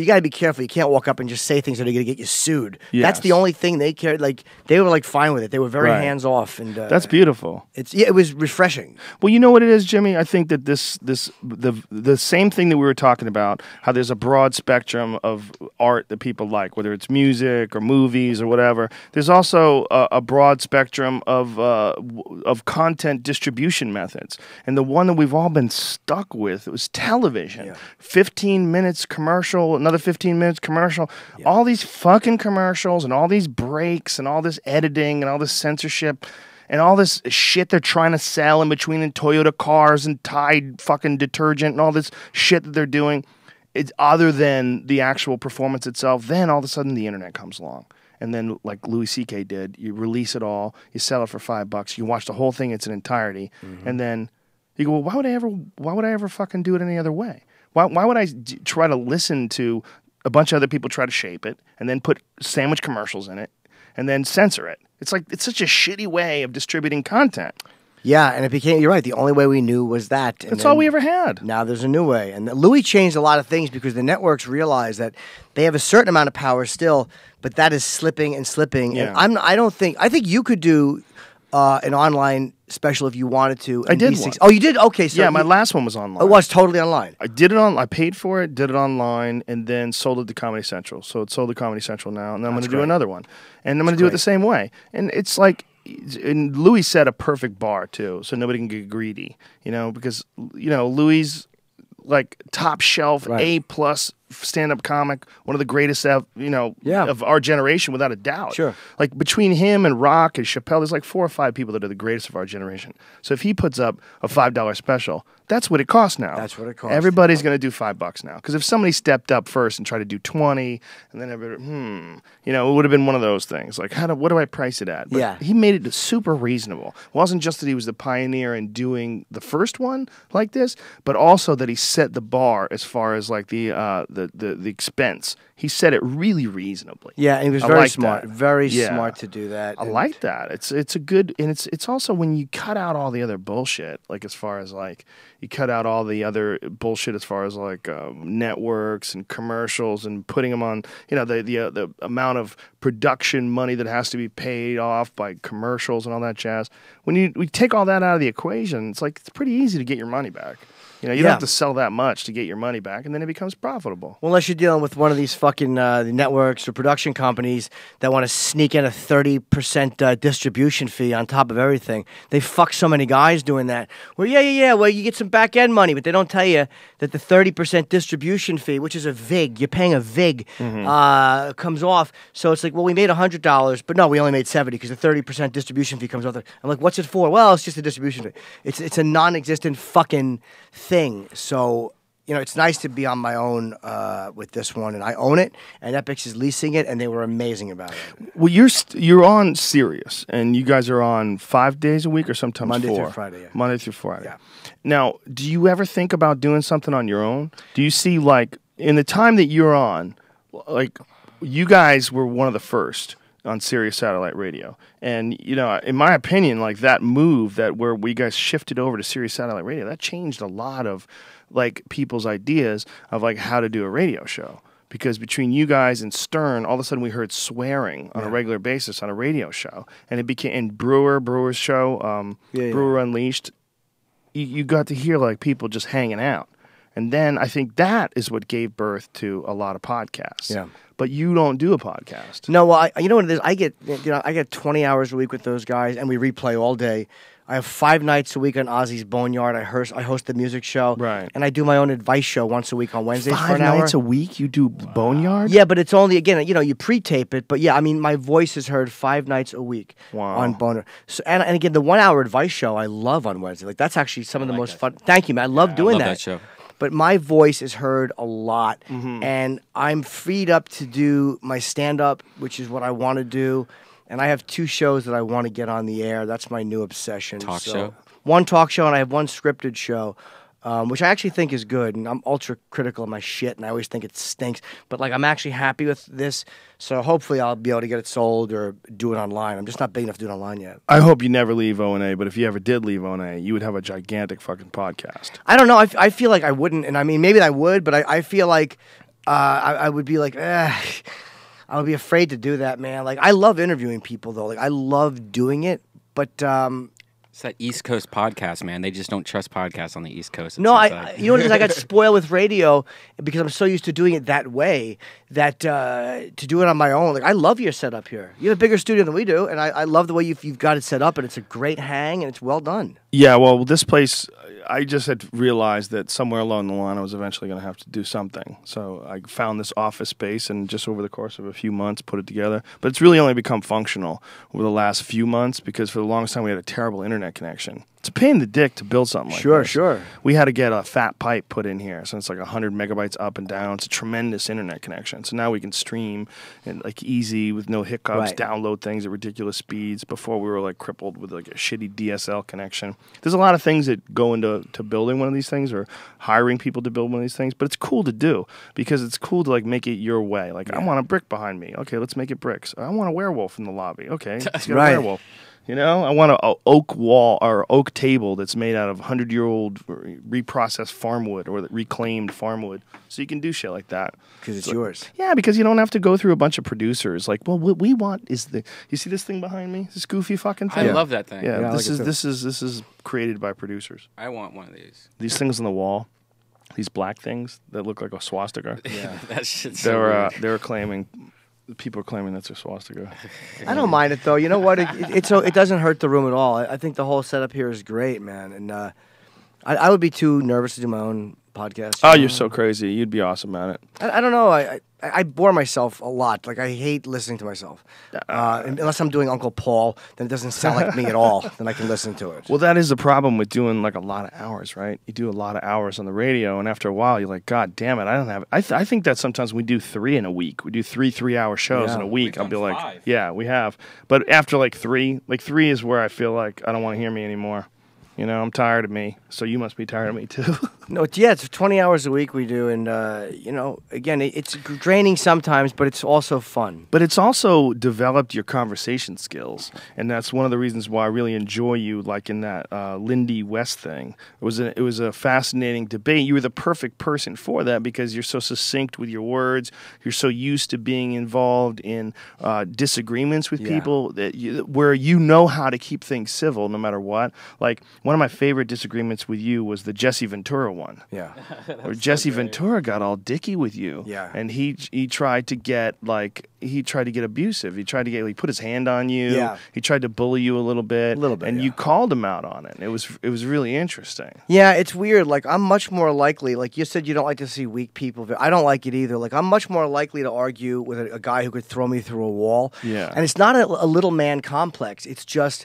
got to be careful. You can't walk up and just say things that are going to get you sued. Yes. That's the only thing they cared. Like they were like fine with it. They were very Right. hands off, and That's beautiful. it was refreshing. Well, you know what it is, Jimmy? I think that the same thing that we were talking about, how there's a broad spectrum of art that people like, whether it's music or movies or whatever. There's also a broad spectrum of content distribution methods, and the one that we've all been stuck with was television. Yeah. 15 minutes commercial, another 15 minutes commercial. All these fucking commercials and all these breaks and all this editing and all this censorship. And all this shit they're trying to sell in between in Toyota cars and Tide fucking detergent and all this shit that they're doing, it's other than the actual performance itself. Then all of a sudden the internet comes along. And then like Louis C.K. did, you release it all, you sell it for $5, you watch the whole thing in its entirety, and then you go, well, why would I ever fucking do it any other way? Why would I try to listen to a bunch of other people try to shape it and then put sandwich commercials in it and then censor it? It's such a shitty way of distributing content. Yeah, and it became. You're right. The only way we knew was that. And That's then all we ever had. Now there's a new way, and Louis changed a lot of things because the networks realized that they have a certain amount of power still, but that is slipping and slipping. Yeah. And I think you could do an online special if you wanted to. I and did be one. Oh, you did? Okay, so Yeah, my last one was online. it was totally online. I did it on. I paid for it, did it online, and then sold it to Comedy Central. So it's sold to Comedy Central now, and then I'm going to do great. another one, and I'm going to do it the same way. And it's like, and Louis set a perfect bar too, so nobody can get greedy, because Louis like top shelf Right. A+ stand-up comic, one of the greatest of Yeah. of our generation without a doubt. Sure. Like between him and Rock and Chappelle, there's like 4 or 5 people that are the greatest of our generation. So if he puts up a $5 special, that's what it costs now. That's what it costs. Everybody's going to do $5 now. Because if somebody stepped up first and tried to do 20, and then everybody, it would have been one of those things. Like, what do I price it at? But Yeah. he made it super reasonable. It wasn't just that he was the pioneer in doing the first one like this, but also that he set the bar as far as like the expense. He set it really reasonably. Yeah, and he was I very like smart. that. Very Yeah. smart to do that. I and- like that. It's a good, and it's also when you cut out all the other bullshit, like as far as like you cut out all the other bullshit as far as like networks and commercials and putting them on, the amount of production money that has to be paid off by commercials and all that jazz. When we take all that out of the equation, it's like it's pretty easy to get your money back. You don't Yeah. have to sell that much to get your money back, and then it becomes profitable. Well, unless you're dealing with one of these fucking the networks or production companies that want to sneak in a 30% distribution fee on top of everything. They fuck so many guys doing that. Well, yeah. Well, you get some back end money, but they don't tell you that the 30% distribution fee, which is a VIG, you're paying a VIG, comes off. So it's like, well, we made $100, but no, we only made 70 because the 30% distribution fee comes off. I'm like, what's it for? Well, it's just a distribution fee. It's a non-existent fucking thing. So, it's nice to be on my own with this one, and I own it, and Epix is leasing it, and they were amazing about it. Well, you're on Sirius, and you guys are on 5 days a week or sometimes Monday 4? through Friday, yeah. Monday through Friday. Yeah. Now, do you ever think about doing something on your own? Do you see, like, in the time that you're on, like, you guys were one of the first on Sirius Satellite Radio. And, in my opinion, like that move where we guys shifted over to Sirius Satellite Radio, that changed a lot of like people's ideas of like how to do a radio show. Because between you guys and Stern, all of a sudden we heard swearing on a regular basis on a radio show. And it became, and Brewer's show, Brewer Unleashed, you got to hear like people just hanging out. And then I think that is what gave birth to a lot of podcasts. Yeah. But you don't do a podcast. No, well, you know what it is? I get 20 hours a week with those guys, and we replay all day. I have 5 nights a week on Ozzy's Boneyard. I host the music show. Right. And I do my own advice show once a week on Wednesdays for 5 an hour. nights a week you do Boneyard? Yeah, but it's only, again, you pre-tape it. But yeah, I mean, my voice is heard 5 nights a week Wow. on Boner. So, and again, the 1 hour advice show I love on Wednesday. Like, that's actually some of the most fun. Thank you, man. I love doing I love that show. But my voice is heard a lot. Mm-hmm. And I'm freed up to do my stand-up, which is what I want to do. And I have 2 shows that I want to get on the air. That's my new obsession. Talk show? One talk show, and I have one scripted show, which I actually think is good. And I'm ultra critical of my shit, and I always think it stinks. But like, I'm actually happy with this, so hopefully I'll be able to get it sold or do it online. I'm just not big enough to do it online yet. I hope you never leave O&A, but if you ever did leave O&A, you would have a gigantic fucking podcast. I don't know. I feel like I wouldn't, and I mean, maybe I would, but I feel like I would be like, I would be afraid to do that, man. Like, I love interviewing people, though. Like, I love doing it, but It's that East Coast podcast, man. They just don't trust podcasts on the East Coast. no, you know what it is? I got spoiled with radio because I'm so used to doing it that way that to do it on my own. Like, I love your setup here. You have a bigger studio than we do, and I love the way you've got it set up, and it's a great hang, and it's well done. Yeah, well, this place, I just had realized that somewhere along the line I was eventually going to have to do something. So I found this office space and just over the course of a few months put it together. But it's really only become functional over the last few months because for the longest time we had a terrible internet connection. It's a pain in the dick to build something like this. Sure. We had to get a fat pipe put in here, so it's like 100 megabytes up and down. It's a tremendous internet connection. So now we can stream and like easy with no hiccups, Right. download things at ridiculous speeds. Before we were like crippled with like a shitty DSL connection. There's a lot of things that go into building one of these things or hiring people to build one of these things, but it's cool to do because it's cool to like make it your way. Like, I want a brick behind me. Okay, let's make it bricks. I want a werewolf in the lobby. Okay, let's get Right. a werewolf. You know, I want a oak wall or oak table that's made out of 100-year-old reprocessed farm wood or reclaimed farm wood. So you can do shit like that. Because it's So- yours. Yeah, because you don't have to go through a bunch of producers. Like, well, what we want is you see this thing behind me? This goofy fucking I thing? love that thing. Yeah, Yeah, I this like it is this is created by producers. I want one of these. These things on the wall, these black things that look like a swastika. Yeah, that shit's so weird. They're claiming. People are claiming that's a swastika. I don't mind it though. You know what? It doesn't hurt the room at all. I think the whole setup here is great, man. And I would be too nervous to do my own podcast. Oh, you're so crazy. You'd be awesome at it. I don't know. I bore myself a lot. Like, I hate listening to myself. Unless I'm doing Uncle Paul, then it doesn't sound like me at all. Then I can listen to it. Well, that is the problem with doing like a lot of hours, right? You do a lot of hours on the radio, and after a while, you're like, God damn it, I don't have. I think that sometimes we do 3 in a week. We do 3-hour shows Yeah. in a week. We've I'll be done like, 5. yeah, we have. But after like 3 is where I feel like I don't want to hear me anymore. You know, I'm tired of me. So you must be tired of me too. No, it's 20 hours a week we do, and again, it's draining sometimes, but it's also fun. But it's also developed your conversation skills, and that's one of the reasons why I really enjoy you. Like in that Lindy West thing, it was a fascinating debate. You were the perfect person for that because you're so succinct with your words. You're so used to being involved in disagreements with people where you know how to keep things civil no matter what. Like one of my favorite disagreements with you was the Jesse Ventura one. Yeah. Where Jesse Ventura got all dicky with you. Yeah. And he tried to get abusive. He put his hand on you. Yeah. He tried to bully you a little bit. And yeah. you called him out on it. It was really interesting. Yeah, it's weird. Like, I'm much more likely, like you said, you don't like to see weak people. I don't like it either. Like, I'm much more likely to argue with a guy who could throw me through a wall. Yeah. And it's not a little man complex. It's just,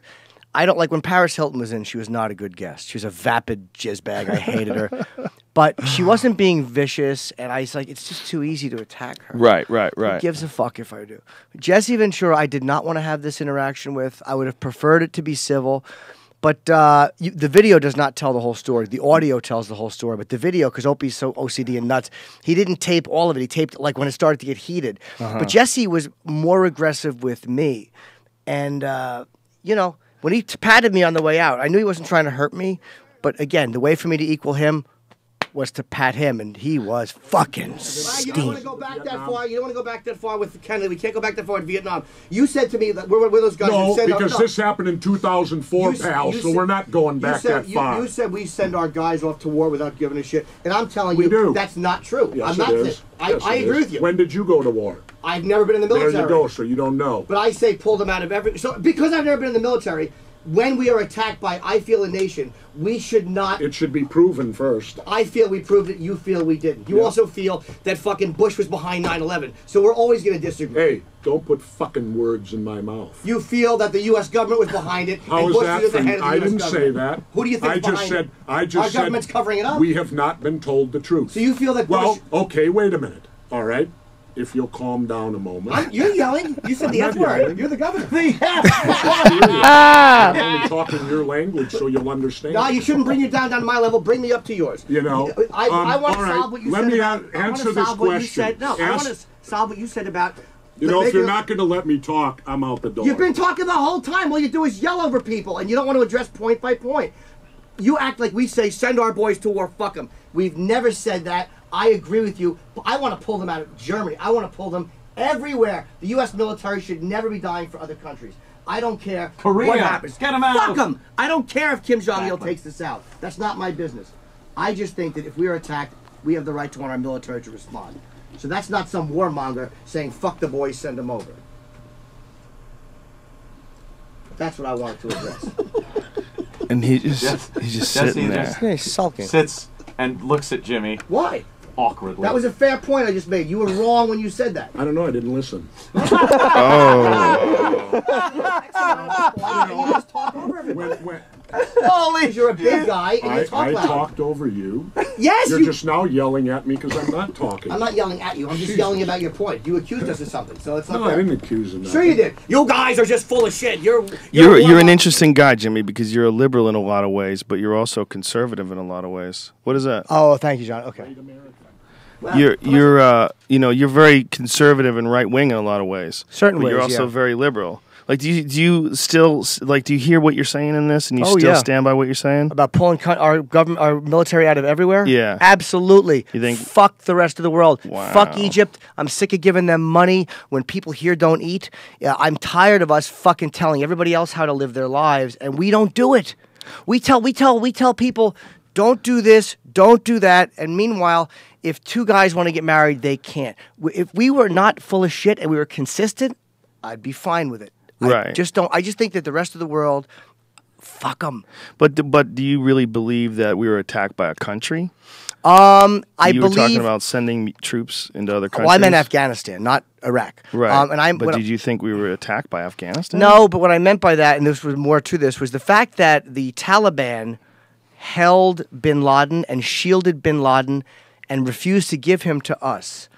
I don't like when Paris Hilton was in, she was not a good guest. She was a vapid jizzbag. I hated her. But she wasn't being vicious, and I was like, it's just too easy to attack her. Right. Who gives a fuck if I do? Jesse Ventura, I did not want to have this interaction with. I would have preferred it to be civil. But the video does not tell the whole story. The audio tells the whole story. But the video, because Opie's so OCD and nuts, he didn't tape all of it. He taped like when it started to get heated. But Jesse was more aggressive with me. And, when he patted me on the way out, I knew he wasn't trying to hurt me. But again, the way for me to equal him was to pat him, and he was fucking You don't want to steamed. go back that far. You don't want to go back that far with Kennedy. We can't go back that far in Vietnam. You said to me that we're those guys. No, who said, because this happened in 2004, pal, so we're not going back that far. You said we send our guys off to war without giving a shit, and I'm telling We you do. that's not true. Yes, I'm not. it is. I Yes, it agree is. with you. When did you go to war? I've never been in the military. There you go, so you don't know. But I say pull them out of every. So because I've never been in the military, when we are attacked by I feel a nation, we should not. It should be proven first. I feel we proved it. You feel we didn't. You also feel that fucking Bush was behind 9/11. So we're always going to disagree. Hey, don't put fucking words in my mouth. You feel that the U.S. government was behind it. How and is Bush that was at the from? head of the I US didn't government. say that. Who do you think I just behind said. it? I just Our said. government's covering it up. We have not been told the truth. So you feel that Well, Bush? okay, wait a minute. All right, if you'll calm down a moment. You're yelling. You said the I'm F not word. yelling. You're the governor. I'm only talking your language so you'll understand. No, you shouldn't bring you down to my level. Bring me up to yours. You know, I want to all right, solve what you let said. me about, I answer wanna this solve what you question. said. No, I want to solve what you said about. You know, if making you're not going to let me talk, I'm out the door. You've been talking the whole time. All you do is yell over people, and you don't want to address point by point. You act like we say, send our boys to war, fuck them. We've never said that. I agree with you. But I want to pull them out of Germany. I want to pull them everywhere. The U.S. military should never be dying for other countries. I don't care Korea. what happens. Get 'em out. Fuck them. I don't care if Kim Jong-il takes this out. That's not my business. I just think that if we are attacked, we have the right to want our military to respond. So that's not some warmonger saying, fuck the boys, send them over. That's what I wanted to address. And he's just Jesse sitting there. just Yeah, he's sulking. sits and looks at Jimmy Why? awkwardly. That was a fair point I just made. You were wrong when you said that. I don't know. I didn't listen. You just talk over everybody. Holy, you're a big guy and you talk I loud. talked over you. Yes, You're you. just now yelling at me because I'm not talking. I'm not yelling at you. I'm just yelling about your point. You accused us of something, so it's not No, I fair. didn't accuse him. Sure you did. You guys are just full of shit. You're You're an interesting guy, Jimmy, because you're a liberal in a lot of ways, but you're also conservative in a lot of ways. What is that? Oh, thank you, John. Okay. You're very conservative and right wing in a lot of ways. Certain but you're ways, also yeah. very liberal. Like, do you still do you hear what you're saying in this, and you Oh, still yeah. stand by what you're saying? About pulling our government, our military out of everywhere? Yeah. Absolutely. You think- Fuck the rest of the world. Wow. Fuck Egypt. I'm sick of giving them money when people here don't eat. Yeah, I'm tired of us fucking telling everybody else how to live their lives, and we don't do it. We tell people, don't do this, don't do that, and meanwhile, if two guys want to get married, they can't. If we were not full of shit and we were consistent, I'd be fine with it. Right. I just think that the rest of the world, fuck them. But do you really believe that we were attacked by a country? I You were believe. talking about sending troops into other countries. Well, I meant Afghanistan, not Iraq. Right. But did you think we were attacked by Afghanistan? No, but what I meant by that, and this was more to this, was the fact that the Taliban held bin Laden and shielded bin Laden and refused to give him to us.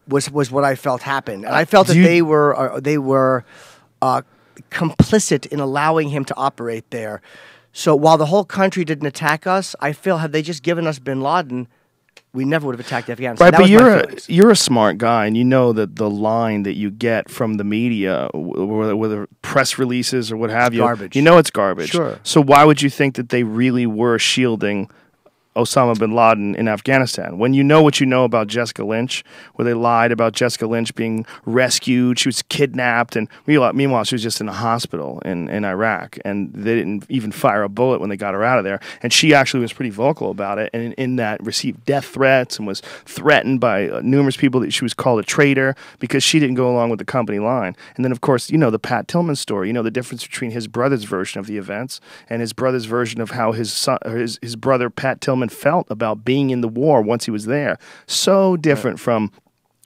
Was what I felt happened, and I felt that they were complicit in allowing him to operate there. So while the whole country didn't attack us, I feel had they just given us bin Laden, we never would have attacked Afghanistan. Right, That but was my feelings. you're a smart guy, and you know that the line that you get from the media, whether press releases or what have you, garbage. you know it's garbage. Sure. So why would you think that they really were shielding Osama bin Laden in Afghanistan? When you know what you know about Jessica Lynch, where they lied about Jessica Lynch being rescued, she was kidnapped, and meanwhile she was just in a hospital in Iraq, and they didn't even fire a bullet when they got her out of there. And she actually was pretty vocal about it, and in that received death threats and was threatened by numerous people that she was called a traitor because she didn't go along with the company line. And then, of course, you know the Pat Tillman story. You know the difference between his brother's version of the events and his brother's version of how his brother Pat Tillman felt about being in the war once he was there. So different from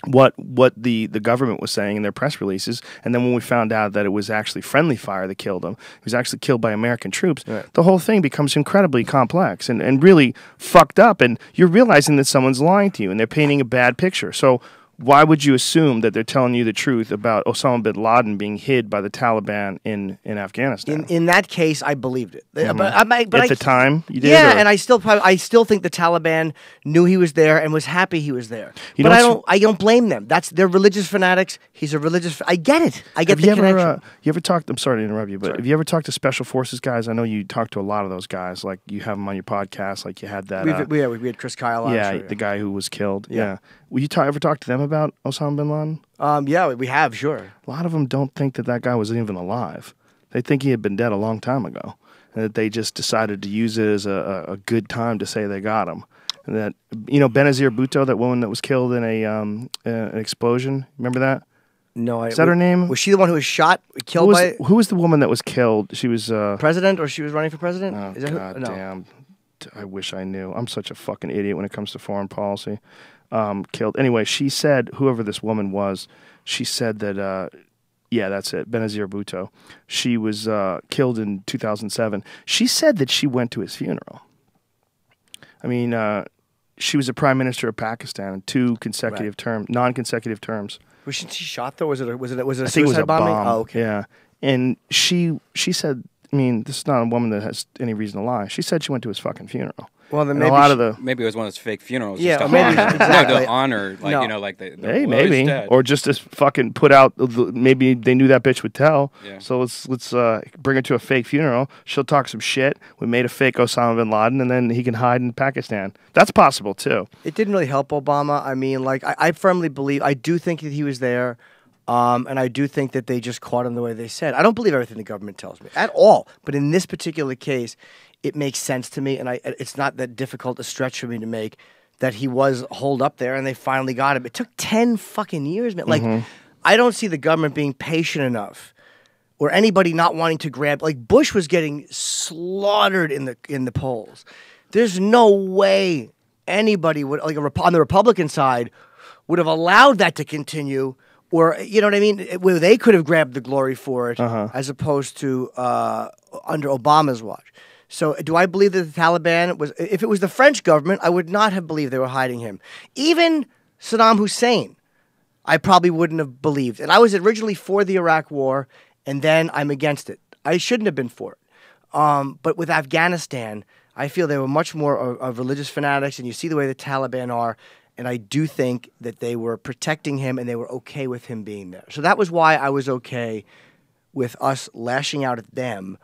what the government was saying in their press releases. And then when we found out that it was actually friendly fire that killed him, he was actually killed by American troops, the whole thing becomes incredibly complex and really fucked up. And you're realizing that someone's lying to you and they're painting a bad picture. So why would you assume that they're telling you the truth about Osama bin Laden being hid by the Taliban in Afghanistan? In that case, I believed it. Mm-hmm. But At the time, you did? Yeah, or? and I still think the Taliban knew he was there and was happy he was there. You But know I don't blame them. They're religious fanatics. He's a religious. I get it. I get Have the you connection. you ever talked? I'm sorry to interrupt you, but have you ever talked to special forces guys? I know you talk to a lot of those guys. Like you have them on your podcast. Like you had that. we had Chris Kyle on. Yeah, sure, the guy who was killed. Yeah. Yeah. Will you ever talk to them about Osama bin Laden? Yeah, we have, sure. A lot of them don't think that guy was even alive. They think he had been dead a long time ago, and that they just decided to use it as a good time to say they got him. And that Benazir Bhutto, that woman that was killed in an explosion. Remember that? No, Is that her name? Was she the one who was shot, killed by Who was the woman that was killed? She was president, or she was running for president? Oh, Is that God no. damn. I wish I knew. I'm such a fucking idiot when it comes to foreign policy. Killed. Anyway, she said, whoever this woman was, she said that, yeah, that's it, Benazir Bhutto. She was killed in 2007. She said that she went to his funeral. I mean, she was a prime minister of Pakistan in 2 consecutive terms, non-consecutive terms. Was she shot though? Was it a I think it was suicide a bombing? bomb. Oh, okay. Yeah. And she said, I mean, this is not a woman that has any reason to lie. She said she went to his fucking funeral. Well, then And maybe a lot of the Maybe it was one of those fake funerals. Yeah, just to maybe- honor, exactly. to honor, like No. you know, like the hey, well, maybe, he's dead. or just to fucking put out. Maybe they knew that bitch would tell. Yeah. So let's bring her to a fake funeral. She'll talk some shit. We made a fake Osama bin Laden, and then he can hide in Pakistan. That's possible too. it didn't really help Obama. I mean, like I firmly believe. I do think that he was there. And I do think that they just caught him the way they said. I don't believe everything the government tells me at all. But in this particular case, it makes sense to me, and it's not that difficult a stretch for me to make that he was holed up there, and they finally got him. It took 10 fucking years, man. Like, I don't see the government being patient enough, or anybody not wanting to grab. Like Bush was getting slaughtered in the polls. There's no way anybody would, like on the Republican side, would have allowed that to continue. Or, you know what I mean? Where they could have grabbed the glory for it as opposed to under Obama's watch. So do I believe that the Taliban was... If it was the French government, I would not have believed they were hiding him. Even Saddam Hussein, I probably wouldn't have believed. And I was originally for the Iraq War, and then I'm against it. I shouldn't have been for it. But with Afghanistan, I feel they were much more of religious fanatics, and you see the way the Taliban are. And I do think that they were protecting him and they were okay with him being there. So that was why I was okay with us lashing out at them.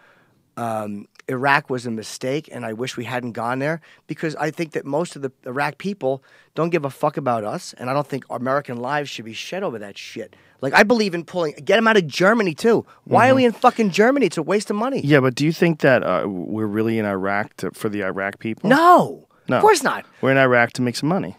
Iraq was a mistake, and I wish we hadn't gone there because I think that most of the Iraq people don't give a fuck about us, and I don't think American lives should be shed over that shit. Like, I believe in get them out of Germany, too. Why are we in fucking Germany? It's a waste of money. Yeah, but do you think that we're really in Iraq for the Iraq people? No. No. Of course not. We're in Iraq to make some money.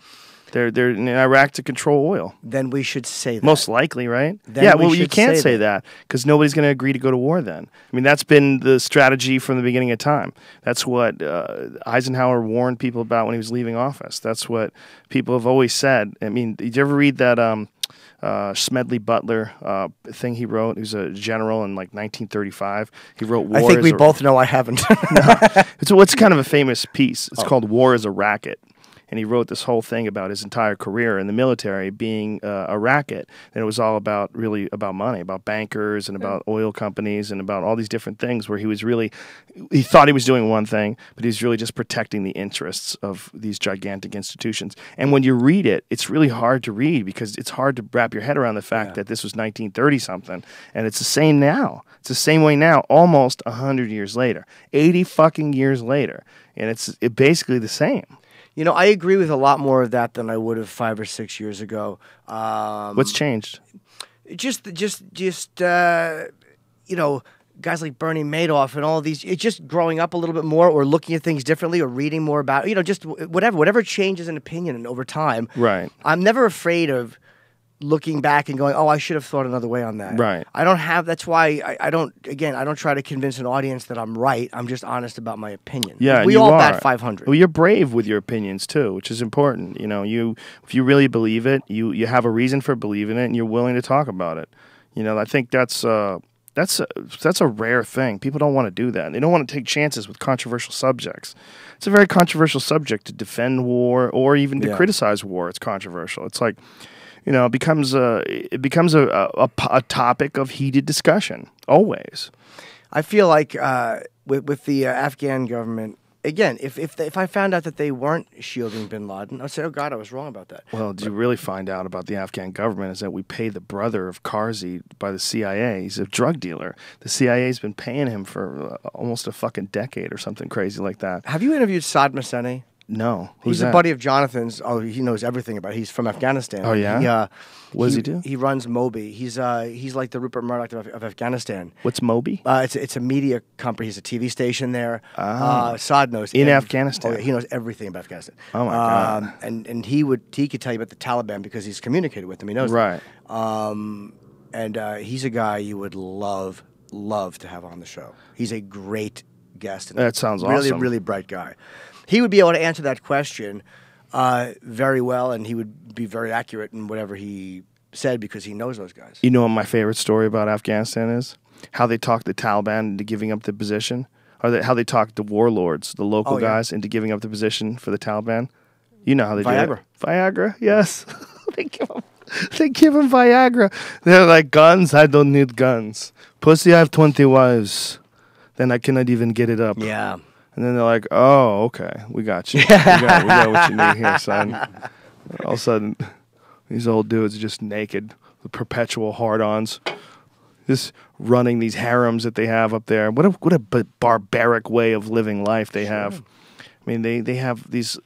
They're in Iraq to control oil. Then we should say that. Most likely, right? Then yeah, we well, you should can't say say that because nobody's going to agree to go to war then. I mean, that's been the strategy from the beginning of time. That's what Eisenhower warned people about when he was leaving office. That's what people have always said. I mean, did you ever read that Smedley Butler thing he wrote? He was a general in like 1935. He wrote War I think is we a- both know I haven't. It's kind of a famous piece. It's called War is a Racket. And he wrote this whole thing about his entire career in the military being a racket. And it was all about money, about bankers and about oil companies and about all these different things where he thought he was doing one thing, but he was really just protecting the interests of these gigantic institutions. And when you read it, it's really hard to read because it's hard to wrap your head around the fact that this was 1930 something. And it's the same now. It's the same way now, almost 100 years later, 80 fucking years later. And it's basically the same. You know, I agree with a lot more of that than I would have 5 or 6 years ago. What's changed? Just you know, guys like Bernie Madoff and all of these. It's just growing up a little bit more, or looking at things differently, or reading more about. You know, just whatever changes in opinion and over time. Right. I'm never afraid of looking back and going, oh, I should have thought another way on that. Right. I don't have. That's why I don't. Again, I don't try to convince an audience that I'm right. I'm just honest about my opinion. Yeah, we and all you bat are. 500. Well, you're brave with your opinions too, which is important. You know, if you really believe it, you have a reason for believing it, and you're willing to talk about it. You know, I think that's a rare thing. People don't want to do that. They don't want to take chances with controversial subjects. It's a very controversial subject to defend war or even to criticize war. It's controversial. It's like, you know, it becomes a topic of heated discussion always. I feel like with the Afghan government, again, if I found out that they weren't shielding bin Laden, I'd say, oh, God, I was wrong about that. Well, did you really find out about the Afghan government is that we pay the brother of Karzai by the CIA. He's a drug dealer. The CIA's been paying him for almost a fucking decade or something crazy like that. Have you interviewed Saad Messeni? No. He's a buddy of Jonathan's. Oh, he knows everything about it. He's from Afghanistan. Oh, yeah? What does he do? He runs Moby. He's like the Rupert Murdoch of Afghanistan. What's Moby? It's a media company. He's a TV station there. Saad knows in Afghanistan. Oh, yeah, he knows everything about Afghanistan. Oh my God! And he could tell you about the Taliban because he's communicated with them. He knows right. them. and he's a guy you would love to have on the show. He's a great guest. And That sounds really, awesome. really bright guy. He would be able to answer that question very well, and he would be very accurate in whatever he said because he knows those guys. You know what my favorite story about Afghanistan is? How they talked the Taliban into giving up the position, or how they talked the warlords, the local guys, into giving up the position for the Taliban. You know how they do Viagra. it. Viagra, yes. They give them Viagra. They're like, guns? I don't need guns. Pussy, I have 20 wives. Then I cannot even get it up. Yeah. And then they're like, oh, okay, we got you. we got what you need here, son. All of a sudden, these old dudes are just naked with perpetual hard-ons, just running these harems that they have up there. What a barbaric way of living life they have. I mean, they have these.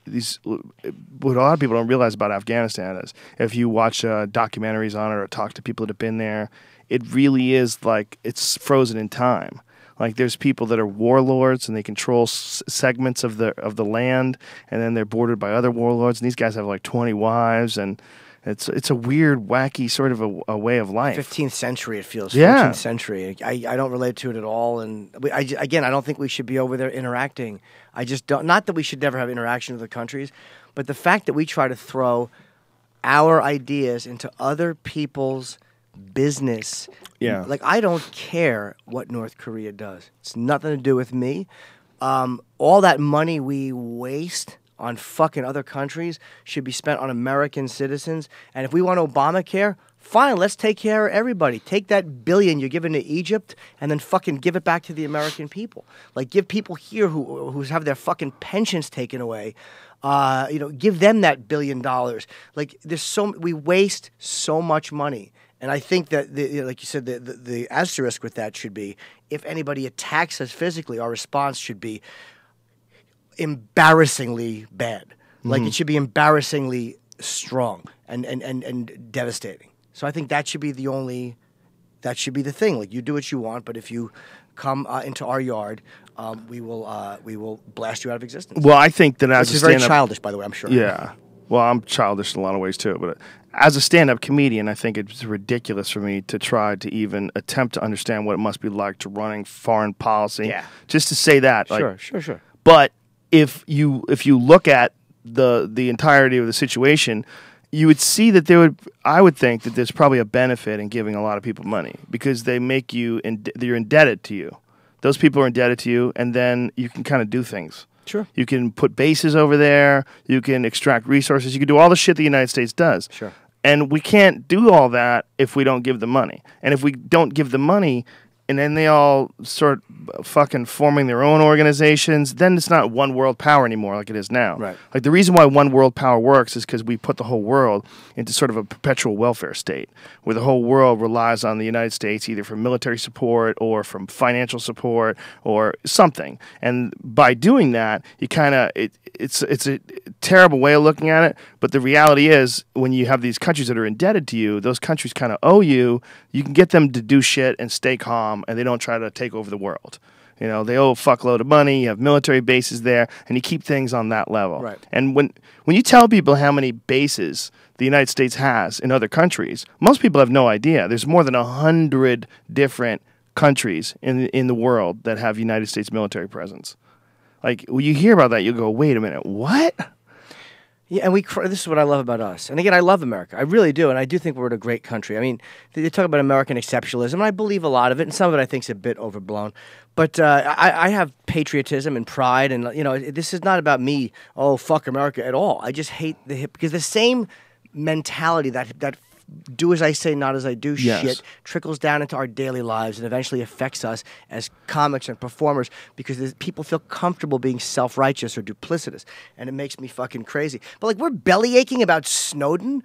What a lot of people don't realize about Afghanistan is, if you watch documentaries on it or talk to people that have been there, it really is like it's frozen in time. Like there's people that are warlords and they control segments of the land, and then they're bordered by other warlords. And these guys have like 20 wives, and it's a weird, wacky sort of a way of life. 15th century, it feels. Yeah. 14th century. I don't relate to it at all. And again, I don't think we should be over there interacting. I just don't. Not that we should never have interaction with the countries, but the fact that we try to throw our ideas into other people's business. Yeah. Like, I don't care what North Korea does. It's nothing to do with me. All that money we waste on fucking other countries should be spent on American citizens. And if we want Obamacare, fine, let's take care of everybody. Take that $1 billion you're giving to Egypt and then fucking give it back to the American people. Like, give people here who have their fucking pensions taken away, give them that $1 billion. Like, we waste so much money. And I think that, like you said, the asterisk with that should be, if anybody attacks us physically, our response should be embarrassing bad. Like, it should be embarrassingly strong and devastating. So I think that should be the thing. Like, you do what you want, but if you come into our yard, we will blast you out of existence. Well, I think that as Which a is very stand-up, childish, by the way, I'm sure. Yeah. Well, I'm childish in a lot of ways too, but as a stand-up comedian, I think it's ridiculous for me to try to even attempt to understand what it must be like to running foreign policy. Yeah. Just to say that. Sure. But if you look at the entirety of the situation, you would see that I would think that there's probably a benefit in giving a lot of people money, because they make you they're indebted to you. Those people are indebted to you, and then you can kind of do things. Sure. You can put bases over there. You can extract resources. You can do all the shit the United States does. Sure. And we can't do all that if we don't give them money. And if we don't give them money, and then they all start fucking forming their own organizations, then it's not one world power anymore like it is now. Right. Like, the reason why one world power works is because we put the whole world into sort of a perpetual welfare state, where the whole world relies on the United States either for military support or from financial support or something. And by doing that, you kind of it's a terrible way of looking at it, but the reality is, when you have these countries that are indebted to you, those countries kind of owe you. You can get them to do shit and stay calm, and they don't try to take over the world. You know, they owe a fuckload of money. You have military bases there, and you keep things on that level. Right. And when you tell people how many bases the United States has in other countries, most people have no idea. There's more than 100 different countries in the world that have United States military presence. Like, when you hear about that, you go, wait a minute, what? Yeah, and this is what I love about us. And again, I love America. I really do, and I do think we're in a great country. I mean, they talk about American exceptionalism, and I believe a lot of it, and some of it I think is a bit overblown. But I have patriotism and pride, and this is not about me, oh, fuck America at all. I just hate because the same mentality that do as I say, not as I do shit trickles down into our daily lives and eventually affects us as comics and performers, because people feel comfortable being self-righteous or duplicitous, and it makes me fucking crazy. But like, we're belly aching about Snowden.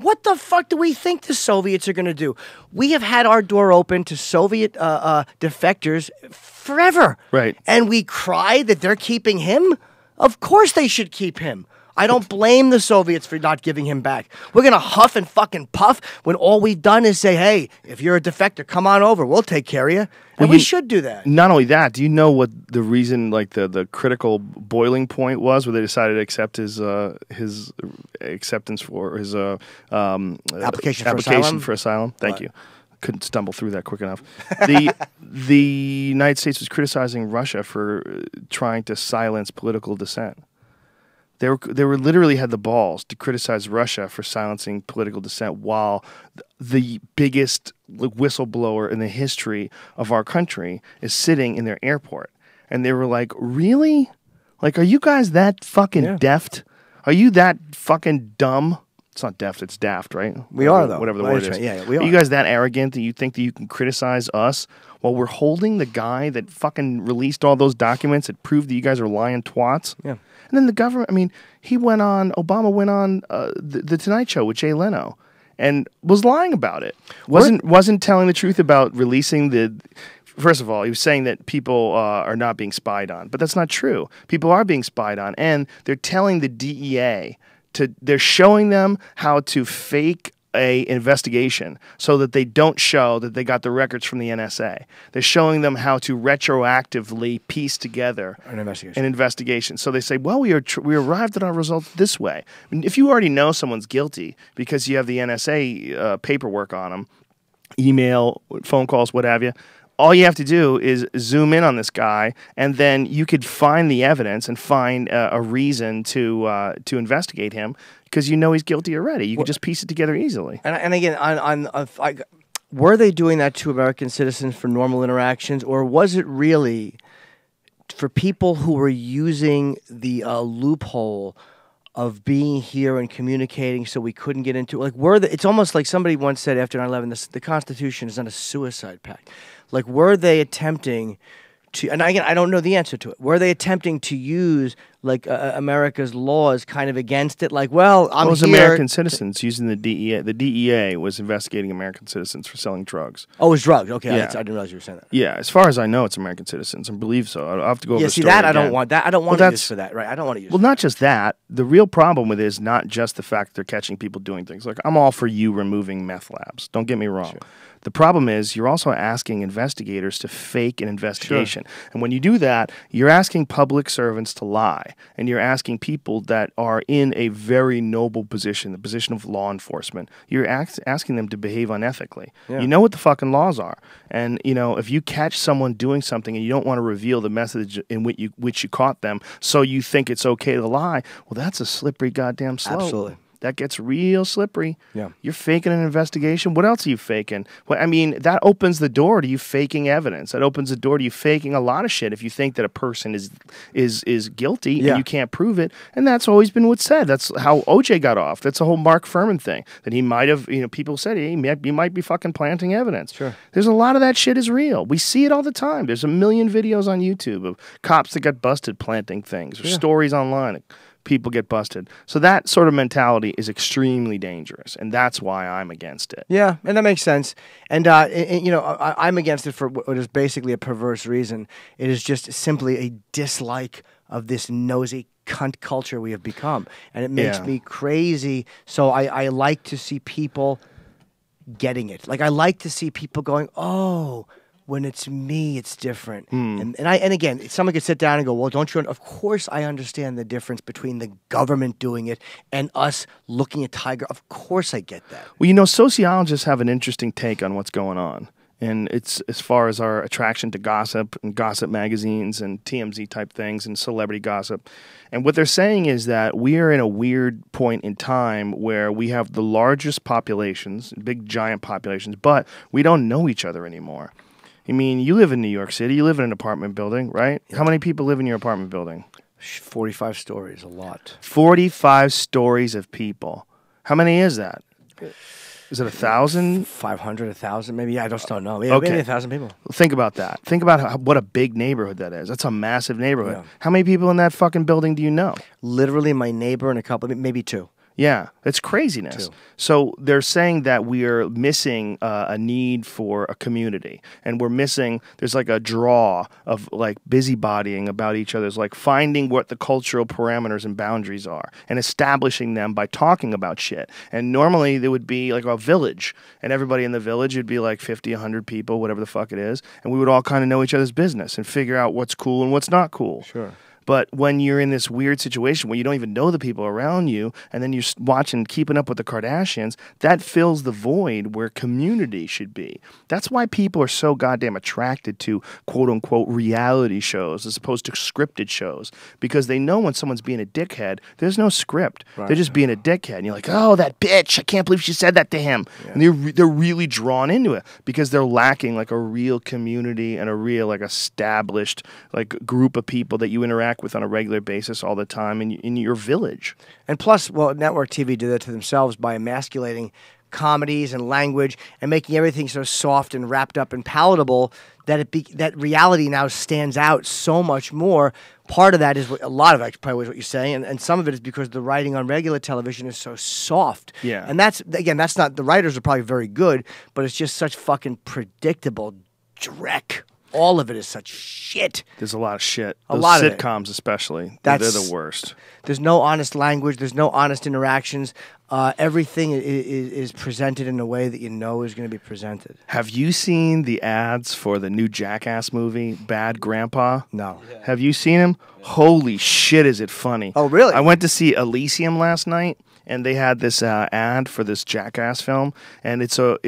What the fuck do we think the Soviets are going to do? We have had our door open to Soviet defectors forever. Right. And we cry that they're keeping him? Of course they should keep him. I don't blame the Soviets for not giving him back. We're going to huff and fucking puff when all we've done is say, hey, if you're a defector, come on over. We'll take care of you. And we should do that. Not only that, do you know what the reason, like the critical boiling point was, where they decided to accept his acceptance for his Application for asylum? Thank you. couldn't stumble through that quick enough. The United States was criticizing Russia for trying to silence political dissent. They were literally had the balls to criticize Russia for silencing political dissent while the biggest whistleblower in the history of our country is sitting in their airport. And they were like, really? Like, are you guys that fucking deft? Are you that fucking dumb? It's not deft, it's daft, right? We are, though. Whatever the word is. Yeah, we are. Are you guys that arrogant that you think that you can criticize us while we're holding the guy that fucking released all those documents that proved that you guys are lying twats? Yeah. And then the government, I mean, Obama went on the Tonight Show with Jay Leno and was lying about it. Wasn't telling the truth about releasing the... First of all, he was saying that people are not being spied on, but that's not true. People are being spied on, and they're telling the DEA they're showing them how to fake a investigation so that they don't show that they got the records from the NSA. They're showing them how to retroactively piece together an investigation. So they say, well, we arrived at our results this way. I mean, if you already know someone's guilty because you have the NSA paperwork on them, email, phone calls, what have you, all you have to do is zoom in on this guy, and then you could find the evidence and find a reason to investigate him because you know he's guilty already. You can just piece it together easily. And again, were they doing that to American citizens for normal interactions, or was it really for people who were using the loophole of being here and communicating so we couldn't get into it? Like, it's almost like somebody once said after 9/11, the Constitution is not a suicide pact. Like, were they attempting to, and again, I don't know the answer to it, were they attempting to use, like, America's laws kind of against it? Like, well, I'm here. It was American citizens using the DEA. The DEA was investigating American citizens for selling drugs. Oh, it was drugs. Okay, yeah. I didn't realize you were saying that. Yeah, as far as I know, it's American citizens. I believe so. I'll have to go over the story that again. I don't want. That I don't want to use for that, right? I don't want to use Well, not just that. The real problem with it is not just the fact that they're catching people doing things. Like, I'm all for you removing meth labs. Don't get me wrong. Sure. The problem is you're also asking investigators to fake an investigation. Sure. And when you do that, you're asking public servants to lie. And you're asking people that are in a very noble position, the position of law enforcement. You're asking them to behave unethically. Yeah. You know what the fucking laws are. And, you know, if you catch someone doing something and you don't want to reveal the method in which you caught them so you think it's okay to lie, well, that's a slippery goddamn slope. Absolutely. That gets real slippery. Yeah. You're faking an investigation. What else are you faking? Well, I mean, that opens the door to you faking evidence. That opens the door to you faking a lot of shit if you think that a person is guilty and you can't prove it. And that's always been what's said. That's how OJ got off. That's the whole Mark Furman thing. That he might have, people said he might be fucking planting evidence. Sure. There's a lot of that shit is real. We see it all the time. There's a million videos on YouTube of cops that got busted planting things or stories online. People get busted. So that sort of mentality is extremely dangerous, and that's why I'm against it. Yeah, and that makes sense. And I'm against it for what is basically a perverse reason. It is just simply a dislike of this nosy cunt culture we have become, and it makes me crazy. So I like to see people getting it. Like, I like to see people going, oh, when it's me, it's different. And again, someone could sit down and go, well, don't you? Of course I understand the difference between the government doing it and us looking at Tiger. Of course I get that. Well, sociologists have an interesting take on what's going on. And it's as far as our attraction to gossip and gossip magazines and TMZ type things and celebrity gossip. And what they're saying is that we are in a weird point in time where we have the largest populations, big giant populations, but we don't know each other anymore. I mean, you live in New York City. You live in an apartment building, right? Yeah. How many people live in your apartment building? 45 stories, a lot. 45 stories of people. How many is that? Is it 1,000? 500, 1,000, maybe. I just don't know. Yeah, okay. Maybe 1,000 people. Think about that. Think about what a big neighborhood that is. That's a massive neighborhood. Yeah. How many people in that fucking building do you know? Literally my neighbor and a couple, maybe two. Yeah, it's craziness. So they're saying that we are missing a need for a community, and we're missing. There's like a draw of like busybodying about each other's, like finding what the cultural parameters and boundaries are, and establishing them by talking about shit. And normally there would be like a village, and everybody in the village would be like 50, 100 people, whatever the fuck it is, and we would all kind of know each other's business and figure out what's cool and what's not cool. Sure. But when you're in this weird situation where you don't even know the people around you, and then you're watching Keeping Up with the Kardashians, that fills the void where community should be. That's why people are so goddamn attracted to quote-unquote reality shows as opposed to scripted shows, because they know when someone's being a dickhead, there's no script. Right. They're just being a dickhead. And you're like, oh, that bitch, I can't believe she said that to him. Yeah. And they're really drawn into it because they're lacking like a real community and a real like established like group of people that you interact with on a regular basis all the time in your village. And plus, well, network TV did that to themselves by emasculating comedies and language and making everything so soft and wrapped up and palatable that that reality now stands out so much more. Part of that is a lot of it probably is what you're saying, and some of it is because the writing on regular television is so soft. Yeah, and that's not, the writers are probably very good, but it's just such fucking predictable dreck. All of it is such shit. There's a lot of shit. A lot of it. Sitcoms especially. They're the worst. There's no honest language. There's no honest interactions. Everything is presented in a way that you know is going to be presented. Have you seen the ads for the new Jackass movie, Bad Grandpa? No. Yeah. Have you seen him? Yeah. Holy shit, is it funny. Oh, really? I went to see Elysium last night, and they had this ad for this Jackass film, and it's a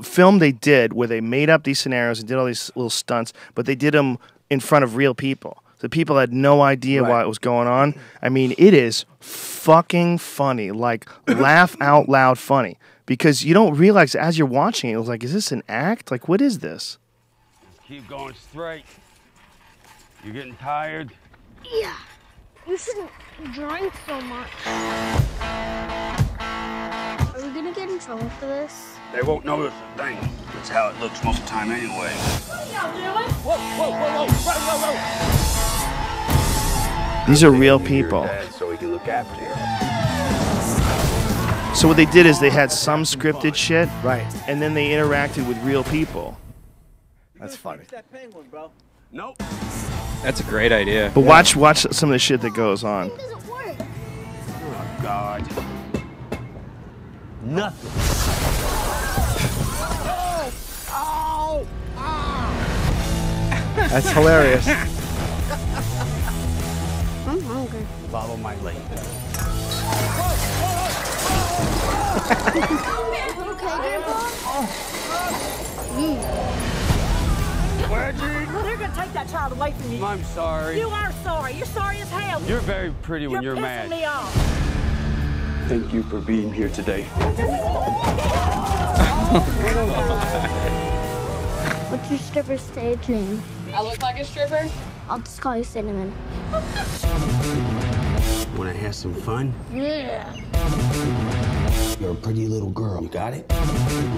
film they did where they made up these scenarios and did all these little stunts, but they did them in front of real people. The people had no idea what was going on. I mean, it is fucking funny, like laugh out loud funny, because you don't realize as you're watching it, it was like, is this an act? Like, what is this? Just keep going straight. You're getting tired? Yeah. You shouldn't drink so much. Are we gonna get in trouble for this? They won't notice a thing. That's how it looks most of the time anyway. What are y'all doing? Whoa, whoa, whoa, whoa, whoa, whoa. These are real people. So he can look after you. So what they did is they had some scripted shit, right, and then they interacted with real people. That's funny. That penguin, bro. Nope. That's a great idea. But watch some of the shit that goes on. It doesn't work. Oh God. Nothing. Oh! Oh! That's hilarious. I'm hungry. Follow my lead. Okay, Grandpa? Well, they're gonna take that child away from you. I'm sorry. You are sorry. You're sorry as hell. You're very pretty when you're pissing mad. me off. Thank you for being here today. What's your stripper stage name? I look like a stripper? I'll just call you Cinnamon. Wanna have some fun? Yeah. You're a pretty little girl. You got it?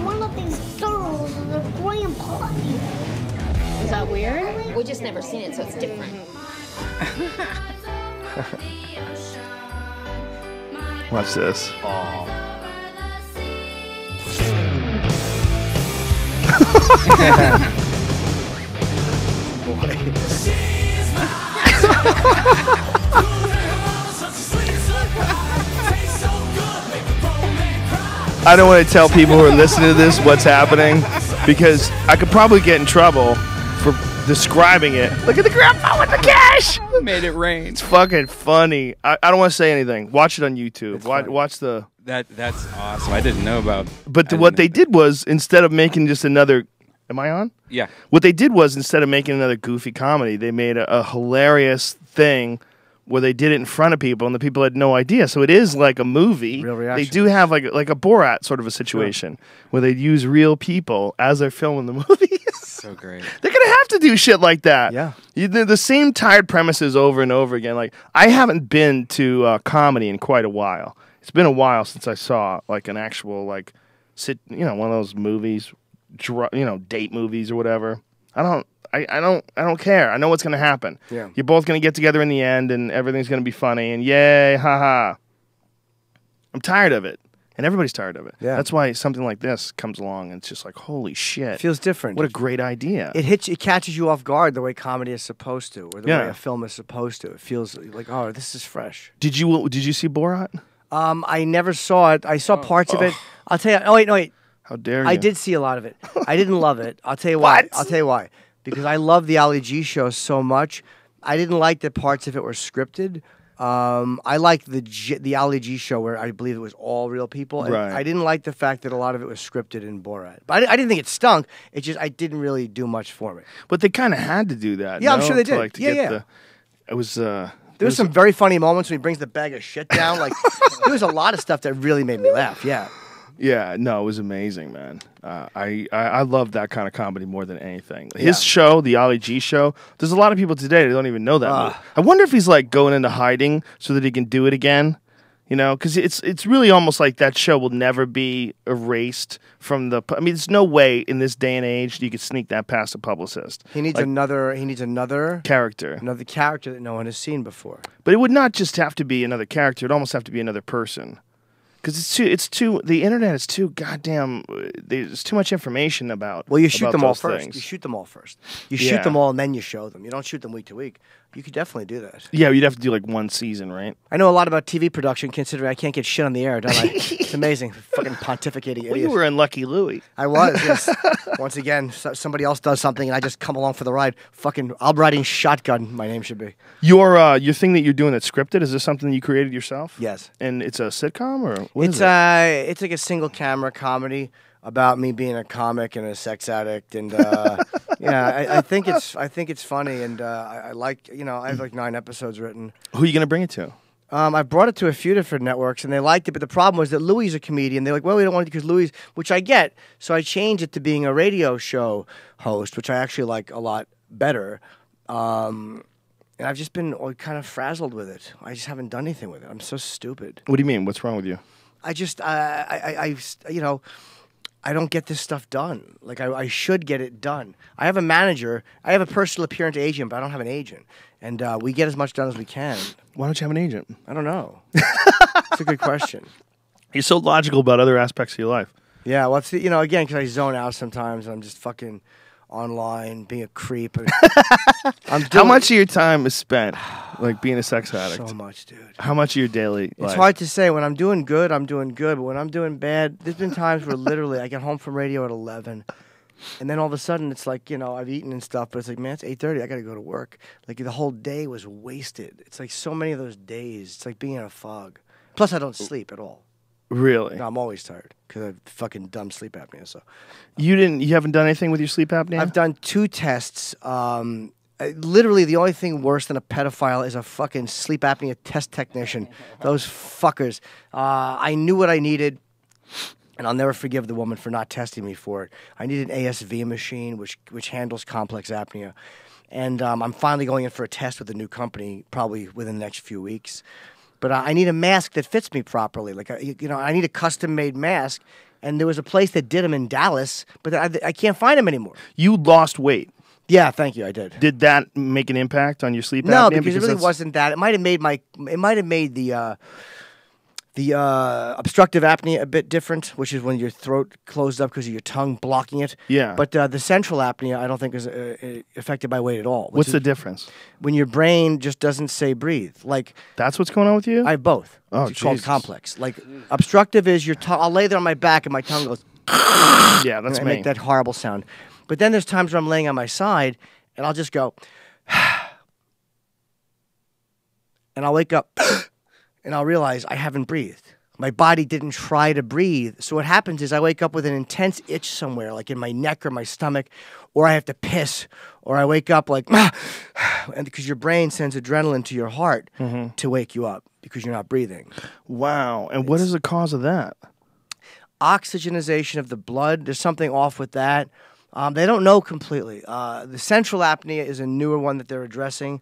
One of these girls is a grandpa. Is that weird? We just never seen it, so it's different. Watch this. I don't want to tell people who are listening to this what's happening, because I could probably get in trouble for describing it. Look at the grandpa with the cash! Made it rain. It's fucking funny. I don't want to say anything. Watch it on YouTube. Watch the... That's awesome. I didn't know about... But what they did was, instead of making just another... Am I on? Yeah. What they did was, instead of making another goofy comedy, they made a hilarious thing where they did it in front of people, and the people had no idea. So it is like a movie. Real reaction. They do have like a Borat sort of a situation where they use real people as they're filming the movie. So great. They're gonna have to do shit like that. Yeah. The same tired premises over and over again. Like, I haven't been to comedy in quite a while. It's been a while since I saw like an actual like one of those movies, date movies or whatever. I don't care. I know what's gonna happen. Yeah. You're both gonna get together in the end, and everything's gonna be funny, and yay, haha. I'm tired of it, and everybody's tired of it. Yeah. That's why something like this comes along, and it's just like, holy shit. It feels different. What a great idea. It catches you off guard the way comedy is supposed to, or the Yeah. way a film is supposed to. It feels like, oh, this is fresh. Did you see Borat? I never saw it. I saw parts of it. I'll tell you. Oh wait, no wait. How dare you? I did see a lot of it. I didn't love it. I'll tell you why. What? I'll tell you why. Because I love the Ali G show so much. I didn't like the parts if it were scripted. I liked the Ali G show where I believe it was all real people. And Right. I didn't like the fact that a lot of it was scripted in Borat. But I didn't think it stunk. It just I didn't really do much for me. But they kind of had to do that. Yeah, I'm no? sure they To, did. like, to Yeah, get yeah. It was. There was some very funny moments when he brings the bag of shit down. Like there was a lot of stuff that really made me laugh. Yeah. Yeah, no, it was amazing, man. I love that kind of comedy more than anything. His show, the Ali G show, there's a lot of people today that don't even know that movie. I wonder if he's like going into hiding so that he can do it again. You know, because it's really almost like that show will never be erased from the. I mean, there's no way in this day and age you could sneak that past a publicist. He needs another. He needs another character. Another character that no one has seen before. But it would not just have to be another character. It'd almost have to be another person. Because it's too. The internet is too goddamn. There's too much information about. Well, you shoot them all those first. things. You shoot them all first. You shoot them all and then you show them. You don't shoot them week to week. You could definitely do that. Yeah, you'd have to do like one season, right? I know a lot about TV production, considering I can't get shit on the air, don't I? It's amazing. Fucking pontificating idiot. Well, you were in Lucky Louie. I was, yes. Once again, somebody else does something and I just come along for the ride. Fucking, I'm riding shotgun, my name should be. Your thing that you're doing that's scripted, is this something you created yourself? Yes. And it's a sitcom or what It's is it? It's like a single camera comedy about me being a comic and a sex addict, and yeah, I think it's funny, and I like, you know, I have like 9 episodes written. Who are you gonna bring it to? I brought it to a few different networks, and they liked it, but the problem was that Louis' a comedian. They're like, well, we don't want it because Louis, which I get, so I changed it to being a radio show host, which I actually like a lot better. And I've just been kind of frazzled with it. I just haven't done anything with it. I'm so stupid. What do you mean? What's wrong with you? I just, you know, I don't get this stuff done. Like, I should get it done. I have a manager. I have a personal appearance agent, but I don't have an agent. And we get as much done as we can. Why don't you have an agent? I don't know. It's a good question. You're so logical about other aspects of your life. Yeah, well, it's, you know, again, because I zone out sometimes. And I'm just fucking online, being a creep. And How much of your time is spent like being a sex addict? So much, dude. How much of your daily life? It's hard to say. When I'm doing good, I'm doing good. But when I'm doing bad, there's been times where literally I get home from radio at 11. And then all of a sudden, it's like, you know, I've eaten and stuff, but it's like, man, it's 8:30. I got to go to work. Like, the whole day was wasted. It's like so many of those days. It's like being in a fog. Plus, I don't sleep at all. Really? No, I'm always tired because I have fucking dumb sleep apnea. So you haven't done anything with your sleep apnea? I've done 2 tests. Literally, the only thing worse than a pedophile is a fucking sleep apnea test technician. Those fuckers. I knew what I needed. And I'll never forgive the woman for not testing me for it. I need an ASV machine, which handles complex apnea. And I'm finally going in for a test with a new company, probably within the next few weeks. But I need a mask that fits me properly. Like, you know, I need a custom-made mask. And there was a place that did them in Dallas, but I can't find them anymore. You lost weight. Yeah, thank you. I did. Did that make an impact on your sleep apnea? No, because it really wasn't that. It might have made the obstructive apnea a bit different, which is when your throat closed up because of your tongue blocking it. Yeah. But the central apnea, I don't think is affected by weight at all. What's the difference? When your brain just doesn't say breathe. Like, that's what's going on with you? I have both. Oh, it's called complex. Like, obstructive is your tongue. I'll lay there on my back and my tongue goes. Yeah, that's and me. I make that horrible sound. But then there's times where I'm laying on my side and I'll just go. And I'll wake up. And I'll realize I haven't breathed. My body didn't try to breathe. So what happens is I wake up with an intense itch somewhere, like in my neck or my stomach, or I have to piss, or I wake up like, and because your brain sends adrenaline to your heart to wake you up because you're not breathing. Wow. And what is the cause of that? Oxygenization of the blood. There's something off with that. They don't know completely. The central apnea is a newer one that they're addressing.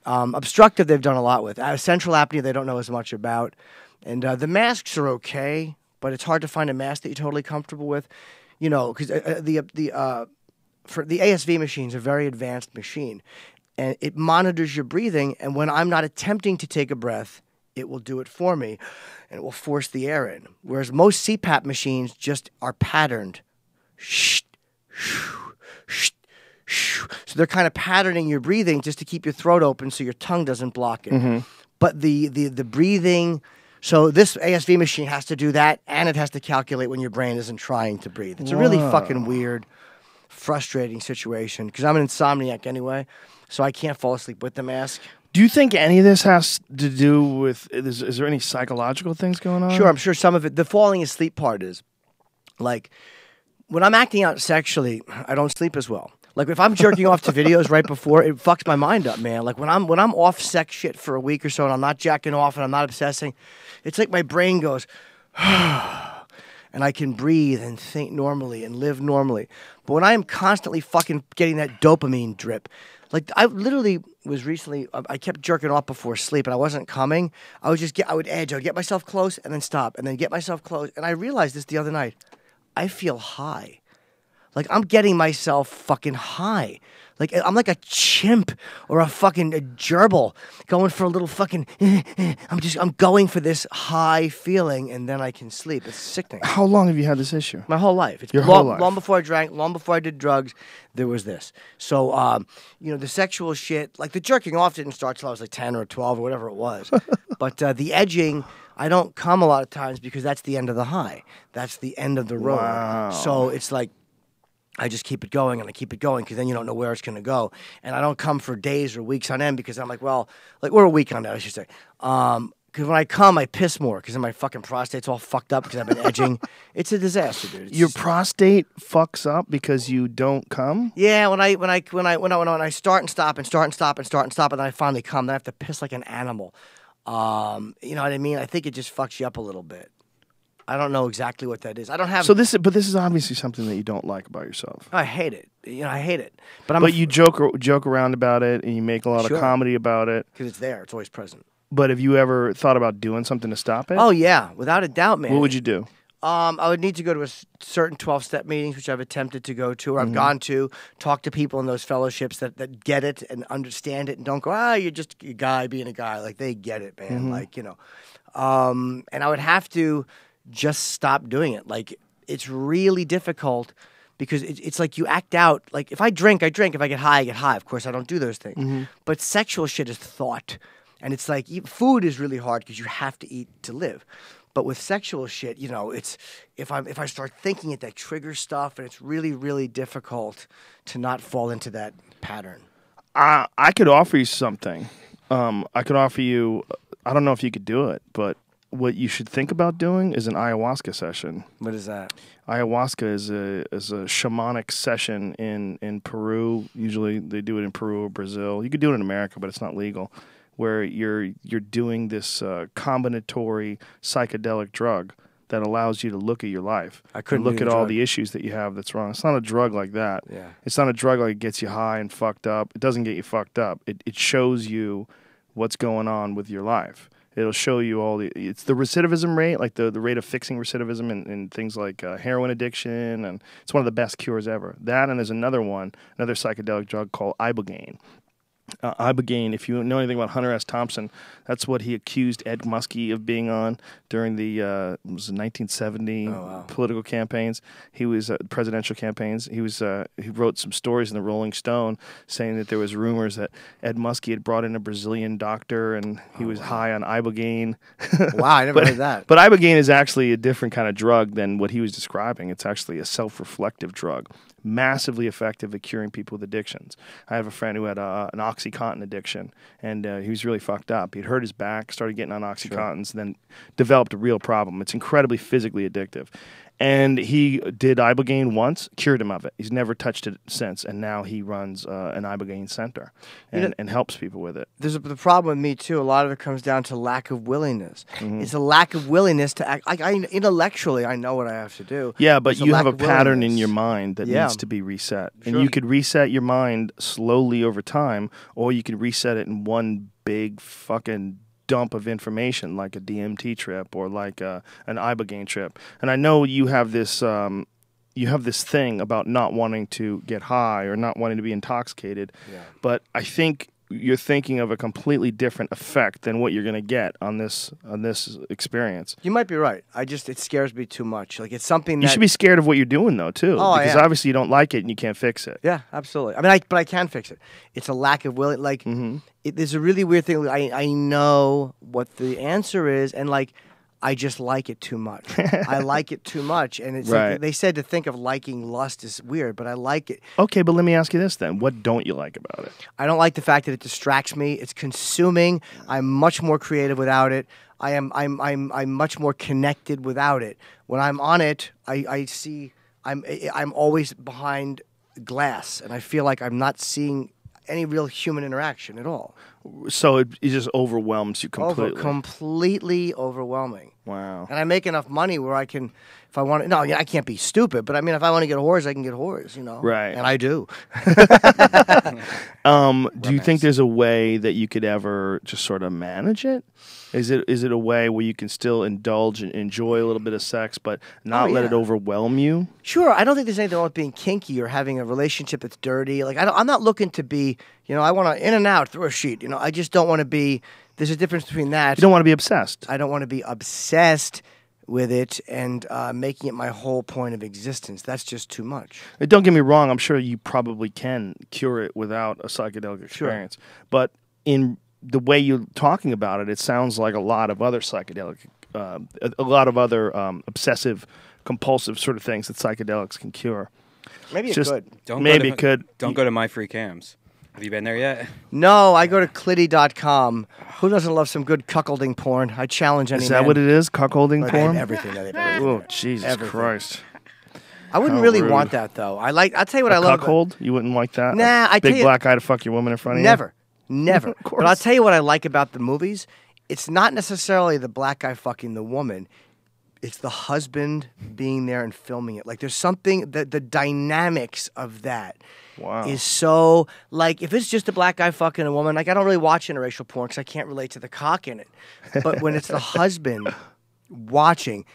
Obstructive, they've done a lot with. Central apnea, they don't know as much about. And the masks are okay, but it's hard to find a mask that you're totally comfortable with. You know, because for the ASV machine is a very advanced machine, and it monitors your breathing. And when I'm not attempting to take a breath, it will do it for me, and it will force the air in. Whereas most CPAP machines just are patterned. Shh, shh, shh. So they're kind of patterning your breathing just to keep your throat open so your tongue doesn't block it. But the breathing, so this ASV machine has to do that, and it has to calculate when your brain isn't trying to breathe. It's a really fucking weird frustrating situation because I'm an insomniac anyway, so I can't fall asleep with the mask. Do you think any of this has to do with? Is there any psychological things going on? Sure, I'm sure some of it. The falling asleep part is like when I'm acting out sexually, I don't sleep as well. Like if I'm jerking off to videos right before, it fucks my mind up, man. Like when I'm off sex shit for a week or so and I'm not jacking off and I'm not obsessing, it's like my brain goes, and I can breathe and think normally and live normally. But when I am constantly fucking getting that dopamine drip, like I literally was recently, I kept jerking off before sleep and I wasn't coming. I would edge. I would get myself close and then stop and then get myself close. And I realized this the other night. I feel high. Like I'm getting myself fucking high. Like I'm like a chimp or a fucking gerbil going for a little fucking. I'm going for this high feeling, and then I can sleep. It's sickening. How long have you had this issue? My whole life. It's Your whole life. Long before I drank, long before I did drugs, there was this. So, the sexual shit, like the jerking off didn't start till I was like 10 or 12 or whatever it was. But the edging, I don't come a lot of times because that's the end of the high. That's the end of the road. Wow. So it's like, I just keep it going and I keep it going because then you don't know where it's going to go. And I don't come for days or weeks on end because I'm like, or a week on end, I should say. Because when I come, I piss more because my fucking prostate's all fucked up because I've been edging. It's a disaster, dude. Your prostate fucks up because you don't come? Yeah, when I start and stop and start and stop and start and stop and then I finally come, then I have to piss like an animal. You know what I mean? I think it just fucks you up a little bit. I don't know exactly what that is. I don't have. But this is obviously something that you don't like about yourself. I hate it. I hate it. But you joke around about it, and you make a lot of comedy about it because it's there. It's always present. But have you ever thought about doing something to stop it? Oh yeah, without a doubt, man. What would you do? I would need to go to certain 12-step meetings, which I've attempted to go to, or I've gone to, talk to people in those fellowships that get it and understand it and don't go, you're just a guy being a guy. Like, they get it, man. Like, and I would have to just stop doing it. Like, it's really difficult because it's like you act out. Like, if I drink, I drink. If I get high, I get high. Of course, I don't do those things. But sexual shit is thought. And it's like, food is really hard because you have to eat to live. But with sexual shit, it's if I start thinking it, that triggers stuff, and it's really, really difficult to not fall into that pattern. I could offer you something. I could offer you. I don't know if you could do it, but what you should think about doing is an ayahuasca session. What is that? Ayahuasca is a shamanic session in Peru. Usually they do it in Peru or Brazil. You could do it in America, but it's not legal. Where you're doing this combinatory psychedelic drug that allows you to look at your life. I couldn't look at all the issues that you have that's wrong. It's not a drug like that. Yeah. It's not a drug like it gets you high and fucked up. It doesn't get you fucked up. It shows you what's going on with your life. It'll show you it's the recidivism rate, like the rate of fixing recidivism in things like heroin addiction, and it's one of the best cures ever. That, and there's another psychedelic drug called ibogaine. Ibogaine, if you know anything about Hunter S. Thompson, that's what he accused Ed Muskie of being on during the 1970 political campaigns. He was presidential campaigns. He wrote some stories in the Rolling Stone saying that there was rumors that Ed Muskie had brought in a Brazilian doctor and he was high on ibogaine. Wow, I never heard that. But ibogaine is actually a different kind of drug than what he was describing. It's actually a self-reflective drug. Massively effective at curing people with addictions. I have a friend who had an OxyContin addiction, and he was really fucked up. He'd hurt his back, started getting on OxyContins, then developed a real problem. It's incredibly physically addictive. And he did ibogaine once, cured him of it. He's never touched it since, and now he runs an ibogaine center and helps people with it. There's the problem with me, too. A lot of it comes down to lack of willingness. It's a lack of willingness to act. Intellectually, I know what I have to do. Yeah, but you have a pattern in your mind that needs to be reset. Sure. And you could reset your mind slowly over time, or you could reset it in one big fucking dump of information, like a DMT trip or like an ibogaine trip. And I know you have this thing about not wanting to get high or not wanting to be intoxicated, but I think you're thinking of a completely different effect than what you're going to get on this experience. You might be right. It scares me too much. Like, it's something that... You should be scared of what you're doing, though, too. Oh, because obviously you don't like it and you can't fix it. Yeah, absolutely. I mean, but I can fix it. It's a lack of will. Like, there's a really weird thing. I know what the answer is, and like, I just like it too much. I like it too much. And it's Right. like, they said to think of liking lust is weird, but I like it. Okay, but let me ask you this then. What don't you like about it? I don't like the fact that it distracts me. It's consuming. I'm much more creative without it. I'm much more connected without it. When I'm on it, I see I'm always behind glass, and I feel like I'm not seeing any real human interaction at all. So it just overwhelms you completely. Completely overwhelming. Wow. And I make enough money where I can, if I want to, no, yeah, I can't be stupid, but I mean, if I want to get whores, I can get whores, you know? Right. And I do. Do you think there's a way that you could ever just sort of manage it? Is it a way where you can still indulge and enjoy a little bit of sex, but not let it overwhelm you? Sure. I don't think there's anything wrong with being kinky or having a relationship that's dirty. Like, I'm not looking to be, you know, I want to in and out through a sheet. You know, I just don't want to be, there's a difference between that. You don't want to be obsessed. I don't want to be obsessed with it and making it my whole point of existence. That's just too much. Don't get me wrong. I'm sure you probably can cure it without a psychedelic experience. Sure. But in the way you're talking about it, it sounds like a lot of other psychedelic, a lot of other obsessive, compulsive sort of things that psychedelics can cure. Maybe it could. Don't go to My Free Cams. Have you been there yet? No, I go to clitty.com. Who doesn't love some good cuckolding porn? I challenge any Is that man. what it is? Cuckolding porn? Everything that they've Oh, Jesus Christ. I wouldn't really want that, though. I'll tell you what I love. Cuckold? You wouldn't like that? Nah, I tell Big you, black guy to fuck your woman in front of you? Never. Never. Of course. But I'll tell you what I like about the movies. It's not necessarily the black guy fucking the woman. It's the husband being there and filming it. Like, there's something, the dynamics of that is so, like, if it's just a black guy fucking a woman, like, I don't really watch interracial porn because I can't relate to the cock in it. But when it's the husband watching,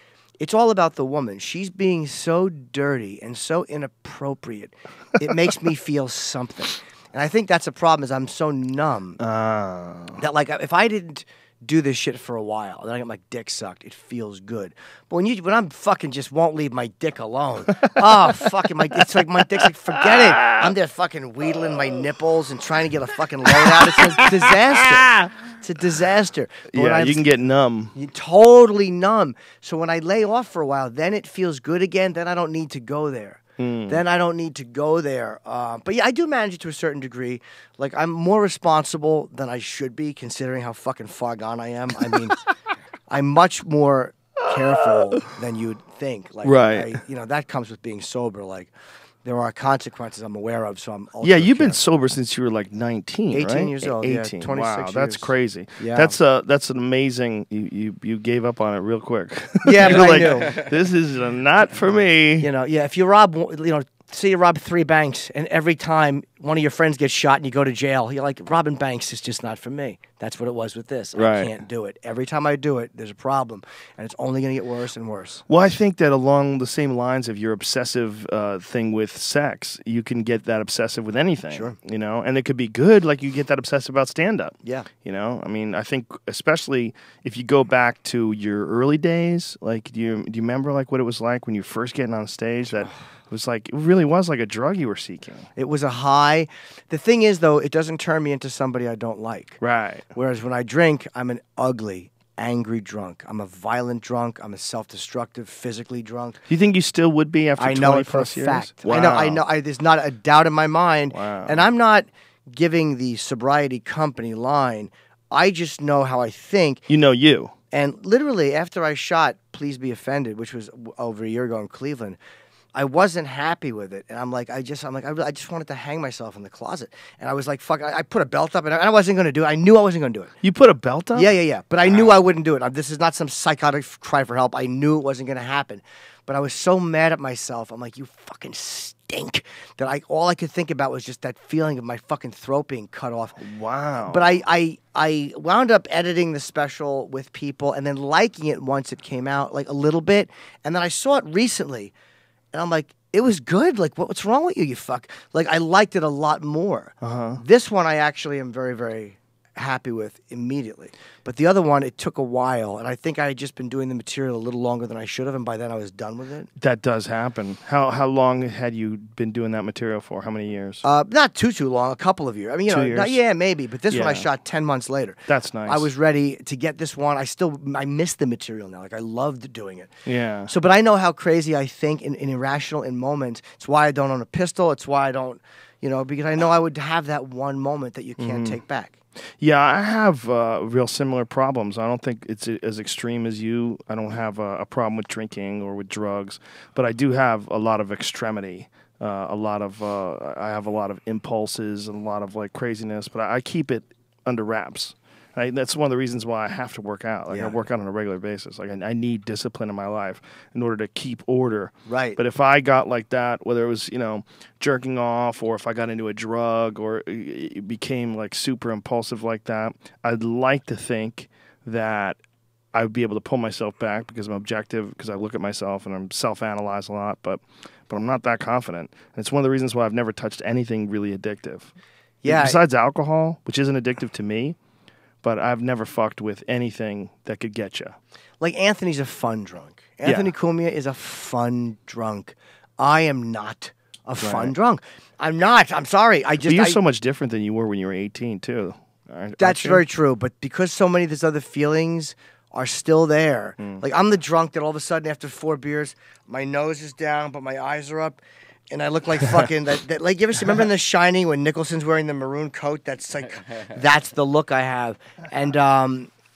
it's all about the woman. She's being so dirty and so inappropriate. It makes me feel something. And I think that's a problem, is I'm so numb that, like, if I didn't do this shit for a while, then I get my dick sucked, it feels good. But when I'm fucking just won't leave my dick alone, it's like my dick's like, forget it. I'm there fucking wheedling my nipples and trying to get a fucking load out. It's a disaster. It's a disaster. But yeah, you can get numb. You're totally numb. So when I lay off for a while, then it feels good again. Then I don't need to go there. Then I don't need to go there. But yeah, I do manage it to a certain degree. Like, I'm more responsible than I should be, considering how fucking far gone I am. I mean, I'm much more careful than you'd think. Like, right. That comes with being sober. Like, there are consequences I'm aware of, so I'm ultra you've been careful. sober since you were like 19, 18 right? years old, 18. yeah, 26 wow, that's years. crazy. Yeah. That's an amazing, you gave up on it real quick. Yeah, but I knew. This is not for me. If you rob, say you rob 3 banks, and every time one of your friends gets shot and you go to jail, you're like, robbing banks is just not for me. That's what it was with this. Right. I can't do it. Every time I do it, there's a problem, and it's only going to get worse and worse. Well, I think that along the same lines of your obsessive thing with sex, you can get that obsessive with anything. Sure. And it could be good, like you get that obsessive about stand-up. Yeah. I mean, I think especially if you go back to your early days, like, do you remember like what it was like when you first getting on stage? That it was like, it really was like a drug you were seeking. It was a high. The thing is, though, it doesn't turn me into somebody I don't like. Right. Whereas when I drink, I'm an ugly, angry drunk. I'm a violent drunk. I'm a self-destructive, physically drunk. Do you think you still would be after 20 I know it for a plus years? fact. Wow. I know. There's not a doubt in my mind. Wow. And I'm not giving the sobriety company line. I just know how I think. You know you. And literally, after I shot Please Be Offended, which was over a year ago in Cleveland, I wasn't happy with it, and I just wanted to hang myself in the closet, and I was like, fuck, I put a belt up, and I wasn't going to do it. I knew I wasn't going to do it. You put a belt up? Yeah, but I knew I wouldn't do it. This is not some psychotic cry for help. I knew it wasn't going to happen, but I was so mad at myself. I'm like, you fucking stink, that all I could think about was just that feeling of my fucking throat being cut off. Wow. But I wound up editing the special with people, and then liking it once it came out, like a little bit, and then I saw it recently. And I'm like, it was good. Like, what's wrong with you, you fuck? Like, I liked it a lot more. This one I actually am very, very happy with immediately. But the other one, it took a while, and I think I had just been doing the material a little longer than I should have, and by then I was done with it. That does happen. How long had you been doing that material for? How many years? Not too long, a couple of years. I mean, 2 years? yeah, maybe. But this one I Yeah. shot 10 months later. That's nice. I was ready to get this one. I miss the material now. Like, I loved doing it. Yeah. So, but I know how crazy I think and irrational in moments. It's why I don't own a pistol. It's why I don't, because I know I would have that one moment that you can't take back. Yeah, I have real similar problems. I don't think it's as extreme as you. I don't have a problem with drinking or with drugs, but I do have a lot of extremity. I have a lot of impulses and a lot of like craziness, but I keep it under wraps. That's one of the reasons why I have to work out. Like I work out on a regular basis. Like I need discipline in my life in order to keep order. Right. But if I got like that, whether it was jerking off or if I got into a drug or it became like super impulsive like that, I'd like to think that I would be able to pull myself back because I'm objective, because I look at myself and I'm self-analyze a lot. But I'm not that confident. And it's one of the reasons why I've never touched anything really addictive. Yeah. Besides alcohol, which isn't addictive to me. But I've never fucked with anything that could get you. Like Anthony's a fun drunk. Anthony Cumia is a fun drunk. I am not a fun drunk. I'm not. I'm sorry. But you're so much different than you were when you were 18 too. That's very true. But because so many of these other feelings are still there, like I'm the drunk that all of a sudden after 4 beers, my nose is down, but my eyes are up. And I look like fucking that. Like, you ever remember in The Shining when Nicholson's wearing the maroon coat? That's like, that's the look I have, and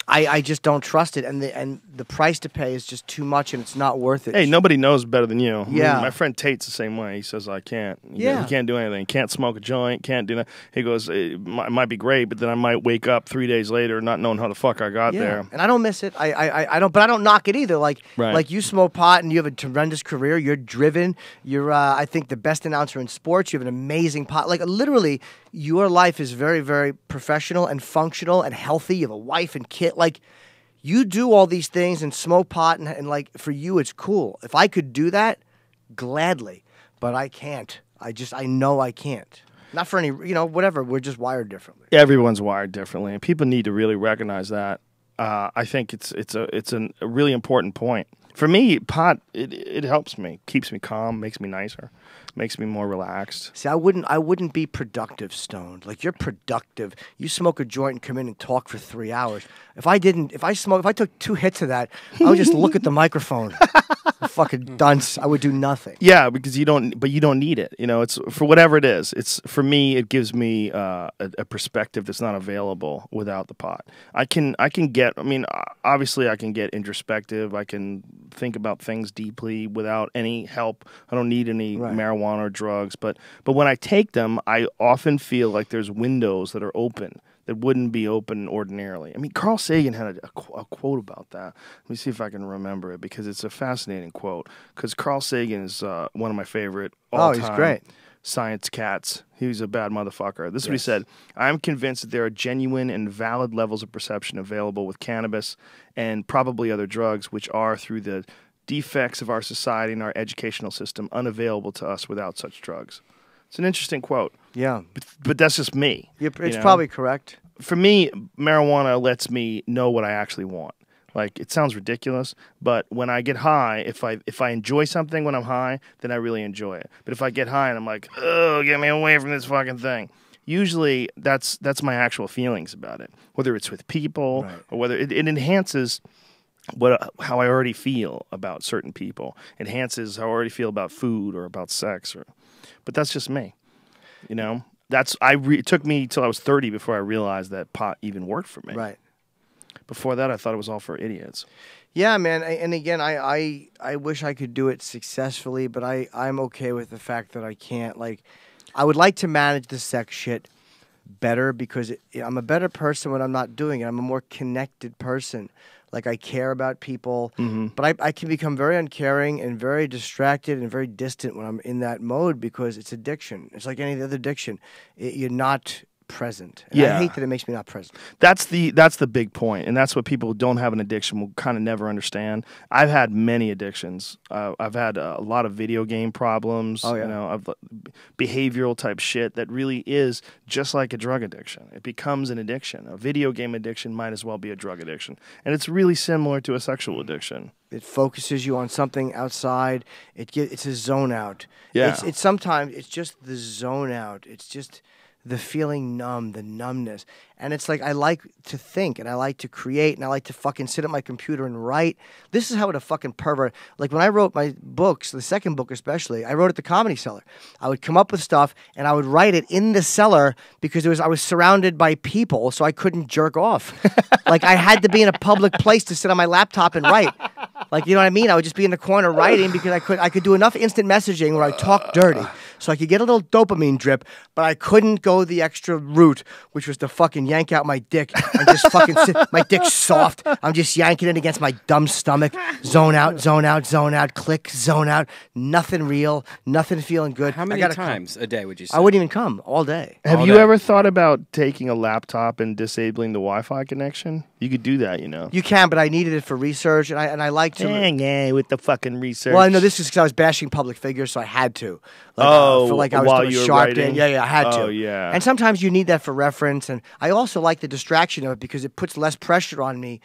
I just don't trust it. And the price to pay is just too much, and it's not worth it. Hey, nobody knows better than you. Yeah. My friend Tate's the same way. He says I can't. He Yeah. can't do anything. Can't smoke a joint. Can't do that. He goes, it might be great, but then I might wake up 3 days later not knowing how the fuck I got there. And I don't miss it. I don't, but I don't knock it either. Like Right. like you smoke pot and you have a tremendous career. You're driven. You're I think the best announcer in sports. You have an amazing pot. Like literally, your life is very, very professional and functional and healthy. You have a wife and kid. Like you do all these things and smoke pot and like for you it's cool. If I could do that, gladly, but I can't. I know I can't. Not for any, whatever. We're just wired differently. Everyone's wired differently, and people need to really recognize that. I think it's a really important point. For me, pot it helps me, keeps me calm, makes me nicer, makes me more relaxed. See, I wouldn't be productive stoned. Like you're productive. You smoke a joint and come in and talk for 3 hours. If I took 2 hits of that, I would just look at the microphone. Fucking dunce. I would do nothing. Yeah, because you don't need it. It's for whatever it is. It's for me. It gives me a perspective that's not available without the pot. I can get. I mean, obviously, I can get introspective. I can think about things deeply without any help. I don't need any marijuana or drugs. But when I take them, I often feel like there's windows that are open that wouldn't be open ordinarily. I mean, Carl Sagan had a quote about that. Let me see if I can remember it, because it's a fascinating quote. Because Carl Sagan is one of my favorite all-time he's great. science cats. He was a bad motherfucker. This is what he said. I'm convinced that there are genuine and valid levels of perception available with cannabis and probably other drugs, which are, through the defects of our society and our educational system, unavailable to us without such drugs. It's an interesting quote. Yeah. But that's just me. It's probably correct. For me, marijuana lets me know what I actually want. Like, it sounds ridiculous, but when I get high, if I enjoy something when I'm high, then I really enjoy it. But if I get high and I'm like, oh, get me away from this fucking thing, usually that's my actual feelings about it. Whether it's with people or whether it enhances how I already feel about certain people. It enhances how I already feel about food or about sex. But that's just me. It took me till I was 30 before I realized that pot even worked for me. Right. Before that, I thought it was all for idiots. Yeah, man. And again, I wish I could do it successfully, but I'm okay with the fact that I can't. Like, I would like to manage the sex shit better because I'm a better person when I'm not doing it. I'm a more connected person. Like, I care about people, but I can become very uncaring and very distracted and very distant when I'm in that mode because it's addiction. It's like any other addiction. You're not present. And I hate that it makes me not present. That's the big point, and that's what people who don't have an addiction will kind of never understand. I've had many addictions. I've had a lot of video game problems. Oh, yeah. You know, behavioral type shit that really is just like a drug addiction. It becomes an addiction. A video game addiction might as well be a drug addiction, and it's really similar to a sexual addiction. It focuses you on something outside. It's a zone out. Yeah. It's sometimes it's just the zone out. It's just the feeling numb, the numbness. And it's like I like to think and I like to create and I like to fucking sit at my computer and write. This is how a fucking pervert. Like when I wrote my books, the second book especially, I wrote at the Comedy Cellar. I would come up with stuff and I would write it in the cellar because I was surrounded by people, so I couldn't jerk off. Like I had to be in a public place to sit on my laptop and write. Like, you know what I mean? I would just be in the corner writing because I could do enough instant messaging where I talk dirty. So I could get a little dopamine drip, but I couldn't go the extra route, which was to fucking yank out my dick and just fucking sit. My dick's soft. I'm just yanking it against my dumb stomach. Zone out, zone out, zone out, click, zone out. Nothing real, nothing feeling good. How many times a day would you say? I wouldn't even come all day. Have you ever thought about taking a laptop and disabling the Wi-Fi connection? You could do that, you know. You can, but I needed it for research, and I like to. Yeah, with the fucking research. Well, I know this is because I was bashing public figures, so I had to. Like, for like I was while doing you were Shark writing? Day. Yeah, I had to. Oh, yeah. And sometimes you need that for reference, and I also like the distraction of it because it puts less pressure on me.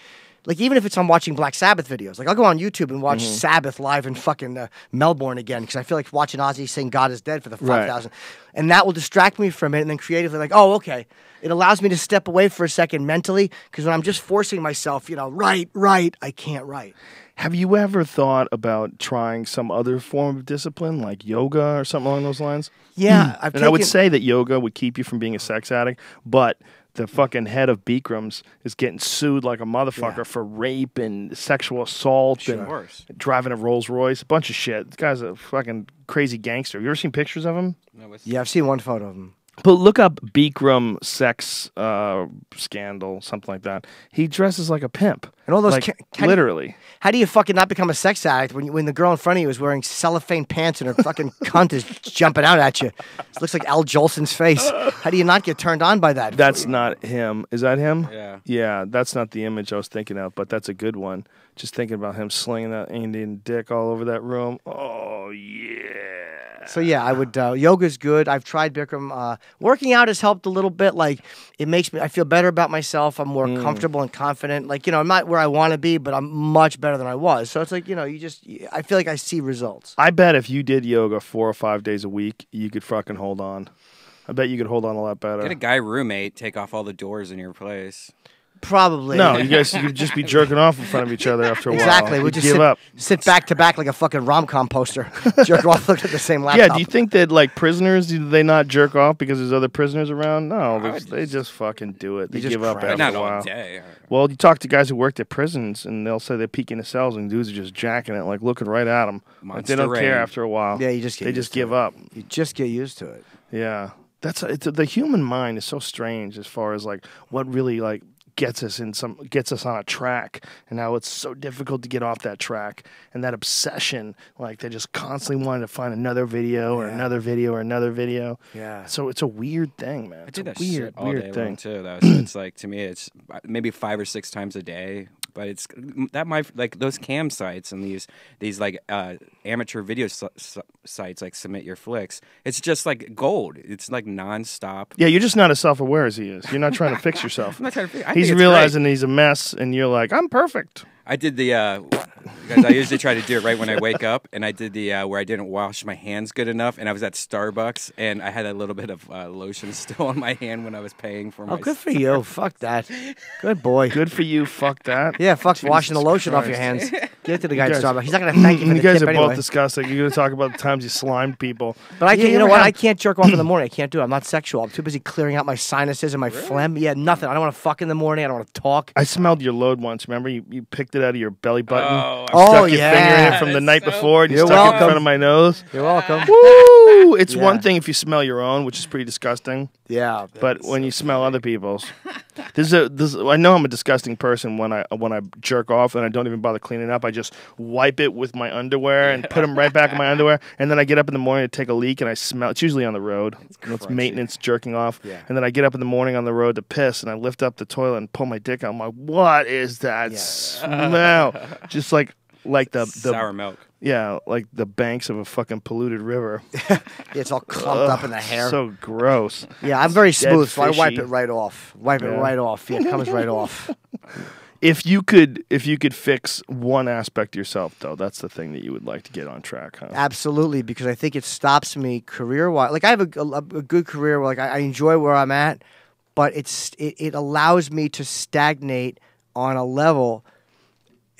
Like, even if I'm watching Black Sabbath videos, like I'll go on YouTube and watch Sabbath live in fucking Melbourne again because I feel like watching Ozzy sing God is Dead for the 5,000. And that will distract me from it, and then creatively, like, oh, okay. It allows me to step away for a second mentally because when I'm just forcing myself, you know, write, I can't write. Have you ever thought about trying some other form of discipline, like yoga or something along those lines? Yeah. I would say that yoga would keep you from being a sex addict, but the fucking head of Bikram's is getting sued like a motherfucker for rape and sexual assault and driving a Rolls Royce, a bunch of shit. This guy's a fucking crazy gangster. You ever seen pictures of him? Yeah, I've seen one photo of him. But look up Bikram sex scandal, something like that. He dresses like a pimp. And all those like, literally. How do you fucking not become a sex addict when the girl in front of you is wearing cellophane pants and her fucking cunt is jumping out at you? It looks like Al Jolson's face. How do you not get turned on by that? That's not him. Is that him? Yeah. Yeah, that's not the image I was thinking of, but that's a good one. Just thinking about him slinging that Indian dick all over that room. Oh, yeah. So, yeah, I would, yoga's good. I've tried Bikram. Working out has helped a little bit. Like, it makes me, I feel better about myself. I'm more comfortable and confident. Like, you know, I'm not where I want to be, but I'm much better than I was. So it's like, you know, I feel like I see results. I bet if you did yoga 4 or 5 days a week, you could fucking hold on. I bet you could hold on a lot better. Get a guy roommate, take off all the doors in your place. Probably. No, you guys could just be jerking off in front of each other after a while. Exactly. We'll just give up. Sit back to back like a fucking rom-com poster. Jerk off, look at the same laptop. Yeah, do you think that, like, prisoners, do they not jerk off because there's other prisoners around? No, they just fucking do it. They give up after not a while. all day. Well, you talk to guys who worked at prisons, and they'll say they peek into cells, and dudes are just jacking it, like looking right at them. Like, they don't care after a while. Yeah, they just give up. You just get used to it. Yeah, the human mind is so strange as far as like what really like gets us on a track, and now it's so difficult to get off that track, and that obsession, like they just constantly wanting to find another video or another video or another video. Yeah. So it's a weird thing, man. It's I do a that weird, shit all weird day thing long too. Though. So it's like, to me, it's maybe 5 or 6 times a day. But it's that might, like, those cam sites and these like amateur video sites like Submit Your Flicks. It's just like gold. It's like nonstop. Yeah, you're just not as self-aware as he is. You're not trying to fix yourself. I'm not trying to fix. He's realizing he's a mess, and you're like, I'm perfect. I did the because I usually try to do it right when I wake up, and I did the where I didn't wash my hands good enough, and I was at Starbucks, and I had a little bit of lotion still on my hand when I was paying for my. Oh, good for you. Fuck that. Good boy. Good for you. Fuck that. Yeah, fuck Jesus washing the lotion Christ. off your hands. Give it to the guy at Starbucks. He's not going to thank you for the You guys tip are anyway. both disgusting. You're going to talk about the times you slimed people. But I can't, you know what? I can't jerk off in the morning. I can't do it. I'm not sexual. I'm too busy clearing out my sinuses and my phlegm. Yeah, nothing. I don't want to fuck in the morning. I don't want to talk. I smelled your load once. Remember, you picked it out of your belly button. Oh, stuck your finger in it from the night before, and you You're stuck it in welcome. front of my nose. You're welcome. Woo! Woo! It's one Yeah. thing if you smell your own, which is pretty disgusting. Yeah. But when you smell other people's, I know I'm a disgusting person when I jerk off and I don't even bother cleaning up. I just wipe it with my underwear and put them right back in my underwear, and then I get up in the morning to take a leak and I smell. It's usually on the road. It's maintenance jerking off, and then I get up in the morning on the road to piss, and I lift up the toilet and pull my dick out. I'm like, what is that smell? Just like the sour milk. Yeah, like the banks of a fucking polluted river. It's all clumped up in the hair. So gross. Yeah, I'm very smooth, so I wipe fishy. it right off. Wipe it right off. Yeah, it comes right off. If you could fix one aspect of yourself, though, that's the thing that you would like to get on track, huh? Absolutely, because I think it stops me career-wise. Like I have a good career where like I enjoy where I'm at, but it allows me to stagnate on a level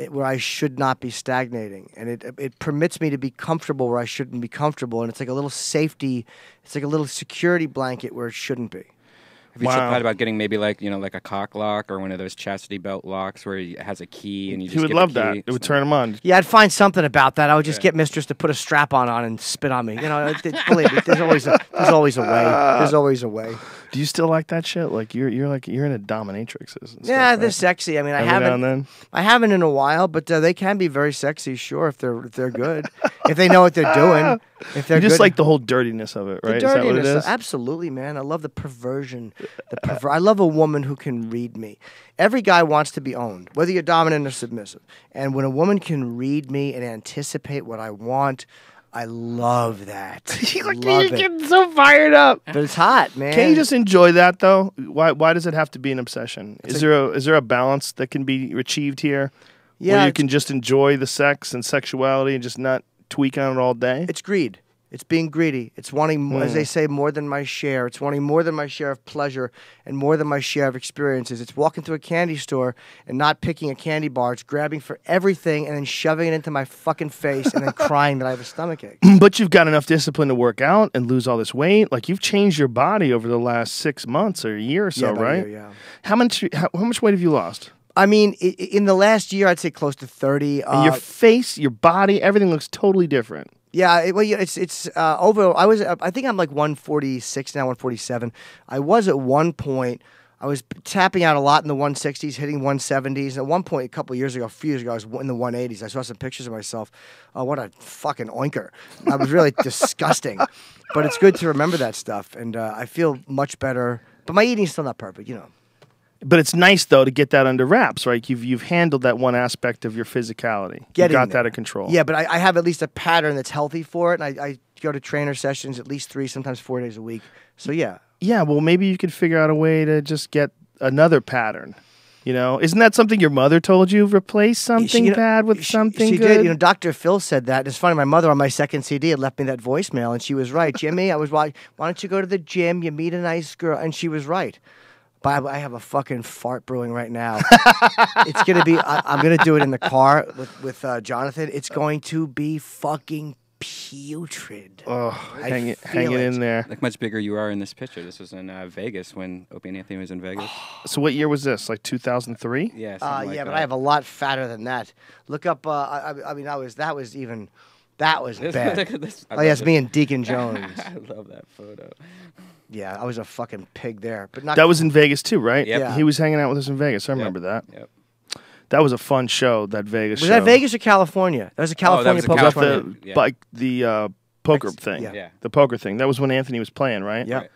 where I should not be stagnating, and it permits me to be comfortable where I shouldn't be comfortable, and it's like a little safety, it's like a little security blanket where it shouldn't be. Have you thought about getting maybe like a cock lock or one of those chastity belt locks where it has a key and you just He would get love the that. key? It would turn him on. Yeah, I'd find something about that. I would just get Mistress to put a strap on and spit on me. You know, believe me, there's always a way. There's always a way. Do you still like that shit? Like you're into dominatrixes. And Yeah, stuff, they're right? sexy. I mean, Every now and then? I haven't in a while, but they can be very sexy. Sure, if they're good, if they know what they're doing. If they're You just good. like the whole dirtiness of it, right? The Is that what it dirtiness, is? absolutely, man. I love the perversion. I love a woman who can read me. Every guy wants to be owned, whether you're dominant or submissive. And when a woman can read me and anticipate what I want, I love that. You're love it. getting so fired up. But it's hot, man. Can't you just enjoy that though? Why does it have to be an obsession? Is there a balance that can be achieved here? Yeah, where you it's- can just enjoy the sex and sexuality and just not tweak on it all day? It's greed. It's being greedy. It's wanting, as they say, more than my share. It's wanting more than my share of pleasure and more than my share of experiences. It's walking through a candy store and not picking a candy bar. It's grabbing for everything and then shoving it into my fucking face and then crying that I have a stomachache. But you've got enough discipline to work out and lose all this weight. Like you've changed your body over the last 6 months or a year or so, about a right? year, yeah. How much weight have you lost? I mean, in the last year, I'd say close to 30. And your face, your body, everything looks totally different. Yeah, it's over. I think I'm like 146 now, 147. I was at one point. I was tapping out a lot in the 160s, hitting 170s. At one point, a few years ago, I was in the 180s. I saw some pictures of myself. Oh, what a fucking oinker! I was really disgusting. But it's good to remember that stuff, and I feel much better. But my eating's still not perfect, you know. But it's nice though to get that under wraps, right? You've handled that one aspect of your physicality. You got that under control. Yeah, but I have at least a pattern that's healthy for it, and I go to trainer sessions at least 3, sometimes 4 days a week. So yeah. Yeah, well, maybe you could figure out a way to just get another pattern. You know, isn't that something your mother told you? Replace something bad with something she good. did. You know, Dr. Phil said that. It's funny. My mother on my second CD had left me that voicemail, and she was right. Jimmy, why don't you go to the gym? You meet a nice girl, and she was right. But I have a fucking fart brewing right now. It's gonna be. I'm gonna do it in the car with Jonathan. It's going to be fucking putrid. Oh, hang it in there. Like much bigger you are in this picture. This was in Vegas when Opie and Anthony was in Vegas. So what year was this? Like 2003? Yeah. But I have a lot fatter than that. Look up. I mean, that was bad. Look at this. Oh yeah, it's me and Deacon Jones. I love that photo. Yeah, I was a fucking pig there, but not. That was in Vegas too, right? Yep. Yeah. He was hanging out with us in Vegas. I remember that. Yep. That was a fun show. That Vegas show. Was that Vegas or California? That was a California was in poker California. tournament. Yeah. Like the poker thing. Yeah. The poker thing. That was when Anthony was playing, right? Yeah. Right.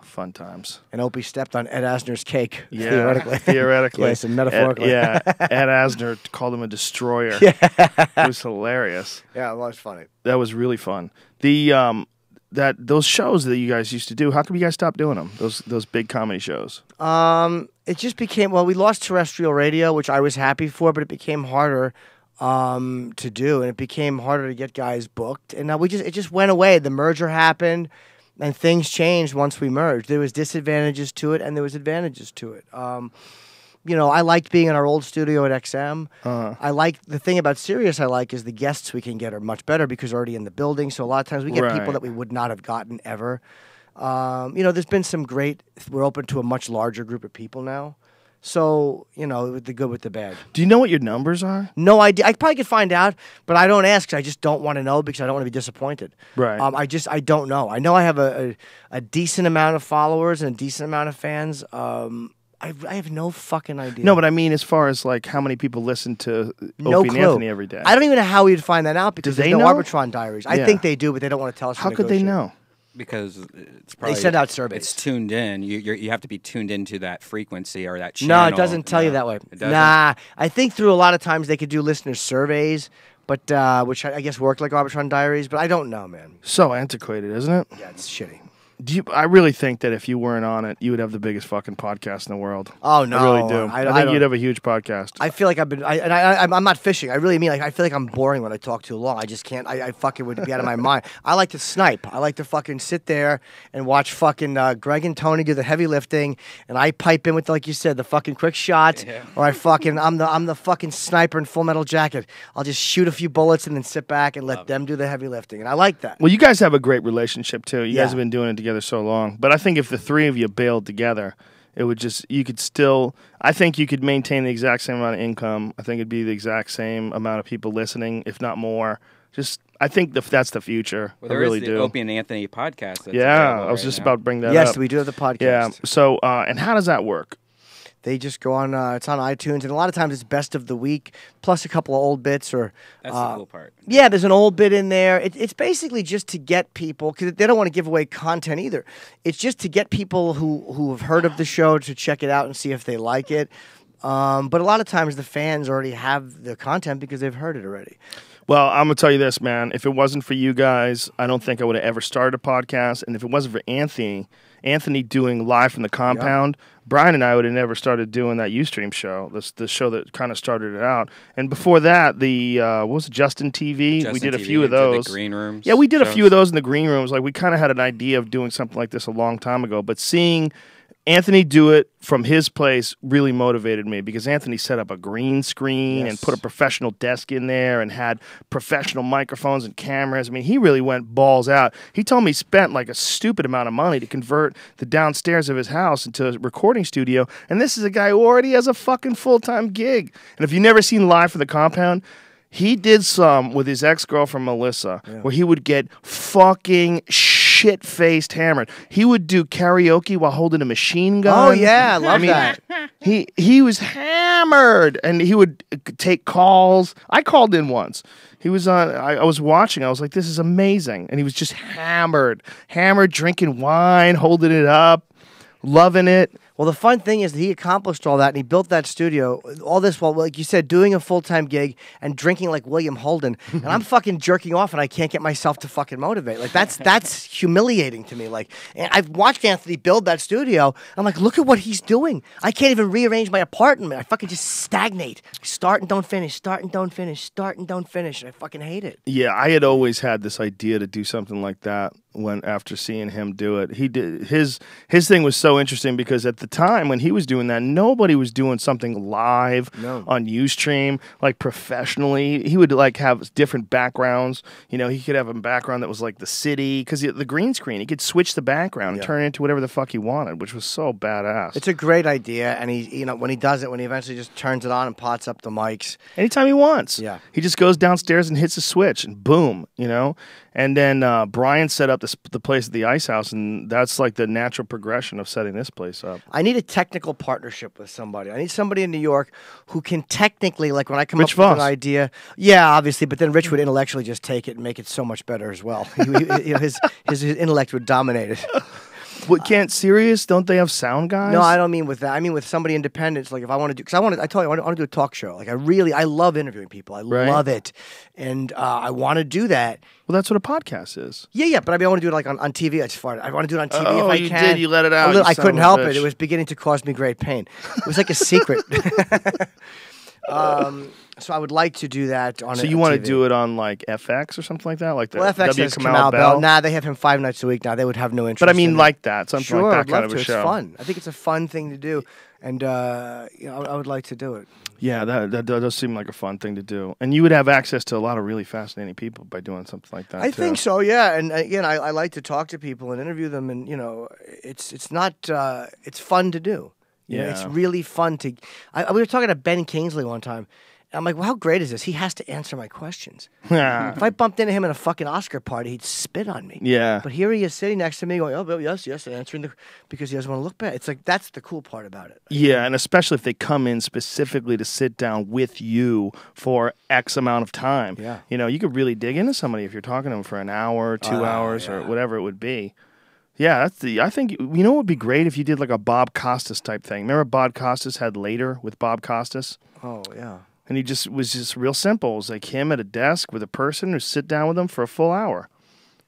Fun times. And Opie stepped on Ed Asner's cake. Yeah. Theoretically. Theoretically. Yes, and metaphorically. Ed Asner called him a destroyer. Yeah. It was hilarious. Yeah, it was funny. That was really fun. The those shows that you guys used to do, how come you guys stopped doing them? Those big comedy shows. It just became, we lost terrestrial radio, which I was happy for, but it became harder to do, and it became harder to get guys booked. And now it just went away. The merger happened, and things changed once we merged. There was disadvantages to it, and there was advantages to it. You know, I liked being in our old studio at XM. I like the thing about Sirius. I like is the guests we can get are much better because they're already in the building. So a lot of times we get people that we would not have gotten ever. You know, there's been some great. We're open to a much larger group of people now. So, with the good with the bad. Do you know what your numbers are? No idea. I probably could find out, but I don't ask 'cause I just don't want to know because I don't want to be disappointed. Right. I don't know. I know I have a decent amount of followers and a decent amount of fans. I have no fucking idea. No, but I mean, as far as like how many people listen to No Opie and clue. Anthony every day. I don't even know how we'd find that out because Do they there's no know? Arbitron Diaries. I Yeah. think they do, but they don't want to tell us. How to could they negotiate. know? Because it's probably send out surveys. It's tuned in. You have to be tuned into that frequency or that channel. No, it doesn't tell you that way. It doesn't? Nah, I think through a lot of times they could do listener surveys, but which I guess work like Arbitron Diaries, but I don't know, man. So antiquated, isn't it? Yeah, it's shitty. I really think that if you weren't on it, you would have the biggest fucking podcast in the world. Oh no, I really do. I I think don't- you'd have a huge podcast. I feel like I've been, I'm not fishing. I really mean, like, I feel like I'm boring when I talk too long. I just can't. I fucking would be out of my mind. I like to snipe. I like to fucking sit there and watch fucking Greg and Tony do the heavy lifting, and I pipe in with, like you said, the fucking quick shot, or I'm the fucking sniper in Full Metal Jacket. I'll just shoot a few bullets and then sit back and let them do the heavy lifting, and I like that. Well, you guys have a great relationship too. You Yeah. guys have been doing it together so long. But I think if the three of you bailed together, it would you could still, I think you could maintain the exact same amount of income. I think it'd be the exact same amount of people listening, if not more. I think that's the future. Well, I there really is the do. Opie and Anthony podcast. That's Yeah, available I was right just now. about to bring that up. Yes, we do have the podcast. Yeah. So, and how does that work? They just go on. It's on iTunes, and a lot of times it's best of the week plus a couple of old bits. Or That's the cool part. Yeah, there's an old bit in there. It's basically just to get people, because they don't want to give away content either. It's just to get people who have heard of the show to check it out and see if they like it. But a lot of times the fans already have the content because they've heard it already. Well, I'm going to tell you this, man. If it wasn't for you guys, I don't think I would have ever started a podcast. And if it wasn't for Anthony doing Live from the Compound, Brian and I would have never started doing that Ustream show, the show that kind of started it out. And before that, what was it, Justin TV? Justin we did a TV, few of did the those. green rooms Yeah, we did a shows. few of those in the green rooms. Like, we kind of had an idea of doing something like this a long time ago. But seeing Anthony do it from his place really motivated me because Anthony set up a green screen and put a professional desk in there and had professional microphones and cameras. I mean, he really went balls out. He told me he spent like a stupid amount of money to convert the downstairs of his house into a recording studio. And this is a guy who already has a fucking full-time gig. And if you've never seen Live from the Compound, he did some with his ex-girlfriend Melissa where he would get fucking shit-faced hammered. He would do karaoke while holding a machine gun. Oh, yeah, I love that. He was hammered, and he would take calls. I called in once. He was on. I was watching. I was like, "This is amazing," and he was just hammered, drinking wine, holding it up, loving it. Well, the fun thing is that he accomplished all that, and he built that studio. All this while, like you said, doing a full-time gig and drinking like William Holden. And I'm fucking jerking off, and I can't get myself to fucking motivate. Like that's humiliating to me. Like, and I've watched Anthony build that studio. I'm like, look at what he's doing. I can't even rearrange my apartment. I fucking just stagnate. Start and don't finish. Start and don't finish. Start and don't finish. I fucking hate it. Yeah, I had always had this idea to do something like that. When after seeing him do it, he did his thing was so interesting because at the time when he was doing that, nobody was doing something live on Ustream like professionally. He would like have different backgrounds. You know, he could have a background that was like the city because the green screen. He could switch the background and turn it into whatever the fuck he wanted, which was so badass. It's a great idea, and when he does it, when he eventually just turns it on and pots up the mics anytime he wants. Yeah, he just goes downstairs and hits a switch, and boom, you know. And then Brian set up the place at the Ice House, and that's like the natural progression of setting this place up. I need a technical partnership with somebody. I need somebody in New York who can technically, like when I come Rich up with Voss. an idea, yeah, obviously, but then Rich would intellectually just take it and make it so much better as well. His intellect would dominate it. What can't Sirius? Don't they have sound guys? No, I don't mean with that. I mean with somebody independent. It's like if I want to do, because I told you, I want to do a talk show. Like I love interviewing people. I love it, and I want to do that. Well, that's what a podcast is. Yeah, but I mean, I want to do it like on TV. It's far. I want to do it on TV if I you can. did. You let it out. I you son couldn't of a help bitch. it. It was beginning to cause me great pain. It was like a secret. So I would like to do that on. So you want to do it on like FX or something like that, like the Well, FX W. has Kamau Bell. Nah, they have him 5 nights a week now. They would have no interest. But I mean, in like that, something sure, like that I'd kind love of a to. show. It's fun. I think it's a fun thing to do, and I would like to do it. Yeah, that does seem like a fun thing to do, and you would have access to a lot of really fascinating people by doing something like that. I think so, yeah. And again, I like to talk to people and interview them, and it's not it's fun to do. You know, it's Yeah. really fun to. We were talking to Ben Kingsley one time. I'm like, well, how great is this? He has to answer my questions. If I bumped into him in a fucking Oscar party, he'd spit on me. Yeah. But here he is sitting next to me going, oh, yes, answering because he doesn't want to look bad. It's like, that's the cool part about it. Yeah, and especially if they come in specifically to sit down with you for X amount of time. Yeah. You know, you could really dig into somebody if you're talking to them for an hour, 2 hours, or whatever it would be. Yeah, I think, you know what would be great if you did like a Bob Costas type thing. Remember Bob Costas had Later with Bob Costas? Oh, yeah. And he was just real simple. It was like him at a desk with a person who sit down with them for a full hour,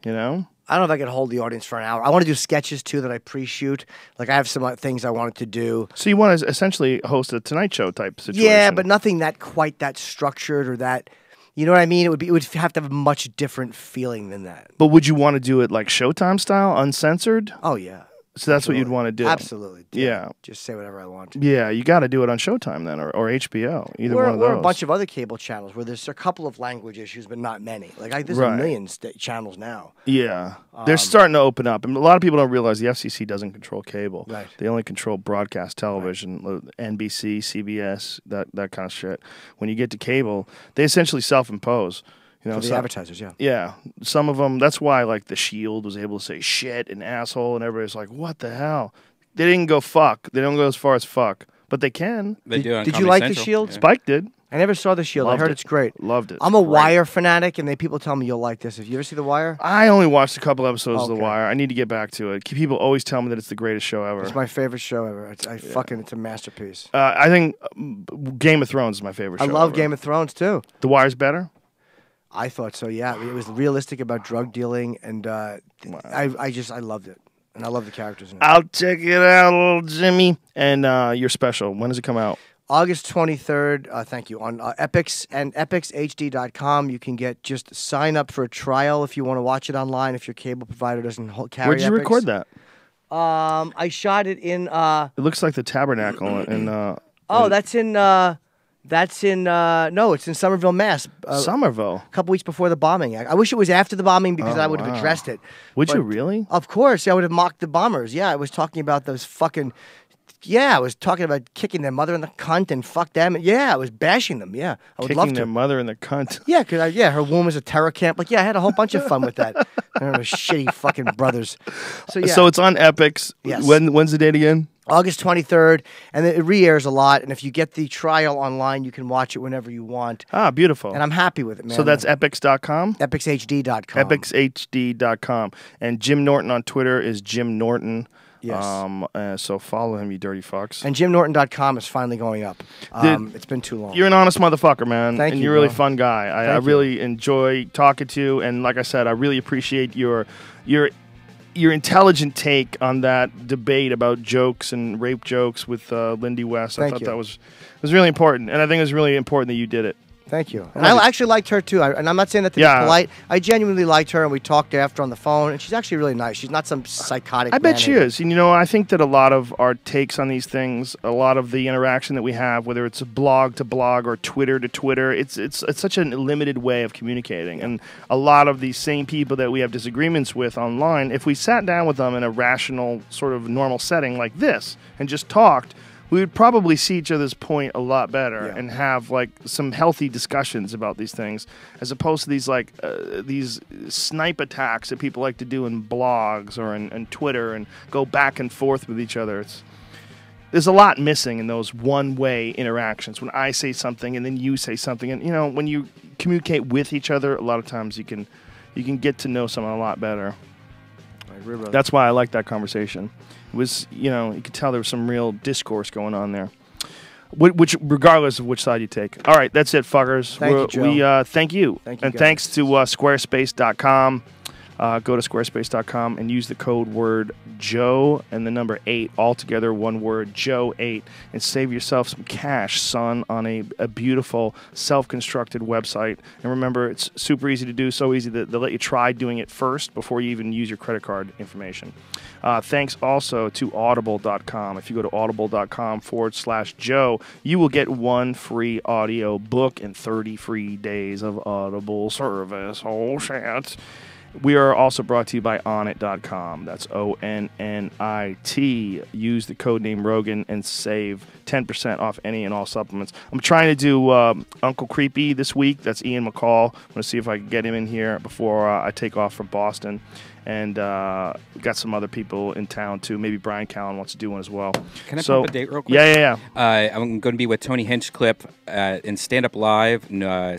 you know? I don't know if I could hold the audience for an hour. I want to do sketches, too, that I pre-shoot. Like, I have some things I wanted to do. So you want to essentially host a Tonight Show type situation. Yeah, but nothing quite that structured or that... You know what I mean? It would have to have a much different feeling than that. But would you want to do it like Showtime style, uncensored? Oh, yeah. So that's what you'd want to do? Absolutely. Yeah. Just say whatever I want. Yeah, you got to do it on Showtime then, or HBO, either one of those. Or a bunch of other cable channels where there's a couple of language issues, but not many. Like there's a million channels now. Yeah. They're starting to open up. And a lot of people don't realize the FCC doesn't control cable. Right. They only control broadcast television, NBC, CBS, that kind of shit. When you get to cable, they essentially self-impose. You know, for the advertisers, yeah. Yeah. Some of them, that's why, like, The Shield was able to say shit and asshole, and everybody's like, what the hell? They didn't go fuck. They don't go as far as fuck. But they can. They do on Did you Comedy like Central. The Shield? Yeah. Spike did. I never saw The Shield. Loved I heard it. it's great. Loved it. I'm a Great. Wire fanatic, and people tell me you'll like this. Have you ever seen The Wire? I only watched a couple episodes of The Okay. Wire. I need to get back to it. People always tell me that it's the greatest show ever. It's my favorite show ever. It's a masterpiece. I think Game of Thrones is my favorite show I love ever. Game of Thrones, too. The Wire's better? I thought so, yeah. It was realistic about drug dealing, and I loved it. And I love the characters in it. I'll check it out, little Jimmy. And your special, when does it come out? August 23rd, thank you, on Epics and epicshd.com. You can just sign up for a trial if you want to watch it online, if your cable provider doesn't carry Where'd you Epics. record that? I shot it in... It looks like the Tabernacle in... it's in Somerville, Mass. Somerville? A couple weeks before the bombing. I wish it was after the bombing because I would have addressed it. Would you But, really? Of course. I would have mocked the bombers. Yeah, I was talking about those fucking... Yeah, I was talking about kicking their mother in the cunt and fuck them. Yeah, I was bashing them. Yeah, I would love Kicking to. their mother in the cunt. Yeah, because her womb was a terror camp. Like, yeah, I had a whole bunch of fun with that. I remember shitty fucking brothers. So, yeah. So it's on Epics. Yes. When's the date again? August 23rd, and it re-airs a lot. And if you get the trial online, you can watch it whenever you want. Ah, beautiful. And I'm happy with it, man. So that's epics.com? Epicshd.com. Epicshd.com. And Jim Norton on Twitter is Jim Norton. Yes. So follow him, you dirty fucks. And JimNorton.com is finally going up. It's been too long. You're an honest motherfucker, man. Thank and you, you're a really bro. fun guy. I really enjoy talking to you. And like I said, I really appreciate your intelligent take on that debate about jokes and rape jokes with Lindy West. I thought that was really important. And I think it was really important that you did it. Thank you. And I actually liked her, too. And I'm not saying that to be polite. I genuinely liked her, and we talked after on the phone, and she's actually really nice. She's not some psychotic I bet man she is. And, I think that a lot of our takes on these things, a lot of the interaction that we have, whether it's a blog to blog or Twitter to Twitter, it's such a limited way of communicating. And a lot of these same people that we have disagreements with online, if we sat down with them in a rational, sort of normal setting like this and just talked, we would probably see each other's point a lot better and have like some healthy discussions about these things, as opposed to these snipe attacks that people like to do in blogs or in Twitter and go back and forth with each other. There's a lot missing in those one-way interactions. When I say something and then you say something, and when you communicate with each other, a lot of times you can get to know someone a lot better. I agree, brother. That's why I like that conversation. It was, you could tell there was some real discourse going on there, which regardless of which side you take. All right, that's it, fuckers. Thank you, Joe. We thank you. Thank you, and guys. thanks to squarespace.com. Go to squarespace.com and use the code word Joe and the number 8, all together, one word, Joe8, and save yourself some cash, son, on a beautiful self-constructed website. And remember, it's super easy to do, so easy that they'll let you try doing it first before you even use your credit card information. Thanks also to audible.com. If you go to audible.com/Joe, you will get 1 free audio book and 30 free days of Audible service. Oh, shit. We are also brought to you by Onnit.com. That's ONNIT. Use the code name Rogan and save 10% off any and all supplements. I'm trying to do Uncle Creepy this week. That's Ian McCall. I'm going to see if I can get him in here before I take off from Boston. And we got some other people in town, too. Maybe Brian Callen wants to do one as well. Can I put up a date real quick? Yeah. I'm going to be with Tony Hinchcliffe in Stand Up Live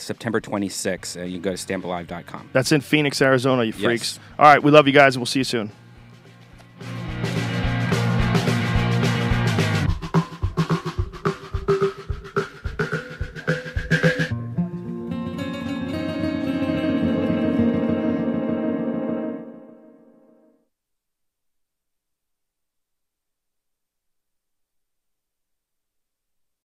September 26th. You can go to standuplive.com. That's in Phoenix, Arizona, you freaks. Yes. All right, we love you guys, and we'll see you soon.